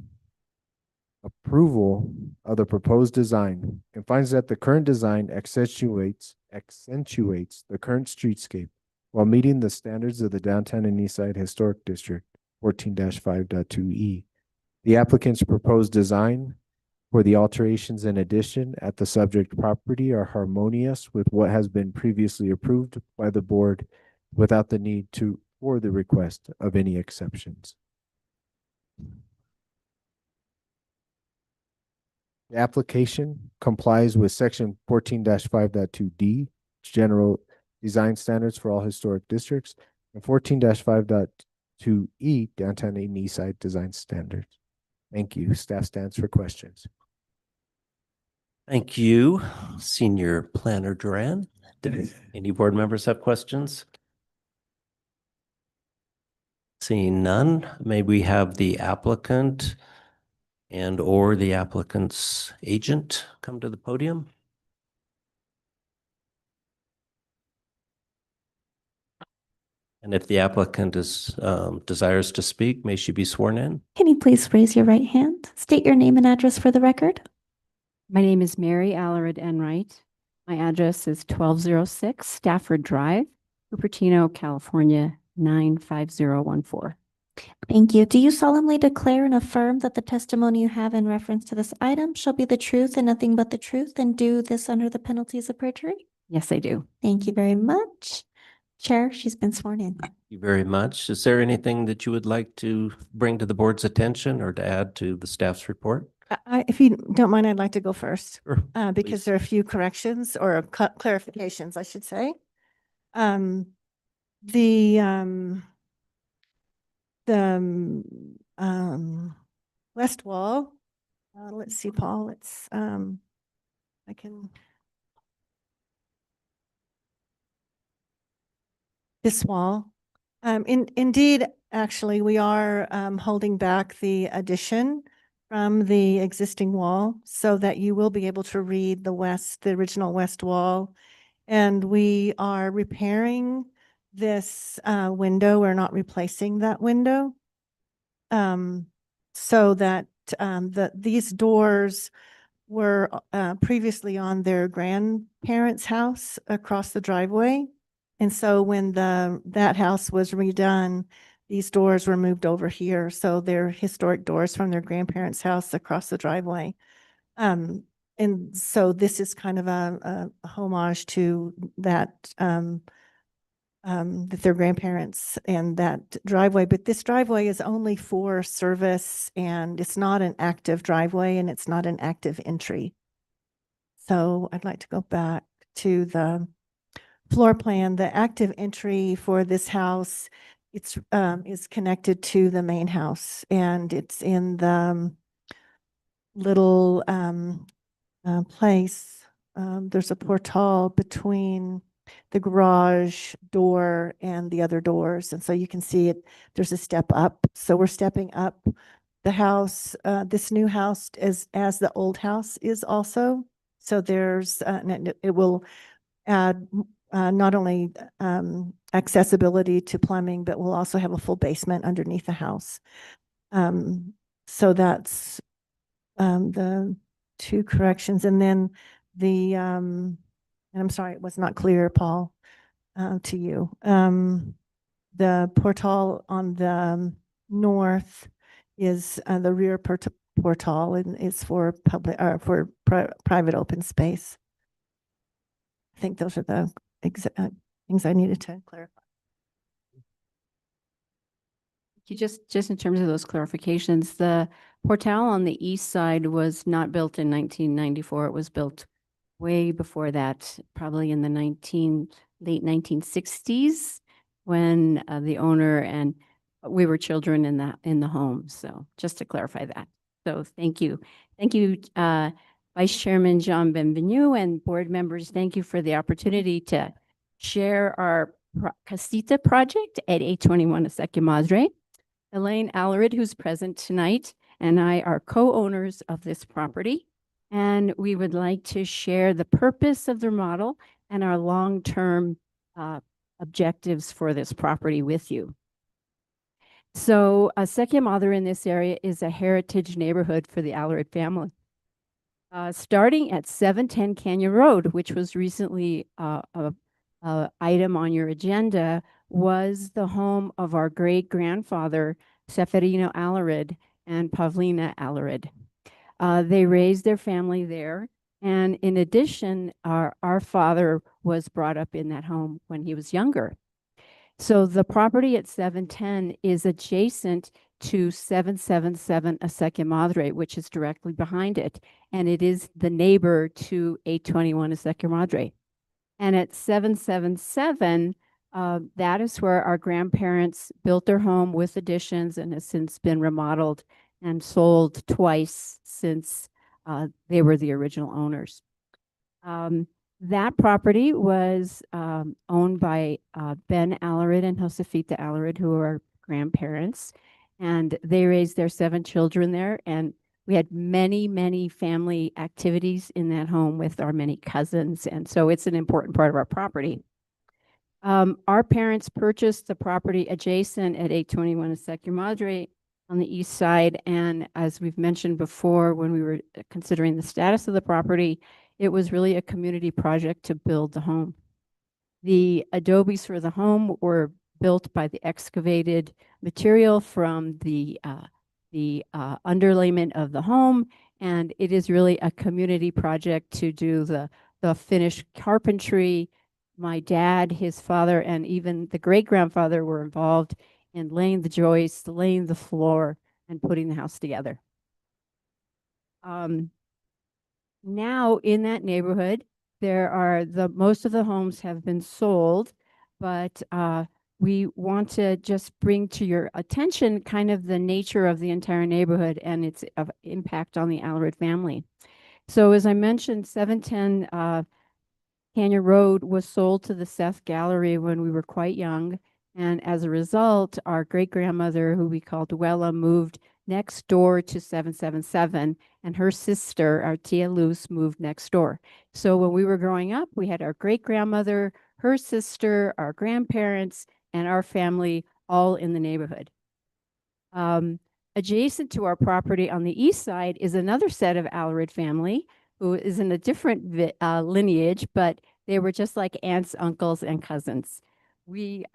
approval of the proposed design and finds that the current design accentuates the current streetscape while meeting the standards of the Downtown and Eastside Historic District 14-5.2E. The applicant's proposed design for the alterations and addition at the subject property are harmonious with what has been previously approved by the board without the need for the request of any exceptions. The application complies with section 14-5.2D, general design standards for all historic districts, and 14-5.2E, downtown and east side design standards. Thank you. Staff stands for questions. Thank you, Senior Planner Duran. Do any board members have questions? Seeing none, may we have the applicant and or the applicant's agent come to the podium? And if the applicant desires to speak, may she be sworn in? Can you please raise your right hand? State your name and address for the record. My name is Mary Alarid Enright. My address is 1206 Stafford Drive, Cupertino, California, 95014. Thank you. Do you solemnly declare and affirm that the testimony you have in reference to this item shall be the truth and nothing but the truth, and do this under the penalties of perjury? Yes, I do. Thank you very much. Chair, she's been sworn in. Thank you very much. Is there anything that you would like to bring to the board's attention or to add to the staff's report? If you don't mind, I'd like to go first. Sure, Because please. there are a few corrections or clarifications, I should say. The west wall, let's see, Paul, it's, I can. This wall. Indeed, actually, we are holding back the addition from the existing wall so that you will be able to read the original west wall. And we are repairing this window. We're not replacing that window. So that these doors were previously on their grandparents' house across the driveway. And so when that house was redone, these doors were moved over here. So they're historic doors from their grandparents' house across the driveway. And so this is kind of a homage to that, that their grandparents and that driveway. But this driveway is only for service, and it's not an active driveway, and it's not an active entry. So I'd like to go back to the floor plan. The active entry for this house, it's is connected to the main house, and it's in the little place. There's a portal between the garage door and the other doors, and so you can see it. There's a step up, so we're stepping up the house. This new house as the old house is also. So there's it will add not only accessibility to plumbing, but we'll also have a full basement underneath the house. So that's the two corrections. And then and I'm sorry, it was not clear, Paul, to you. The portal on the north is the rear portal, and it's for public for private open space. I think those are the things I needed to clarify. Just in terms of those clarifications, the portal on the east side was not built in 1994. It was built way before that, probably in the late 1960s, when the owner and we were children in the home. So just to clarify that. So thank you. Thank you, Vice Chairman John Benvenu and board members. Thank you for the opportunity to share our Casita project at 821 Acequia Madre. Elaine Alarid, who's present tonight, and I are co-owners of this property. And we would like to share the purpose of the remodel and our long-term objectives for this property with you. So Acequia Madre in this area is a heritage neighborhood for the Alarid family. Starting at 710 Canyon Road, which was recently a item on your agenda, was the home of our great-grandfather, Seferino Alarid, and Pavlina Alarid. They raised their family there. And in addition, our father was brought up in that home when he was younger. So the property at 710 is adjacent to 777 Acequia Madre, which is directly behind it. And it is the neighbor to 821 Acequia Madre. And at 777, that is where our grandparents built their home with additions and has since been remodeled and sold twice since they were the original owners. That property was owned by Ben Alarid and Josefita Alarid, who are grandparents, and they raised their 7 children there. And we had many, many family activities in that home with our many cousins, and so it's an important part of our property. Our parents purchased the property adjacent at 821 Acequia Madre on the east side, and as we've mentioned before, when we were considering the status of the property, it was really a community project to build the home. The adobes for the home were built by the excavated material from the underlayment of the home, and it is really a community project to do the finished carpentry. My dad, his father, and even the great-grandfather were involved in laying the joists, laying the floor, and putting the house together. Now in that neighborhood, there are most of the homes have been sold, but we want to just bring to your attention kind of the nature of the entire neighborhood and its impact on the Alarid family. So as I mentioned, 710 Canyon Road was sold to the Seth Gallery when we were quite young. And as a result, our great-grandmother, who we called Duella, moved next door to 777, and her sister, our Tia Luz, moved next door. So when we were growing up, we had our great-grandmother, her sister, our grandparents, and our family all in the neighborhood. Adjacent to our property on the east side is another set of Alarid family, who is in a different lineage, but they were just like aunts, uncles, and cousins. We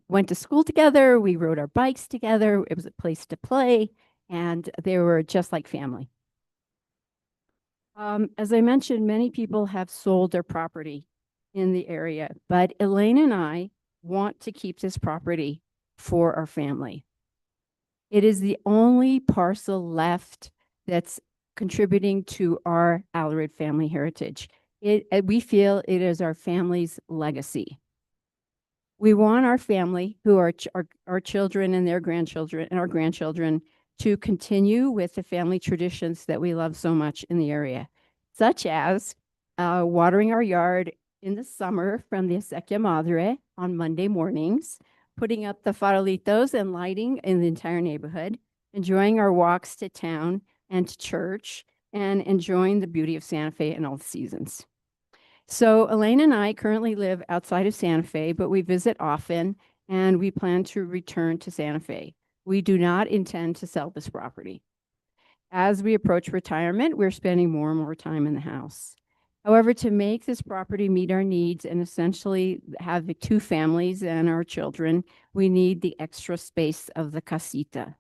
went to school together. We rode our bikes together. It was a place to play, and they were just like family. As I mentioned, many people have sold their property in the area, but Elaine and I want to keep this property for our family. It is the only parcel left that's contributing to our Alarid family heritage. We feel it is our family's legacy. We want our family, who are our children and their grandchildren and our grandchildren, to continue with the family traditions that we love so much in the area, such as watering our yard in the summer from the Acequia Madre on Monday mornings, putting up the farolitos and lighting in the entire neighborhood, enjoying our walks to town and to church, and enjoying the beauty of Santa Fe in all the seasons. So Elaine and I currently live outside of Santa Fe, but we visit often, and we plan to return to Santa Fe. We do not intend to sell this property. As we approach retirement, we're spending more and more time in the house. However, to make this property meet our needs and essentially have the 2 families and our children, we need the extra space of the casita.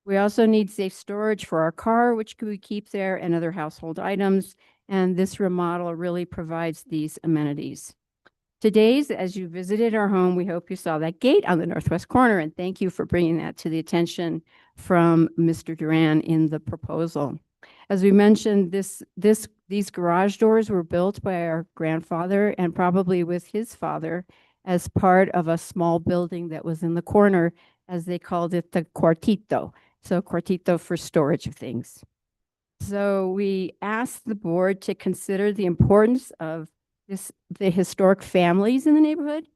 We also need safe storage for our car, which we keep there, and other household items. And this remodel really provides these amenities. Today's, as you visited our home, we hope you saw that gate on the northwest corner, and thank you for bringing that to the attention from Mr. Duran in the proposal. As we mentioned, these garage doors were built by our grandfather and probably with his father as part of a small building that was in the corner, as they called it, the cuartito. So cuartito for storage of things. So we asked the board to consider the importance of the historic families in the neighborhood,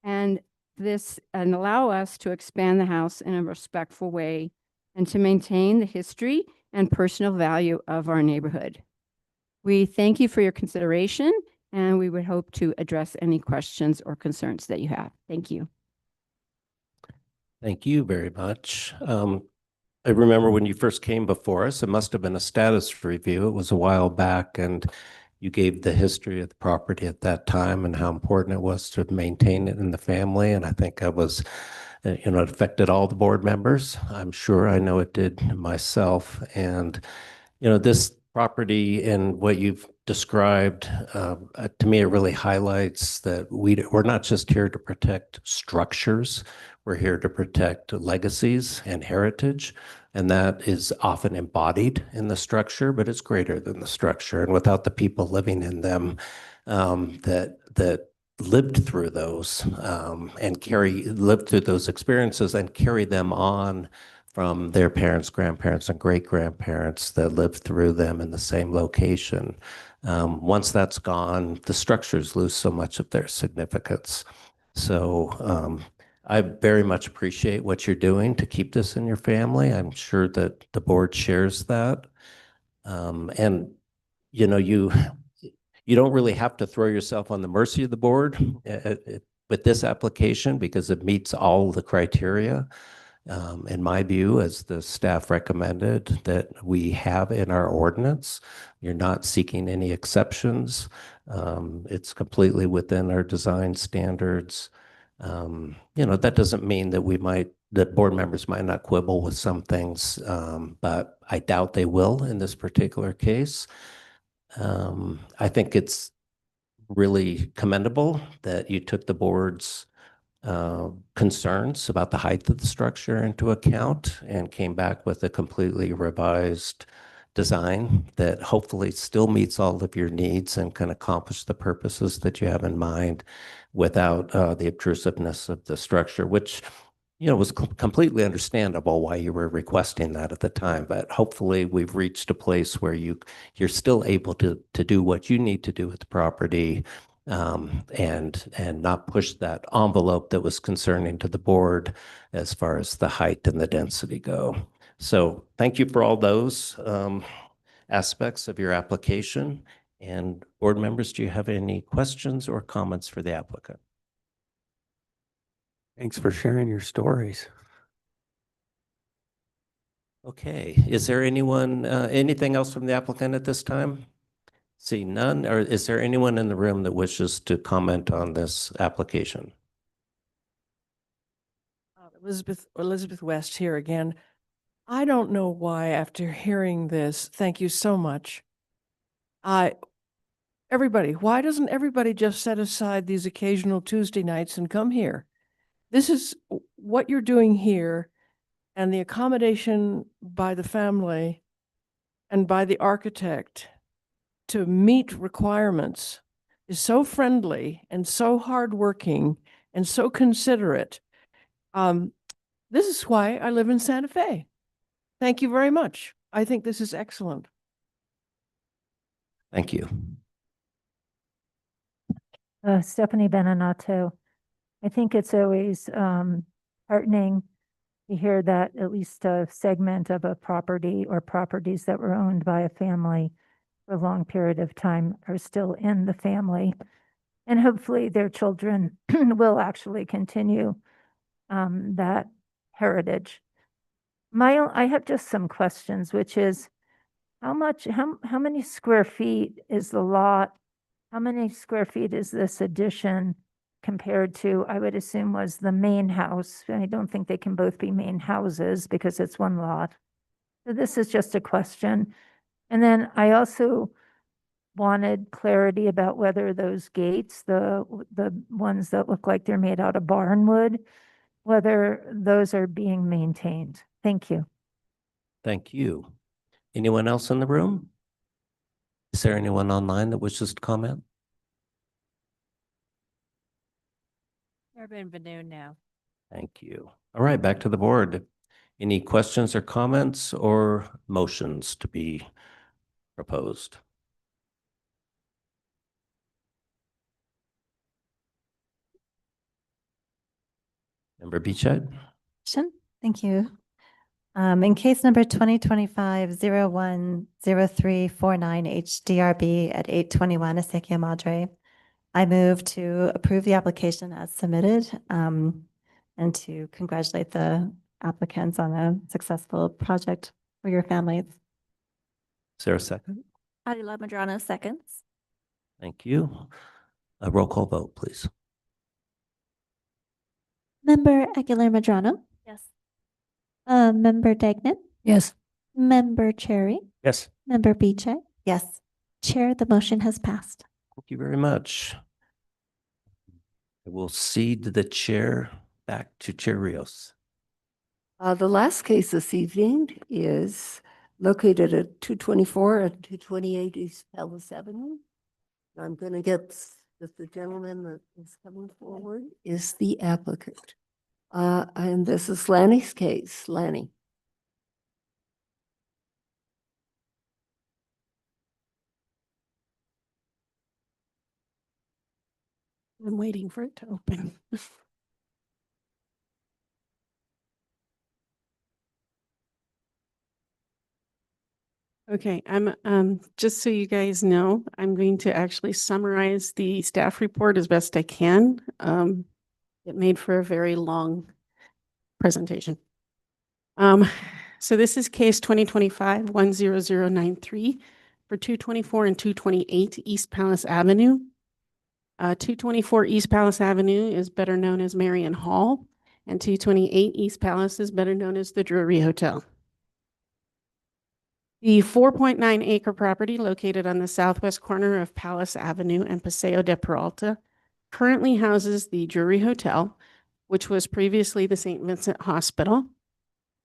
and allow us to expand the house in a respectful way and to maintain the history and personal value of our neighborhood. We thank you for your consideration, and we would hope to address any questions or concerns that you have. Thank you. Thank you very much. I remember when you first came before us, it must have been a status review. It was a while back, and you gave the history of the property at that time and how important it was to maintain it in the family. And I think I was it affected all the board members. I'm sure I know it did myself. And, this property and what you've described, to me, it really highlights that we're not just here to protect structures. We're here to protect legacies and heritage. And that is often embodied in the structure, but it's greater than the structure. And without the people living in them, that lived through those and lived through those experiences and carry them on from their parents, grandparents, and great-grandparents that lived through them in the same location. Once that's gone, the structures lose so much of their significance. So I very much appreciate what you're doing to keep this in your family. I'm sure that the board shares that. And, you don't really have to throw yourself on the mercy of the board with this application because it meets all the criteria. In my view, as the staff recommended, that we have in our ordinance. You're not seeking any exceptions. It's completely within our design standards. That doesn't mean that board members might not quibble with some things, but I doubt they will in this particular case. I think it's really commendable that you took the board's concerns about the height of the structure into account and came back with a completely revised design that hopefully still meets all of your needs and can accomplish the purposes that you have in mind without the obtrusiveness of the structure, which was completely understandable why you were requesting that at the time. But hopefully we've reached a place where you're still able to do what you need to do with the property and not push that envelope that was concerning to the board as far as the height and the density go. So thank you for all those aspects of your application. And board members, do you have any questions or comments for the applicant? Thanks for sharing your stories. Okay, is there anything else from the applicant at this time? See none, or is there anyone in the room that wishes to comment on this application? Elizabeth West here again. I don't know why after hearing this, thank you so much. Why doesn't everybody just set aside these occasional Tuesday nights and come here? This is what you're doing here, and the accommodation by the family and by the architect to meet requirements is so friendly and so hardworking and so considerate. This is why I live in Santa Fe. Thank you very much. I think this is excellent. Thank you. Stephanie Beninato. I think it's always heartening to hear that at least a segment of a property or properties that were owned by a family for a long period of time are still in the family. And hopefully their children will actually continue that heritage. I have just some questions, which is how many square feet is the lot? How many square feet is this addition compared to, I would assume, was the main house? I don't think they can both be main houses because it's one lot. So this is just a question. And then I also wanted clarity about whether those gates, the ones that look like they're made out of barnwood, whether those are being maintained. Thank you. Thank you. Anyone else in the room? Is there anyone online that wishes to comment? Bienvenue now. Thank you. All right, back to the board. Any questions or comments or motions to be proposed? Member Beachhead? Thank you. In case number 2025-010349 HDRB at 821 Acequia Madre, I move to approve the application as submitted and to congratulate the applicants on a successful project for your families. Is there a second? Adela Madrano seconds. Thank you. A roll call vote, please. Member Aguilar Madrano, Yes. Member Dagnan, Yes. Member Cherry, Yes. Member Biche. Yes. Chair, the motion has passed. Thank you very much. I will cede the chair back to Chair Rios. The last case this evening is located at 224 and 228 East Palace Avenue. I'm going to get that the gentleman that is coming forward is the applicant. And this is Lanny's case. Lanny. I'm waiting for it to open. Okay, just so you guys know, I'm going to actually summarize the staff report as best I can. It made for a very long presentation. So this is case 2025-10093 for 224 and 228 East Palace Avenue. 224 East Palace Avenue is better known as Marion Hall, and 228 East Palace is better known as the Drury Hotel. The 4.9 acre property located on the southwest corner of Palace Avenue and Paseo de Peralta currently houses the Drury Hotel, which was previously the St. Vincent Hospital,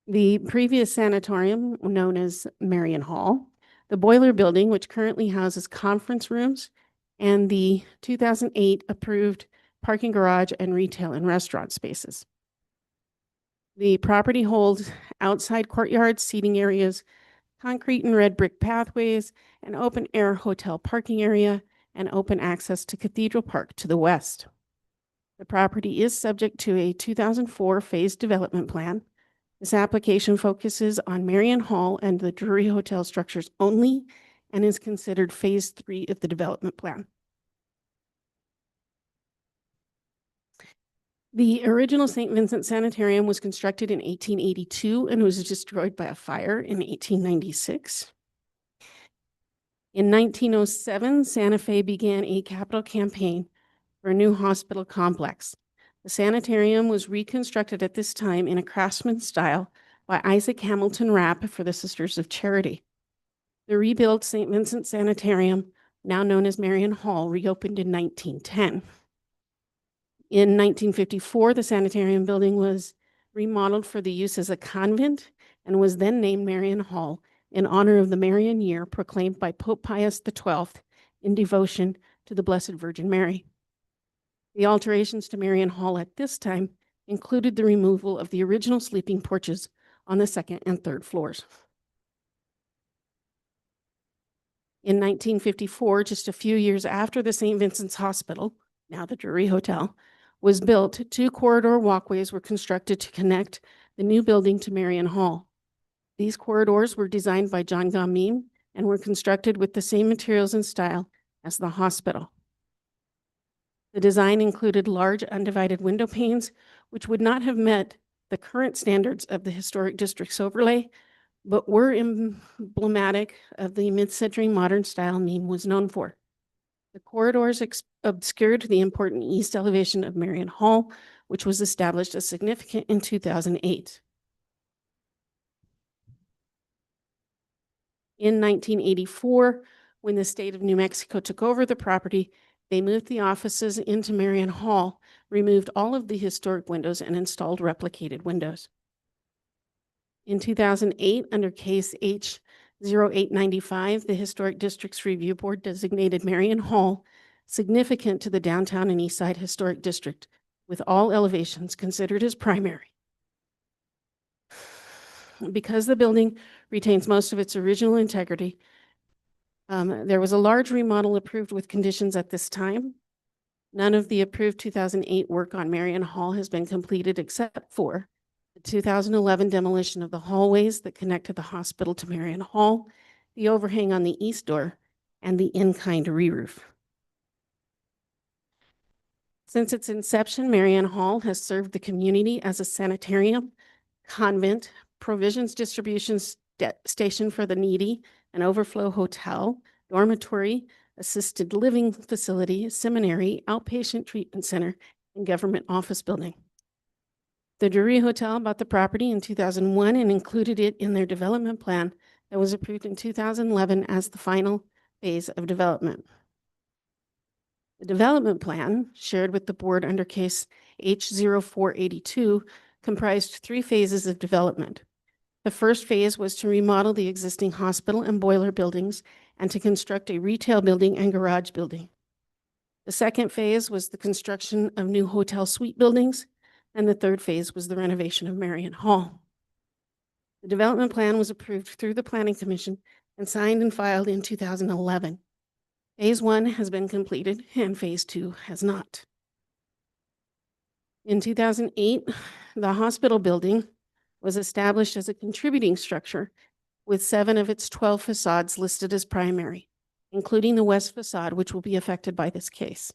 the previous sanatorium known as Marion Hall, the boiler building, which currently houses conference rooms, and the 2008 approved parking garage and retail and restaurant spaces. The property holds outside courtyards, seating areas, concrete and red brick pathways, an open air hotel parking area, and open access to Cathedral Park to the west. The property is subject to a 2004 phased development plan. This application focuses on Marion Hall and the Drury Hotel structures only and is considered phase 3 of the development plan. The original St. Vincent Sanitarium was constructed in 1882 and was destroyed by a fire in 1896. In 1907, Santa Fe began a capital campaign for a new hospital complex. The sanitarium was reconstructed at this time in a craftsman style by Isaac Hamilton Rapp for the Sisters of Charity. The rebuilt St. Vincent Sanitarium, now known as Marion Hall, reopened in 1910. In 1954, the sanitarium building was remodeled for the use as a convent and was then named Marion Hall in honor of the Marian year proclaimed by Pope Pius XII in devotion to the Blessed Virgin Mary. The alterations to Marion Hall at this time included the removal of the original sleeping porches on the second and third floors. In 1954, just a few years after the St. Vincent's Hospital, now the Drury Hotel, was built, 2 corridor walkways were constructed to connect the new building to Marion Hall. These corridors were designed by John Gamim and were constructed with the same materials and style as the hospital. The design included large undivided window panes, which would not have met the current standards of the historic district's overlay, but were emblematic of the mid-century modern style Meme was known for. The corridors obscured the important east elevation of Marion Hall, which was established as significant in 2008. In 1984, when the state of New Mexico took over the property, they moved the offices into Marion Hall, removed all of the historic windows, and installed replicated windows. In 2008, under case H0895, the Historic Districts Review Board designated Marion Hall significant to the downtown and east side historic district, with all elevations considered as primary. Because the building retains most of its original integrity, there was a large remodel approved with conditions at this time. None of the approved 2008 work on Marion Hall has been completed except for the 2011 demolition of the hallways that connected the hospital to Marion Hall, the overhang on the east door, and the in-kind re-roof. Since its inception, Marion Hall has served the community as a sanitarium, convent, provisions distribution station for the needy, an overflow hotel, dormitory, assisted living facility, seminary, outpatient treatment center, and government office building. The Drury Hotel bought the property in 2001 and included it in their development plan that was approved in 2011 as the final phase of development. The development plan, shared with the board under case H0482, comprised 3 phases of development. The first phase was to remodel the existing hospital and boiler buildings and to construct a retail building and garage building. The second phase was the construction of new hotel suite buildings, and the third phase was the renovation of Marion Hall. The development plan was approved through the Planning Commission and signed and filed in 2011. Phase 1 has been completed and Phase 2 has not. In 2008, the hospital building was established as a contributing structure with 7 of its 12 facades listed as primary, including the west facade, which will be affected by this case.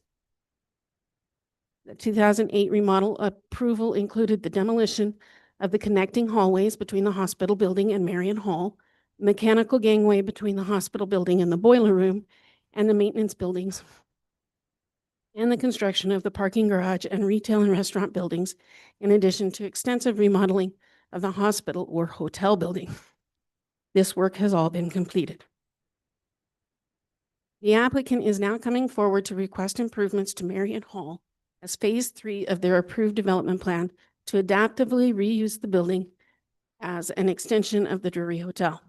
The 2008 remodel approval included the demolition of the connecting hallways between the hospital building and Marion Hall, mechanical gangway between the hospital building and the boiler room, and the maintenance buildings, and the construction of the parking garage and retail and restaurant buildings, in addition to extensive remodeling of the hospital or hotel building. This work has all been completed. The applicant is now coming forward to request improvements to Marion Hall as Phase 3 of their approved development plan to adaptively reuse the building as an extension of the Drury Hotel.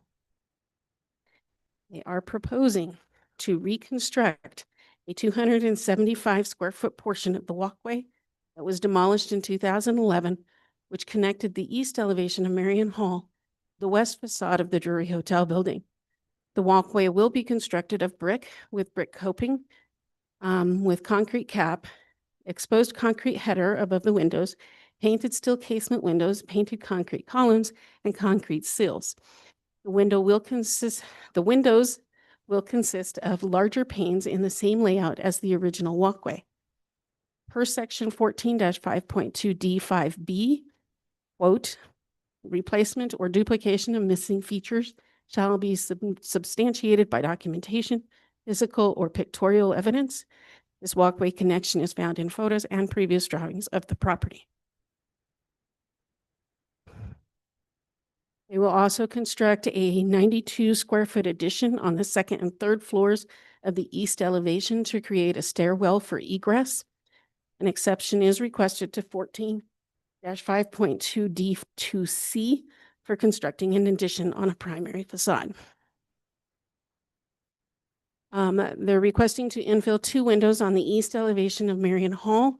They are proposing to reconstruct a 275 square foot portion of the walkway that was demolished in 2011, which connected the east elevation of Marion Hall, the west facade of the Drury Hotel building. The walkway will be constructed of brick with brick coping, with concrete cap, exposed concrete header above the windows, painted steel casement windows, painted concrete columns, and concrete sills. The windows will consist of larger panes in the same layout as the original walkway. Per section 14-5.2D5B, quote, replacement or duplication of missing features shall be substantiated by documentation, physical or pictorial evidence. This walkway connection is found in photos and previous drawings of the property. They will also construct a 92 square foot addition on the second and third floors of the east elevation to create a stairwell for egress. An exception is requested to 14-5.2D2C for constructing an addition on a primary facade. They're requesting to infill 2 windows on the east elevation of Marion Hall,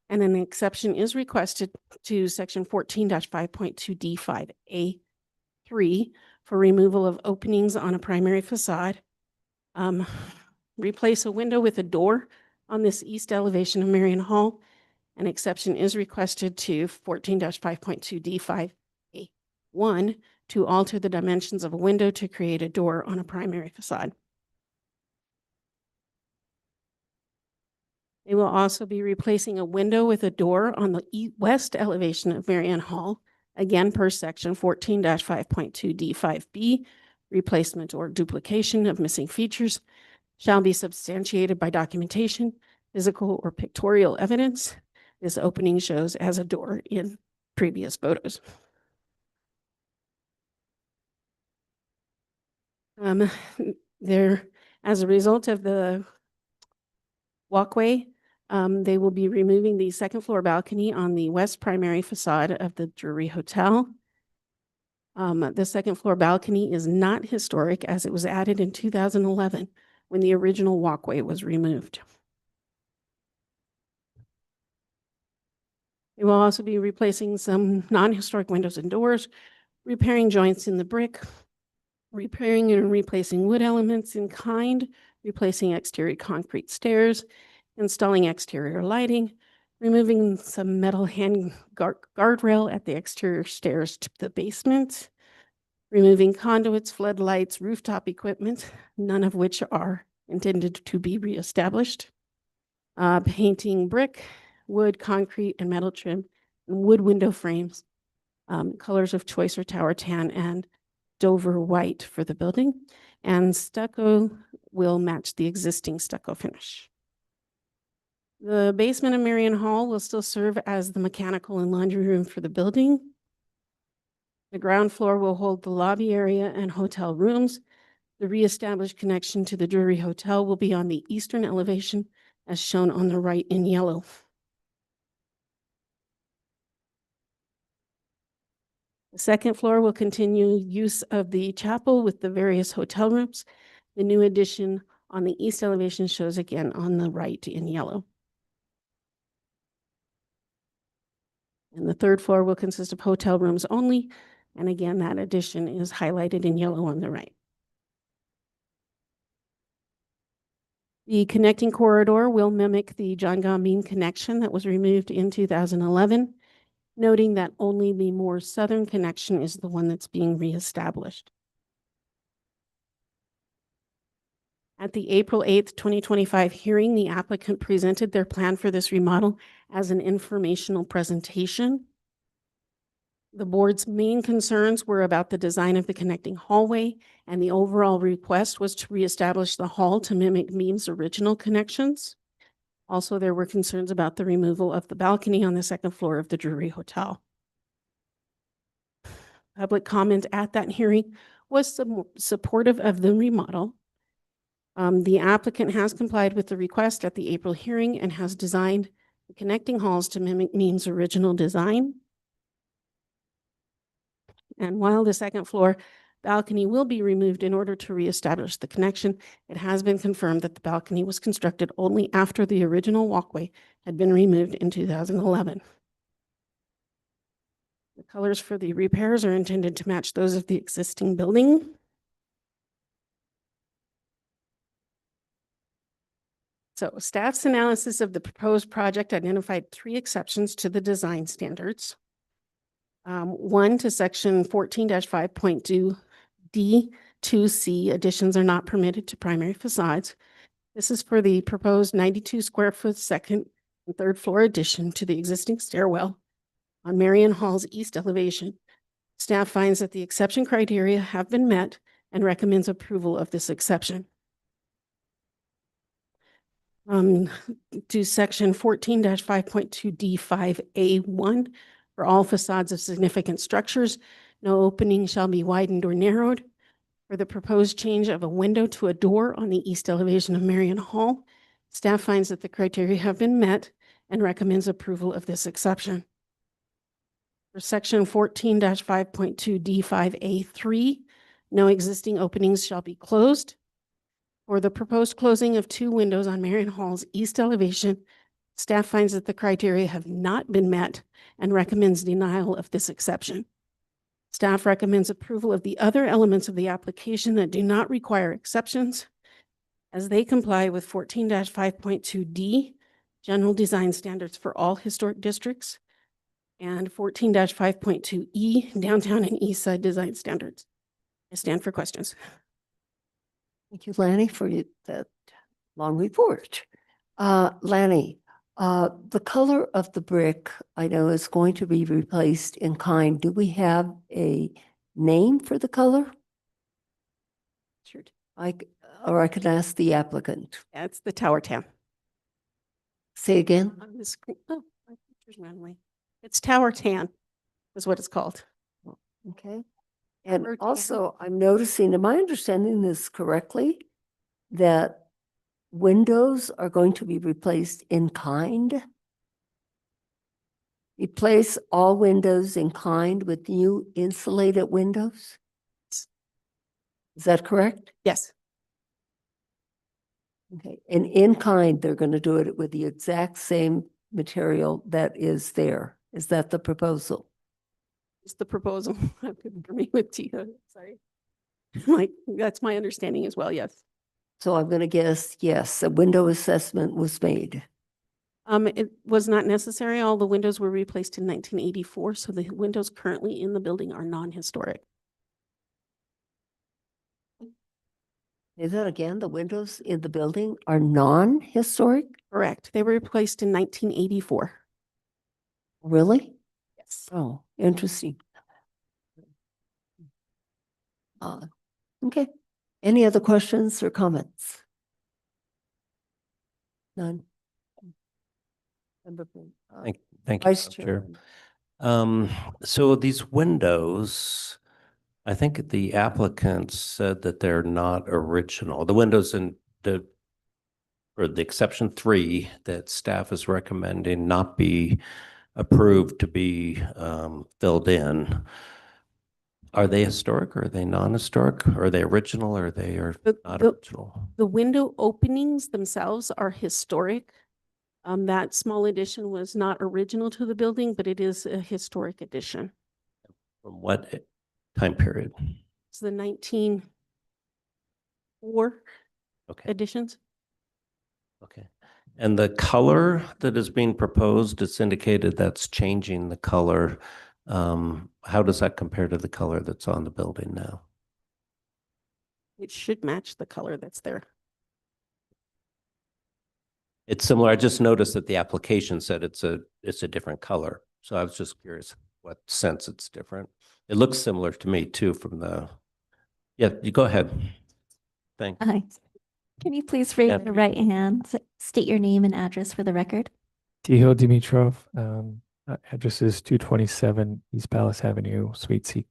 and an exception is requested to section 14-5.2D5A3 for removal of openings on a primary facade. Replace a window with a door on this east elevation of Marion Hall. An exception is requested to 14-5.2D5A1 to alter the dimensions of a window to create a door on a primary facade. They will also be replacing a window with a door on the west elevation of Marion Hall, again per section 14-5.2D5B. Replacement or duplication of missing features shall be substantiated by documentation, physical or pictorial evidence. This opening shows as a door in previous photos. As a result of the walkway, they will be removing the second floor balcony on the west primary facade of the Drury Hotel. The second floor balcony is not historic as it was added in 2011 when the original walkway was removed. They will also be replacing some non-historic windows and doors, repairing joints in the brick, repairing and replacing wood elements in kind, replacing exterior concrete stairs, installing exterior lighting, removing some metal hand guardrail at the exterior stairs to the basement, removing conduits, floodlights, rooftop equipment, none of which are intended to be reestablished, painting brick, wood, concrete, and metal trim, and wood window frames, colors of choice are tower tan and Dover white for the building, and stucco will match the existing stucco finish. The basement of Marion Hall will still serve as the mechanical and laundry room for the building. The ground floor will hold the lobby area and hotel rooms. The reestablished connection to the Drury Hotel will be on the eastern elevation as shown on the right in yellow. The second floor will continue use of the chapel with the various hotel rooms. The new addition on the east elevation shows again on the right in yellow. And the third floor will consist of hotel rooms only. And again, that addition is highlighted in yellow on the right. The connecting corridor will mimic the John Gambine connection that was removed in 2011, noting that only the more southern connection is the one that's being reestablished. At the April 8th, 2025 hearing, the applicant presented their plan for this remodel as an informational presentation. The board's main concerns were about the design of the connecting hallway, and the overall request was to reestablish the hall to mimic Meme's original connections. Also, there were concerns about the removal of the balcony on the second floor of the Drury Hotel. Public comment at that hearing was supportive of the remodel. The applicant has complied with the request at the April hearing and has designed the connecting halls to mimic Meme's original design. And while the second floor balcony will be removed in order to reestablish the connection, it has been confirmed that the balcony was constructed only after the original walkway had been removed in 2011. The colors for the repairs are intended to match those of the existing building. So staff's analysis of the proposed project identified 3 exceptions to the design standards. One, to section 14-5.2 D2C, additions are not permitted to primary facades. This is for the proposed 92 square foot second and third floor addition to the existing stairwell on Marion Hall's east elevation. Staff finds that the exception criteria have been met and recommends approval of this exception. To section 14-5.2 D5A1, for all facades of significant structures, no opening shall be widened or narrowed. For the proposed change of a window to a door on the east elevation of Marion Hall, staff finds that the criteria have been met and recommends approval of this exception. For section 14-5.2 D5A3, no existing openings shall be closed. For the proposed closing of 2 windows on Marion Hall's east elevation, staff finds that the criteria have not been met and recommends denial of this exception. Staff recommends approval of the other elements of the application that do not require exceptions, as they comply with 14-5.2 D, general design standards for all historic districts, and 14-5.2 E, downtown and east side design standards. I stand for questions. Thank you, Lanny, for that long report. Lanny, the color of the brick, I know, is going to be replaced in kind. Do we have a name for the color? Sure. Or I could ask the applicant. That's the tower tan. Say again? On the screen. Oh, my picture's ran away. It's tower tan is what it's called. Okay. And also, I'm noticing, am I understanding this correctly, that windows are going to be replaced in kind? Replace all windows in kind with new insulated windows? Is that correct? Yes. Okay. And in kind, they're going to do it with the exact same material that is there. Is that the proposal? It's the proposal. I couldn't agree with Tia. Sorry. Like, that's my understanding as well. Yes. So I'm going to guess, yes, a window assessment was made. It was not necessary. All the windows were replaced in 1984. So the windows currently in the building are non-historic. Is that again, the windows in the building are non-historic? Correct. They were replaced in 1984. Really? Yes. Oh, interesting. Okay. Any other questions or comments? None. Thank you, Vice Madam Chair. Chairman. So these windows, I think the applicant said that they're not original. The windows in or the exception 3 that staff is recommending not be approved to be filled in. Are they historic or are they non-historic? Are they original or they are not original? The window openings themselves are historic. That small addition was not original to the building, but it is a historic addition. From what time period? It's the 1904 Okay. additions. Okay. And the color that is being proposed, it's indicated that's changing the color. How does that compare to the color that's on the building now? It should match the color that's there. It's similar. I just noticed that the application said it's a different color. So I was just curious what sense it's different. It looks similar to me too from the, yeah, you go ahead. Thanks. Hi. Can you please raise Yeah. your right hand, state your name and address for the record? Tihil Dimitrov, address is 227 East Palace Avenue, Suite C.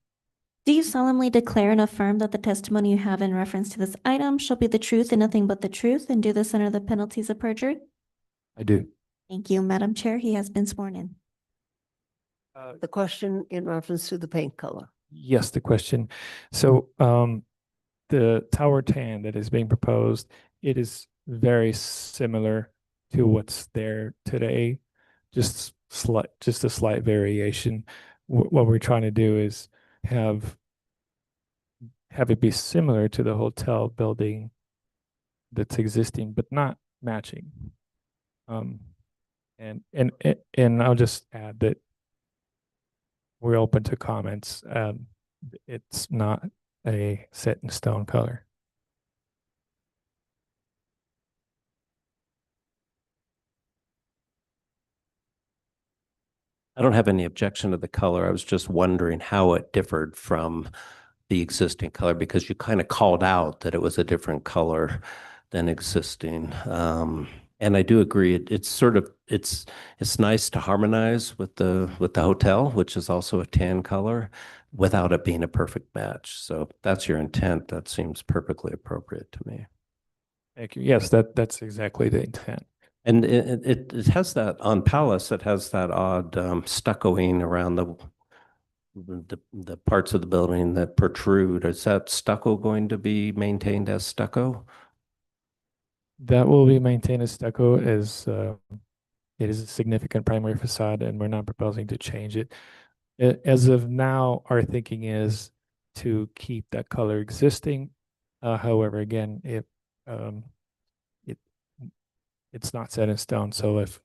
Do you solemnly declare and affirm that the testimony you have in reference to this item shall be the truth and nothing but the truth, and do this under the penalties of perjury? I do. Thank you, Madam Chair. He has been sworn in. The question in reference to the paint color. Yes, the question. So the tower tan that is being proposed, it is very similar to what's there today, just a slight variation. What we're trying to do is have it be similar to the hotel building that's existing, but not matching. And I'll just add that we're open to comments. It's not a set in stone color. I don't have any objection to the color. I was just wondering how it differed from the existing color because you kind of called out that it was a different color than existing. And I do agree. It's sort of it's nice to harmonize with the hotel, which is also a tan color, without it being a perfect match. So if that's your intent, that seems perfectly appropriate to me. Thank you. Yes, that's exactly the intent. And it has that on Palace. It has that odd stuccoing around the parts of the building that protrude. Is that stucco going to be maintained as stucco? That will be maintained as stucco as it is a significant primary facade, and we're not proposing to change it. As of now, our thinking is to keep that color existing. However, again, it's not set in stone. So if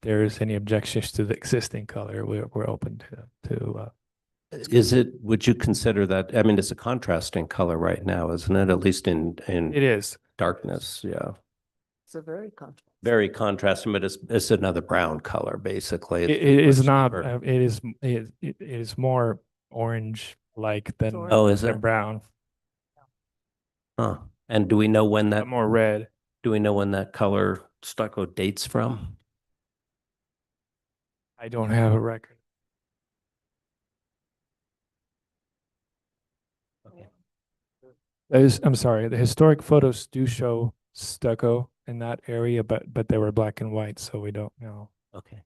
there's any objections to the existing color, we're open to. Would you consider that? I mean, it's a contrasting color right now, isn't it? At least in It is darkness. Yeah. It's a very contrast. Very contrasting, but it's another brown color, basically. It is not. It is more orange like than is than it brown. Huh. And do we know when that more red? Do we know when that color stucco dates from? I don't have a record. Okay. I'm sorry. The historic photos do show stucco in that area, but they were black and white, so we don't know. Okay.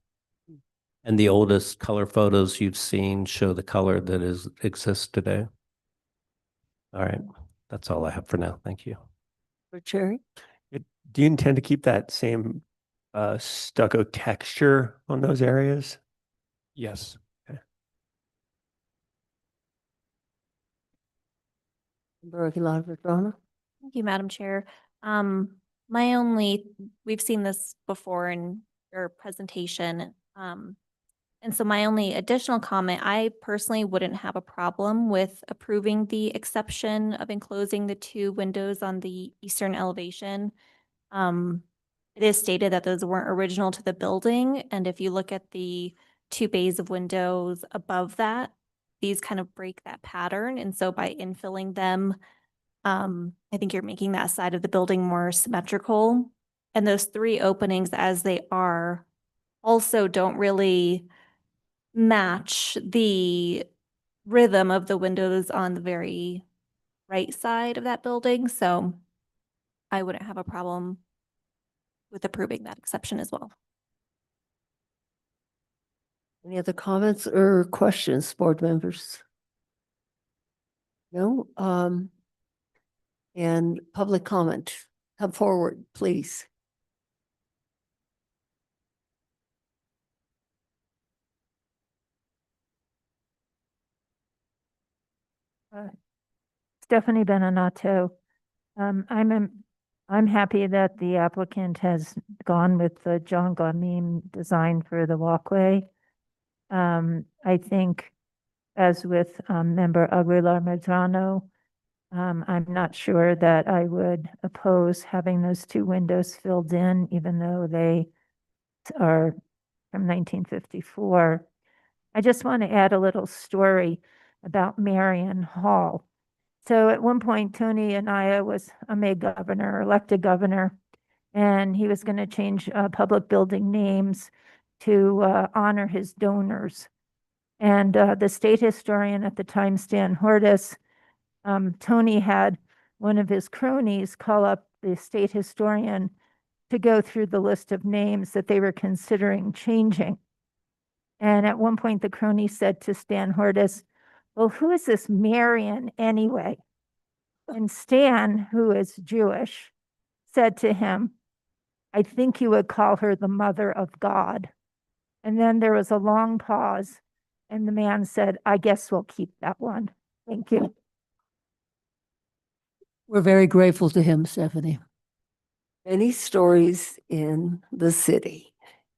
And the oldest color photos you've seen show the color that exists today? All right. That's all I have for now. Thank you. For Cherry? Do you intend to keep that same stucco texture on those areas? Yes. Okay. Thank you, Madam Chair. We've seen this before in your presentation. And so my only additional comment, I personally wouldn't have a problem with approving the exception of enclosing the 2 windows on the eastern elevation. It is stated that those weren't original to the building, and if you look at the 2 bays of windows above that, these kind of break that pattern, and so by infilling them, I think you're making that side of the building more symmetrical. and those three openings as they are also don't really match the rhythm of the windows on the very right side of that building. So I wouldn't have a problem with approving that exception as well. Any other comments or questions, board members? No? And public comment, come forward, please. Stephanie Beninatto. I'm happy that the applicant has gone with the John Gaume design for the walkway. I think, as with member Aguilar Medrano, I'm not sure that I would oppose having those two windows filled in, even though they are from 1954. I just want to add a little story about Marion Hall. So at one point, Tony Anaya was made governor, elected governor, and he was going to change public building names to honor his donors. And the state historian at the time, Stan Hortus, Tony had one of his cronies call up the state historian to go through the list of names that they were considering changing. And at one point, the crony said to Stan Hortus, "Well, who is this Marion anyway?" And Stan, who is Jewish, said to him, "I think you would call her the mother of God." And then there was a long pause, and the man said, "I guess we'll keep that one. Thank you." We're very grateful to him, Stephanie. Any stories in the city?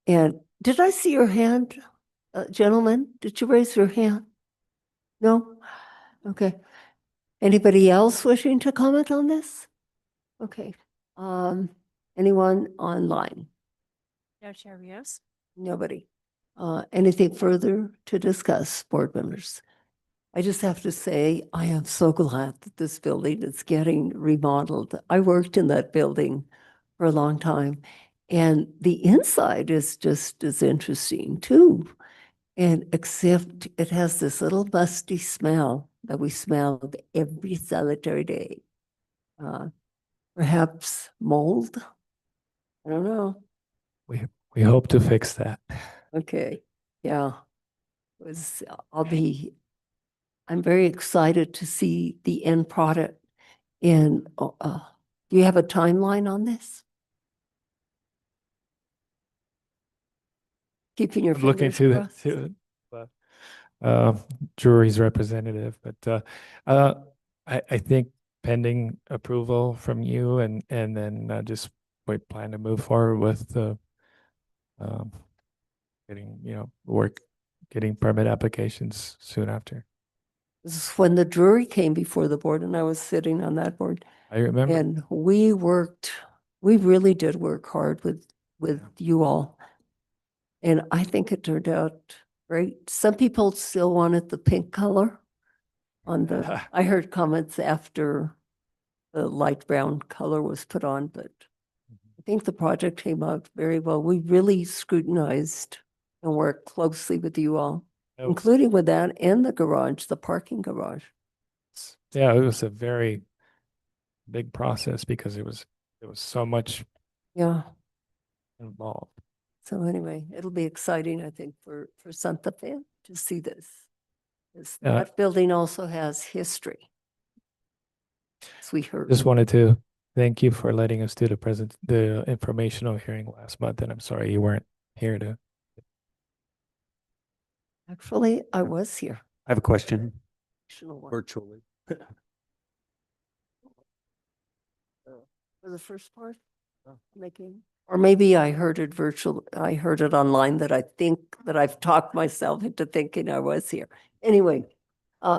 And did I see your hand, gentlemen? Did you raise your hand? No? Okay. Anybody else wishing to comment on this? Okay. Anyone online? No, Chair Rios. Nobody. Anything further to discuss, board members? I just have to say, I am so glad that this building is getting remodeled. I worked in that building for a long time, and the inside is just as interesting too. And except it has this little musty smell that we smell every solitary day. Perhaps mold? I don't know. We hope to fix that. Okay, yeah. I'm very excited to see the end product. And do you have a timeline on this? Keeping your I'm looking fingers to crossed? jury's representative, but I think pending approval from you and then just we plan to move forward with the getting permit applications soon after. This is when the jury came before the board and I was sitting on that board. I remember. And we really did work hard with you all. And I think it turned out great. Some people still wanted the pink color on the, I heard comments after the light brown color was put on, but I think the project came out very well. We really scrutinized and worked closely with you all, including with that and the garage, the parking garage. Yeah, it was a very big process because there was so much involved. So anyway, it'll be exciting, I think, for Santa Fe to see this. That building also has history, as we heard. Just wanted to thank you for letting us do the informational hearing last month, and I'm sorry you weren't here to. Actually, I was here. I have a question. Virtually. For the first part, or maybe I heard it I heard it online that I think that I've talked myself into thinking I was here. Anyway,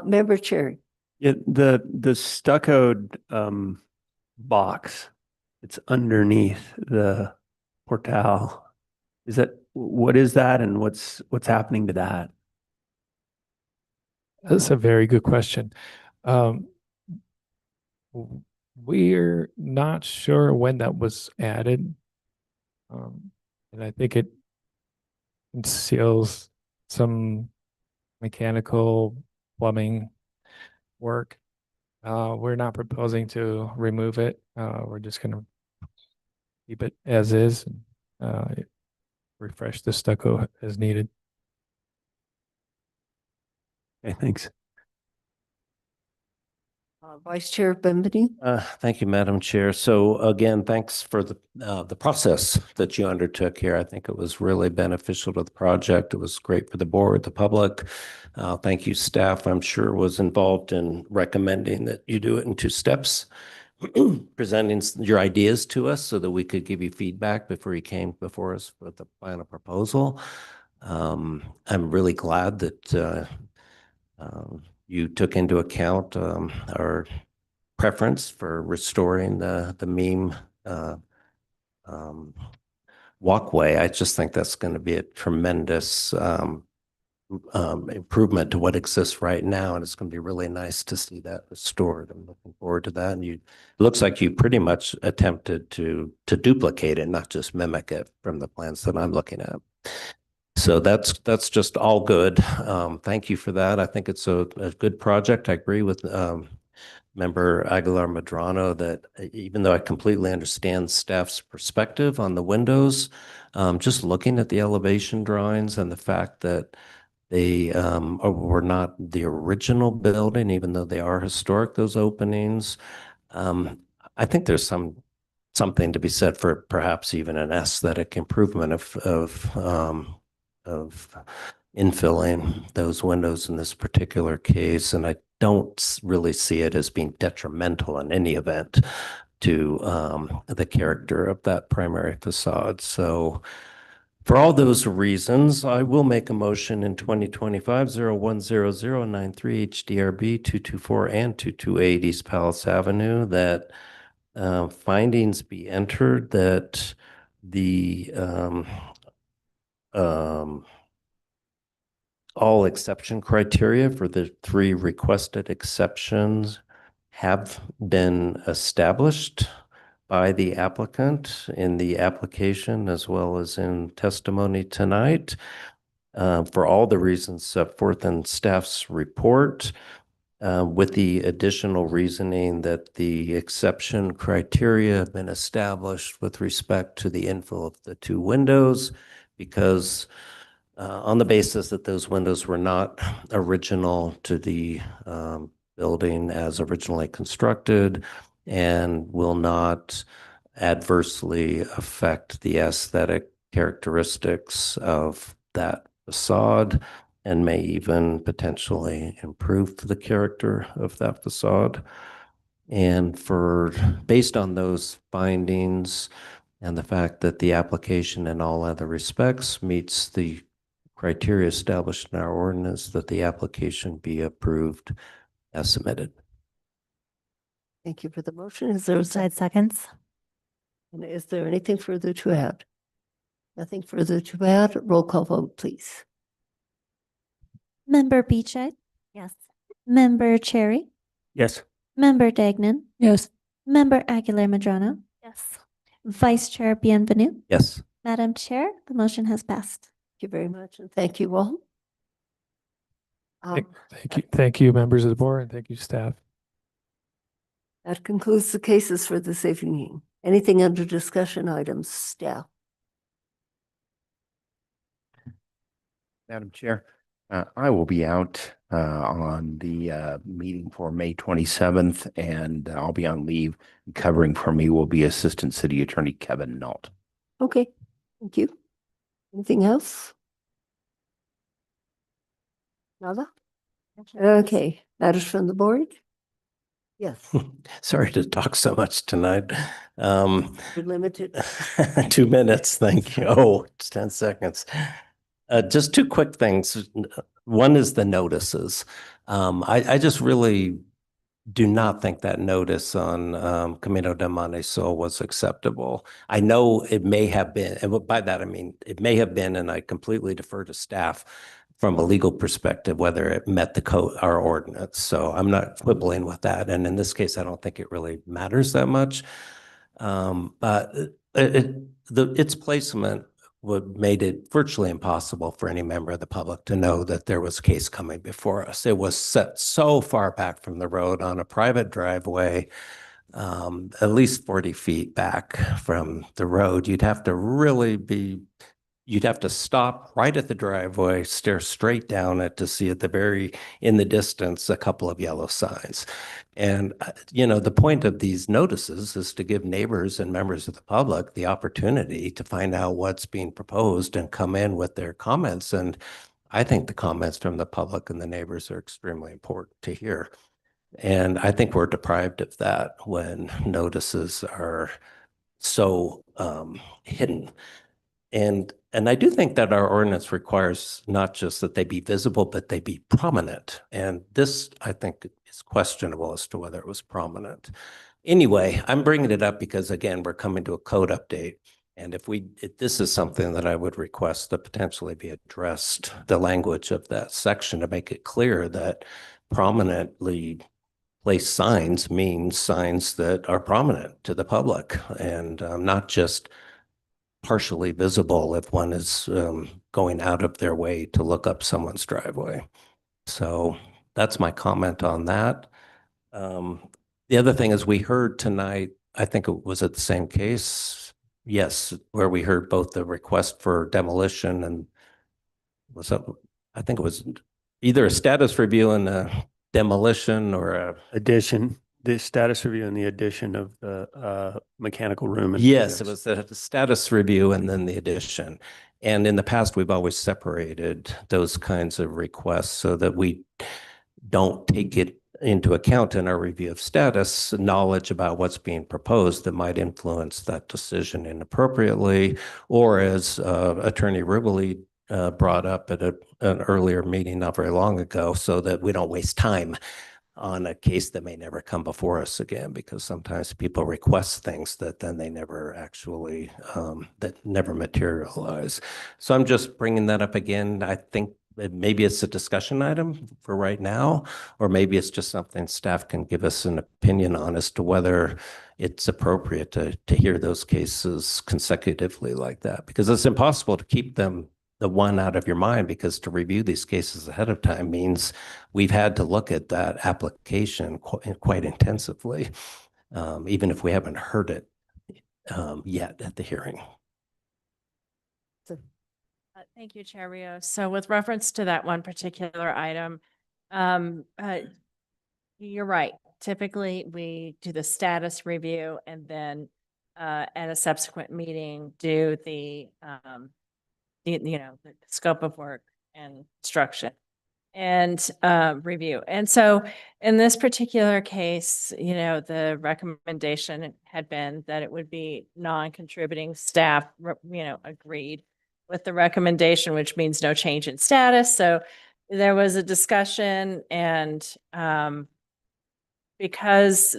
Member Cherry. Yeah, the stuccoed box, it's underneath the portal. What is that and what's happening to that? That's a very good question. We're not sure when that was added. And I think it conceals some mechanical plumbing work. We're not proposing to remove it. We're just gonna keep it as is, refresh the stucco as needed. Okay, thanks. Vice Chair Benvenu? Thank you, Madam Chair. So again, thanks for the process that you undertook here. I think it was really beneficial to the project. It was great for the board, the public. Thank you, staff. I'm sure was involved in recommending that you do it in 2 steps, presenting your ideas to us so that we could give you feedback before you came before us with the final proposal. I'm really glad that you took into account our preference for restoring the meme walkway. I just think that's going to be a tremendous improvement to what exists right now, and it's going to be really nice to see that restored. I'm looking forward to that. And it looks like you pretty much attempted to duplicate it, not just mimic it from the plans that I'm looking at. So that's just all good. Thank you for that. I think it's a good project. I agree with Member Aguilar Medrano that even though I completely understand staff's perspective on the windows, just looking at the elevation drawings and the fact that they were not the original building, even though they are historic, those openings, I think there's something to be said for perhaps even an aesthetic improvement of infilling those windows in this particular case. And I don't really see it as being detrimental in any event to the character of that primary facade. So for all those reasons, I will make a motion in 2025-010093 HDRB 224 and 228 East Palace Avenue that findings be entered that the all exception criteria for the 3 requested exceptions have been established by the applicant in the application as well as in testimony tonight for all the reasons set forth in staff's report, with the additional reasoning that the exception criteria have been established with respect to the infill of the 2 windows because on the basis that those windows were not original to the building as originally constructed and will not adversely affect the aesthetic characteristics of that facade and may even potentially improve the character of that facade. And based on those findings and the fact that the application in all other respects meets the criteria established in our ordinance, that the application be approved as submitted. Thank you for the motion. Is there a Side seconds? And is there anything further to add? Nothing further to add. Roll call vote, please. Member Beechey? Yes. Member Cherry? Yes. Member Dagnan? Yes. Member Aguilar Medrano? Yes. Vice Chair Bienvenu? Yes. Madam Chair, the motion has passed. Thank you very much, and thank you all. Thank you, members of the board, and thank you, staff. That concludes the cases for this evening. Anything under discussion items, staff? Madam Chair, I will be out on the meeting for May 27th, and I'll be on leave. Covering for me will be Assistant City Attorney Kevin Nault. Okay, thank you. Anything else? Nada? Okay, matters from the board? Yes. Sorry to talk so much tonight. You're limited. 2 minutes, thank you. Oh, it's 10 seconds. Just 2 quick things. One is the notices. I just really do not think that notice on Camino de Monte Sol was acceptable. I know it may have been, and by that I mean it may have been, and I completely defer to staff from a legal perspective, whether it met the code, our ordinance. So I'm not quibbling with that. And in this case, I don't think it really matters that much. But its placement would made it virtually impossible for any member of the public to know that there was a case coming before us. It was set so far back from the road on a private driveway, at least 40 feet back from the road. You'd have to stop right at the driveway, stare straight down it to see in the distance, a couple of yellow signs. And, the point of these notices is to give neighbors and members of the public the opportunity to find out what's being proposed and come in with their comments. And I think the comments from the public and the neighbors are extremely important to hear. And I think we're deprived of that when notices are so hidden. And I do think that our ordinance requires not just that they be visible, but they be prominent. And this, I think, is questionable as to whether it was prominent. Anyway, I'm bringing it up because, again, we're coming to a code update. And if this is something that I would request to potentially be addressed, the language of that section to make it clear that prominently placed signs means signs that are prominent to the public and not just partially visible if one is going out of their way to look up someone's driveway. So that's my comment on that. The other thing is we heard tonight, I think it was at the same case, yes, where we heard both the request for demolition and I think it was either a status review and a demolition or a addition. The status review and the addition of the mechanical room. Yes, it was the status review and then the addition. And in the past, we've always separated those kinds of requests so that we don't take it into account in our review of status, knowledge about what's being proposed that might influence that decision inappropriately, or as Attorney Ribbley brought up at an earlier meeting not very long ago, so that we don't waste time on a case that may never come before us again, because sometimes people request things that then they never actually, that never materialize. So I'm just bringing that up again. I think that maybe it's a discussion item for right now, or maybe it's just something staff can give us an opinion on as to whether it's appropriate to hear those cases consecutively like that, because it's impossible to keep them the one out of your mind, because to review these cases ahead of time means we've had to look at that application quite intensively, even if we haven't heard it yet at the hearing. Thank you, Chair Rios. So with reference to that one particular item, you're right. Typically, we do the status review and then at a subsequent meeting do the scope of work and instruction and review. And so in this particular case, the recommendation had been that it would be non-contributing staff, agreed with the recommendation, which means no change in status. So there was a discussion, and because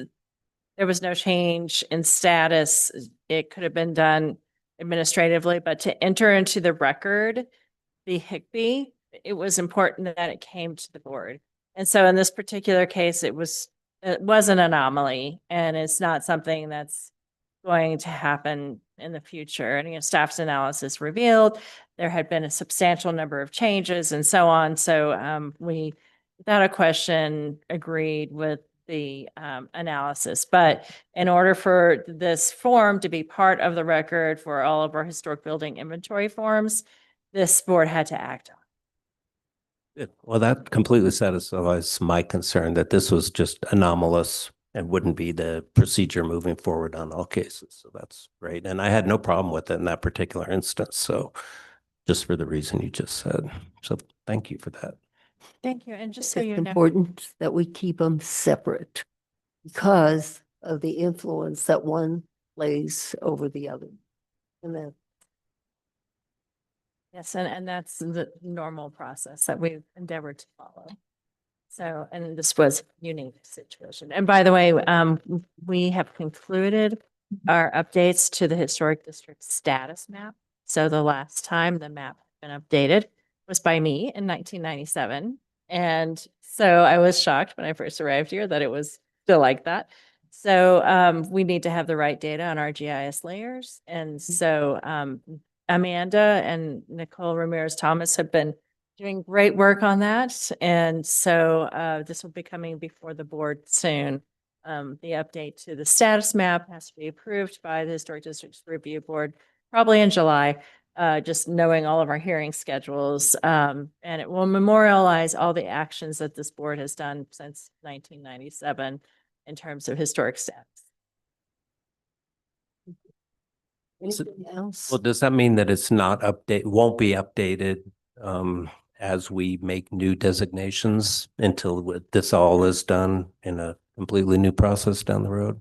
there was no change in status, it could have been done administratively, but to enter into the record the HBOARD, it was important that it came to the board. And so in this particular case, it was an anomaly, and it's not something that's going to happen in the future. And staff's analysis revealed there had been a substantial number of changes and so on. So we, without a question, agreed with the analysis. But in order for this form to be part of the record for all of our historic building inventory forms, this board had to act on. Well, that completely satisfies my concern that this was just anomalous and wouldn't be the procedure moving forward on all cases. So that's great. And I had no problem with it in that particular instance. So just for the reason you just said. So thank you for that. Thank you. And just so It's you know, important that we keep them separate because of the influence that one plays over the other. And then yes, and that's the normal process that we've endeavored to follow. So, and this was a unique situation. And by the way, we have concluded our updates to the historic district status map. So the last time the map had been updated was by me in 1997. And so I was shocked when I first arrived here that it was still like that. So we need to have the right data on our GIS layers. And so Amanda and Nicole Ramirez Thomas have been doing great work on that. And so this will be coming before the board soon. The update to the status map has to be approved by the Historic Districts Review Board, probably in July. Just knowing all of our hearing schedules, and it will memorialize all the actions that this board has done since 1997 in terms of historic status. Anything else? Well, does that mean that it's not won't be updated as we make new designations until this all is done in a completely new process down the road?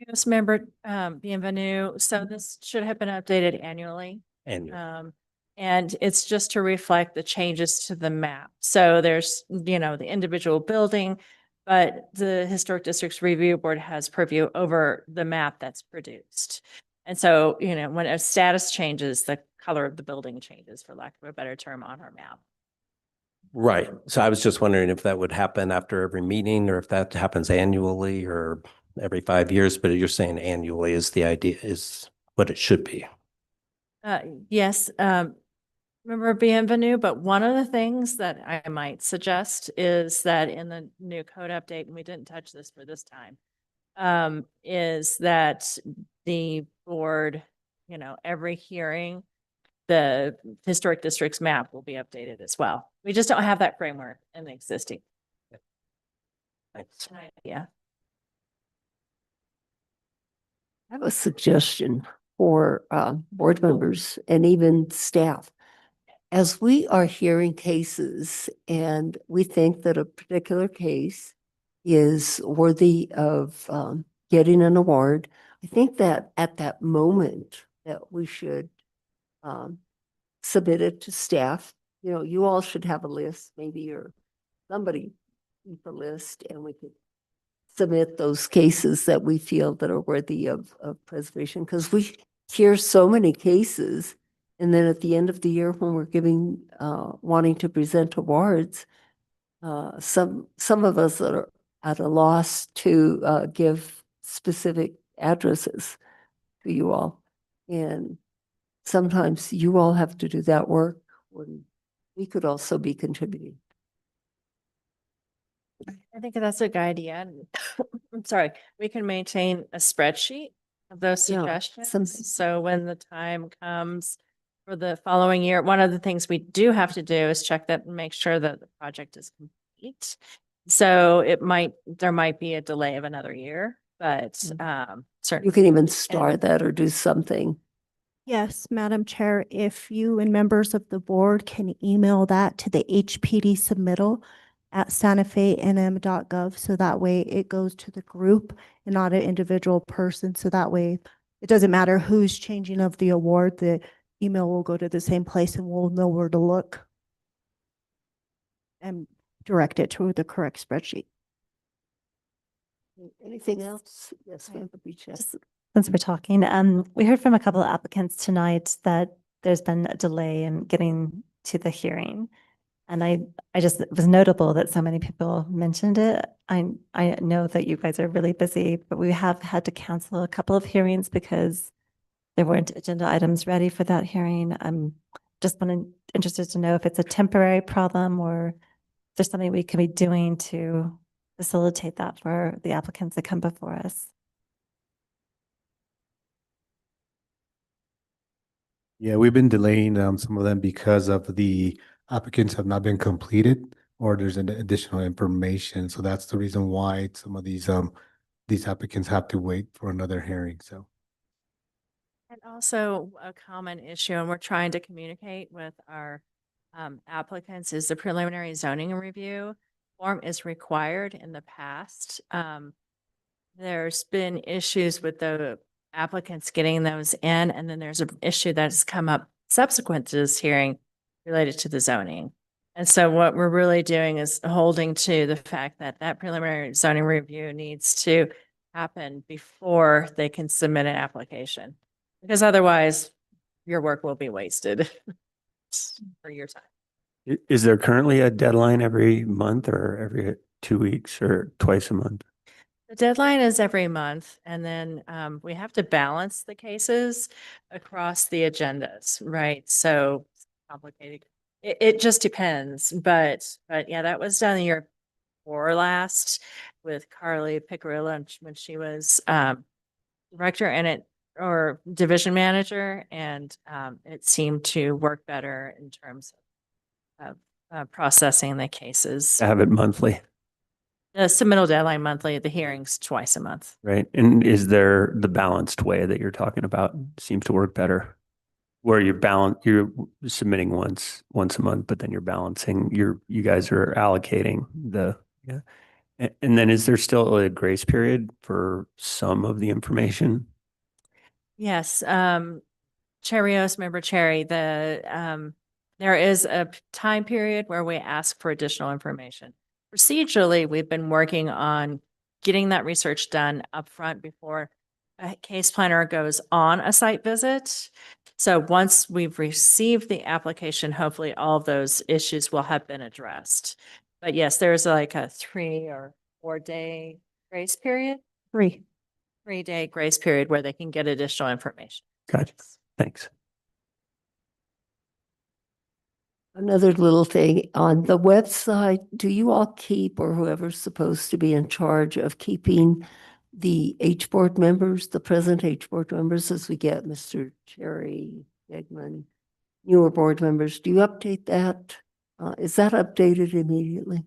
Yes, member, bienvenue. So this should have been updated annually. And it's just to reflect the changes to the map. So there's, the individual building, but the Historic Districts Review Board has purview over the map that's produced. And so, when a status changes, the color of the building changes, for lack of a better term, on our map. Right. So I was just wondering if that would happen after every meeting or if that happens annually or every 5 years, but you're saying annually is the idea, is what it should be. Yes, remember bienvenue, but one of the things that I might suggest is that in the new code update, and we didn't touch this for this time, is that the board, every hearing, the historic districts map will be updated as well. We just don't have that framework in the existing. Thanks. Yeah. I have a suggestion for board members and even staff. As we are hearing cases and we think that a particular case is worthy of getting an award, I think that at that moment that we should submit it to staff. You all should have a list, maybe, or somebody keep a list, and we could submit those cases that we feel that are worthy of preservation, because we hear so many cases. And then at the end of the year, when we're wanting to present awards, some of us are at a loss to give specific addresses to you all. And sometimes you all have to do that work when we could also be contributing. I think that's a good idea. I'm sorry, we can maintain a spreadsheet of those Yeah, suggestions. So when the time comes for the following year, one of the things we do have to do is check that and make sure that the project is complete. So there might be a delay of another year, but certainly. You can even start that or do something. Yes, Madam Chair, if you and members of the board can email that to the HPD submittal at santafenm.gov, so that way it goes to the group and not an individual person. So that way it doesn't matter who's changing of the award, the email will go to the same place and we'll know where to look and direct it to the correct spreadsheet. Anything else? Yes, Since we're talking, we heard from a couple of applicants tonight that there's been a delay in getting to the hearing. And I just, it was notable that so many people mentioned it. I know that you guys are really busy, but we have had to cancel a couple of hearings because there weren't agenda items ready for that hearing. I'm just interested to know if it's a temporary problem or if there's something we can be doing to facilitate that for the applicants that come before us. Yeah, we've been delaying some of them because of the applicants have not been completed or there's an additional information. So that's the reason why some of these applicants have to wait for another hearing. So. And also a common issue, and we're trying to communicate with our applicants, is the preliminary zoning review form is required in the past. There's been issues with the applicants getting those in, and then there's an issue that's come up subsequent to this hearing related to the zoning. And so what we're really doing is holding to the fact that that preliminary zoning review needs to happen before they can submit an application, because otherwise your work will be wasted for your time. Is there currently a deadline every month or every 2 weeks or twice a month? The deadline is every month, and then we have to balance the cases across the agendas, right? So it's complicated. It just depends, but yeah, that was done the year before last with Carly Picarilla when she was director or division manager, and it seemed to work better in terms of processing the cases. To have it monthly, The submittal deadline monthly, the hearings twice a month. right? And is there the balanced way that you're talking about seems to work better? Where you're submitting once a month, but then you're balancing, you guys are allocating yeah. And then is there still a grace period for some of the information? Yes, Cherryos, member Cherry, there is a time period where we ask for additional information. Procedurally, we've been working on getting that research done upfront before a case planner goes on a site visit. So once we've received the application, hopefully all of those issues will have been addressed. But yes, there's like a 3 or 4 day grace period. 3-day grace period where they can get additional information. Gotcha. Thanks. Another little thing, on the website, do you all keep, or whoever's supposed to be in charge of keeping the HBOARD members, the present HBOARD members, as we get Mr. Cherry, Egman, newer board members, do you update that? Is that updated immediately?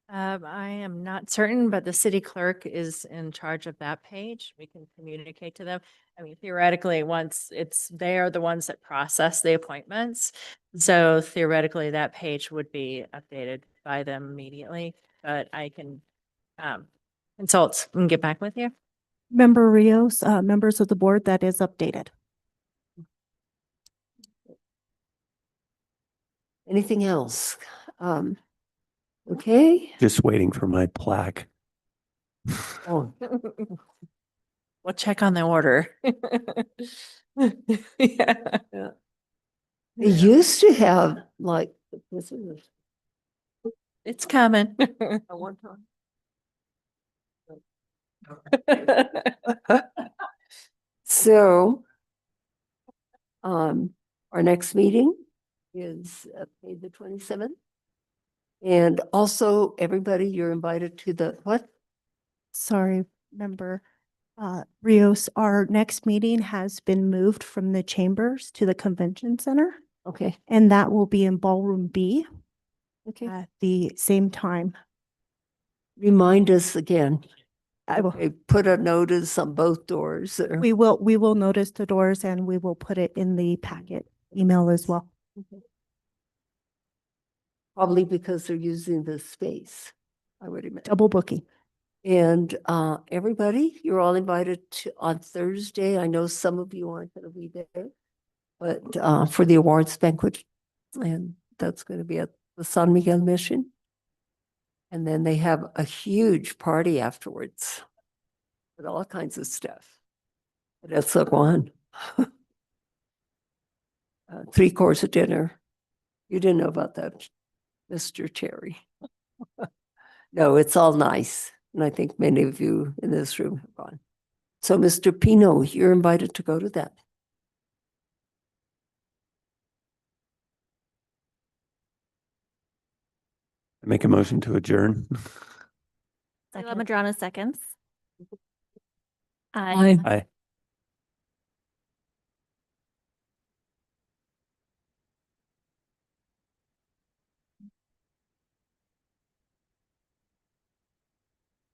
I am not certain, but the city clerk is in charge of that page. We can communicate to them. I mean, theoretically, once they are the ones that process the appointments. So theoretically, that page would be updated by them immediately, but I can consult and get back with you. Member Rios, members of the board, that is updated. Anything else? Okay. Just waiting for my plaque. Oh, We'll check on the order. Yeah. they used to have like, It's coming. one time. So, our next meeting is May the 27th. And also, everybody, you're invited to the, what? Sorry, member Rios, our next meeting has been moved from the chambers to the convention center. Okay. And that will be in ballroom B Okay. at the same time. Remind us again. I will. Okay, put a notice on both doors. We will notice the doors and we will put it in the packet email as well. Okay. Probably because they're using the space, I would imagine. Double booking. And everybody, you're all invited to on Thursday. I know some of you aren't going to be there, but for the awards banquet, and that's going to be at the San Miguel Mission. And then they have a huge party afterwards with all kinds of stuff. That's the one. 3-course dinner. You didn't know about that, Mr. Cherry. No, it's all nice. And I think many of you in this room have gone. So, Mr. Pino, you're invited to go to that. I make a motion to adjourn. Madrana seconds. Aye. Aye.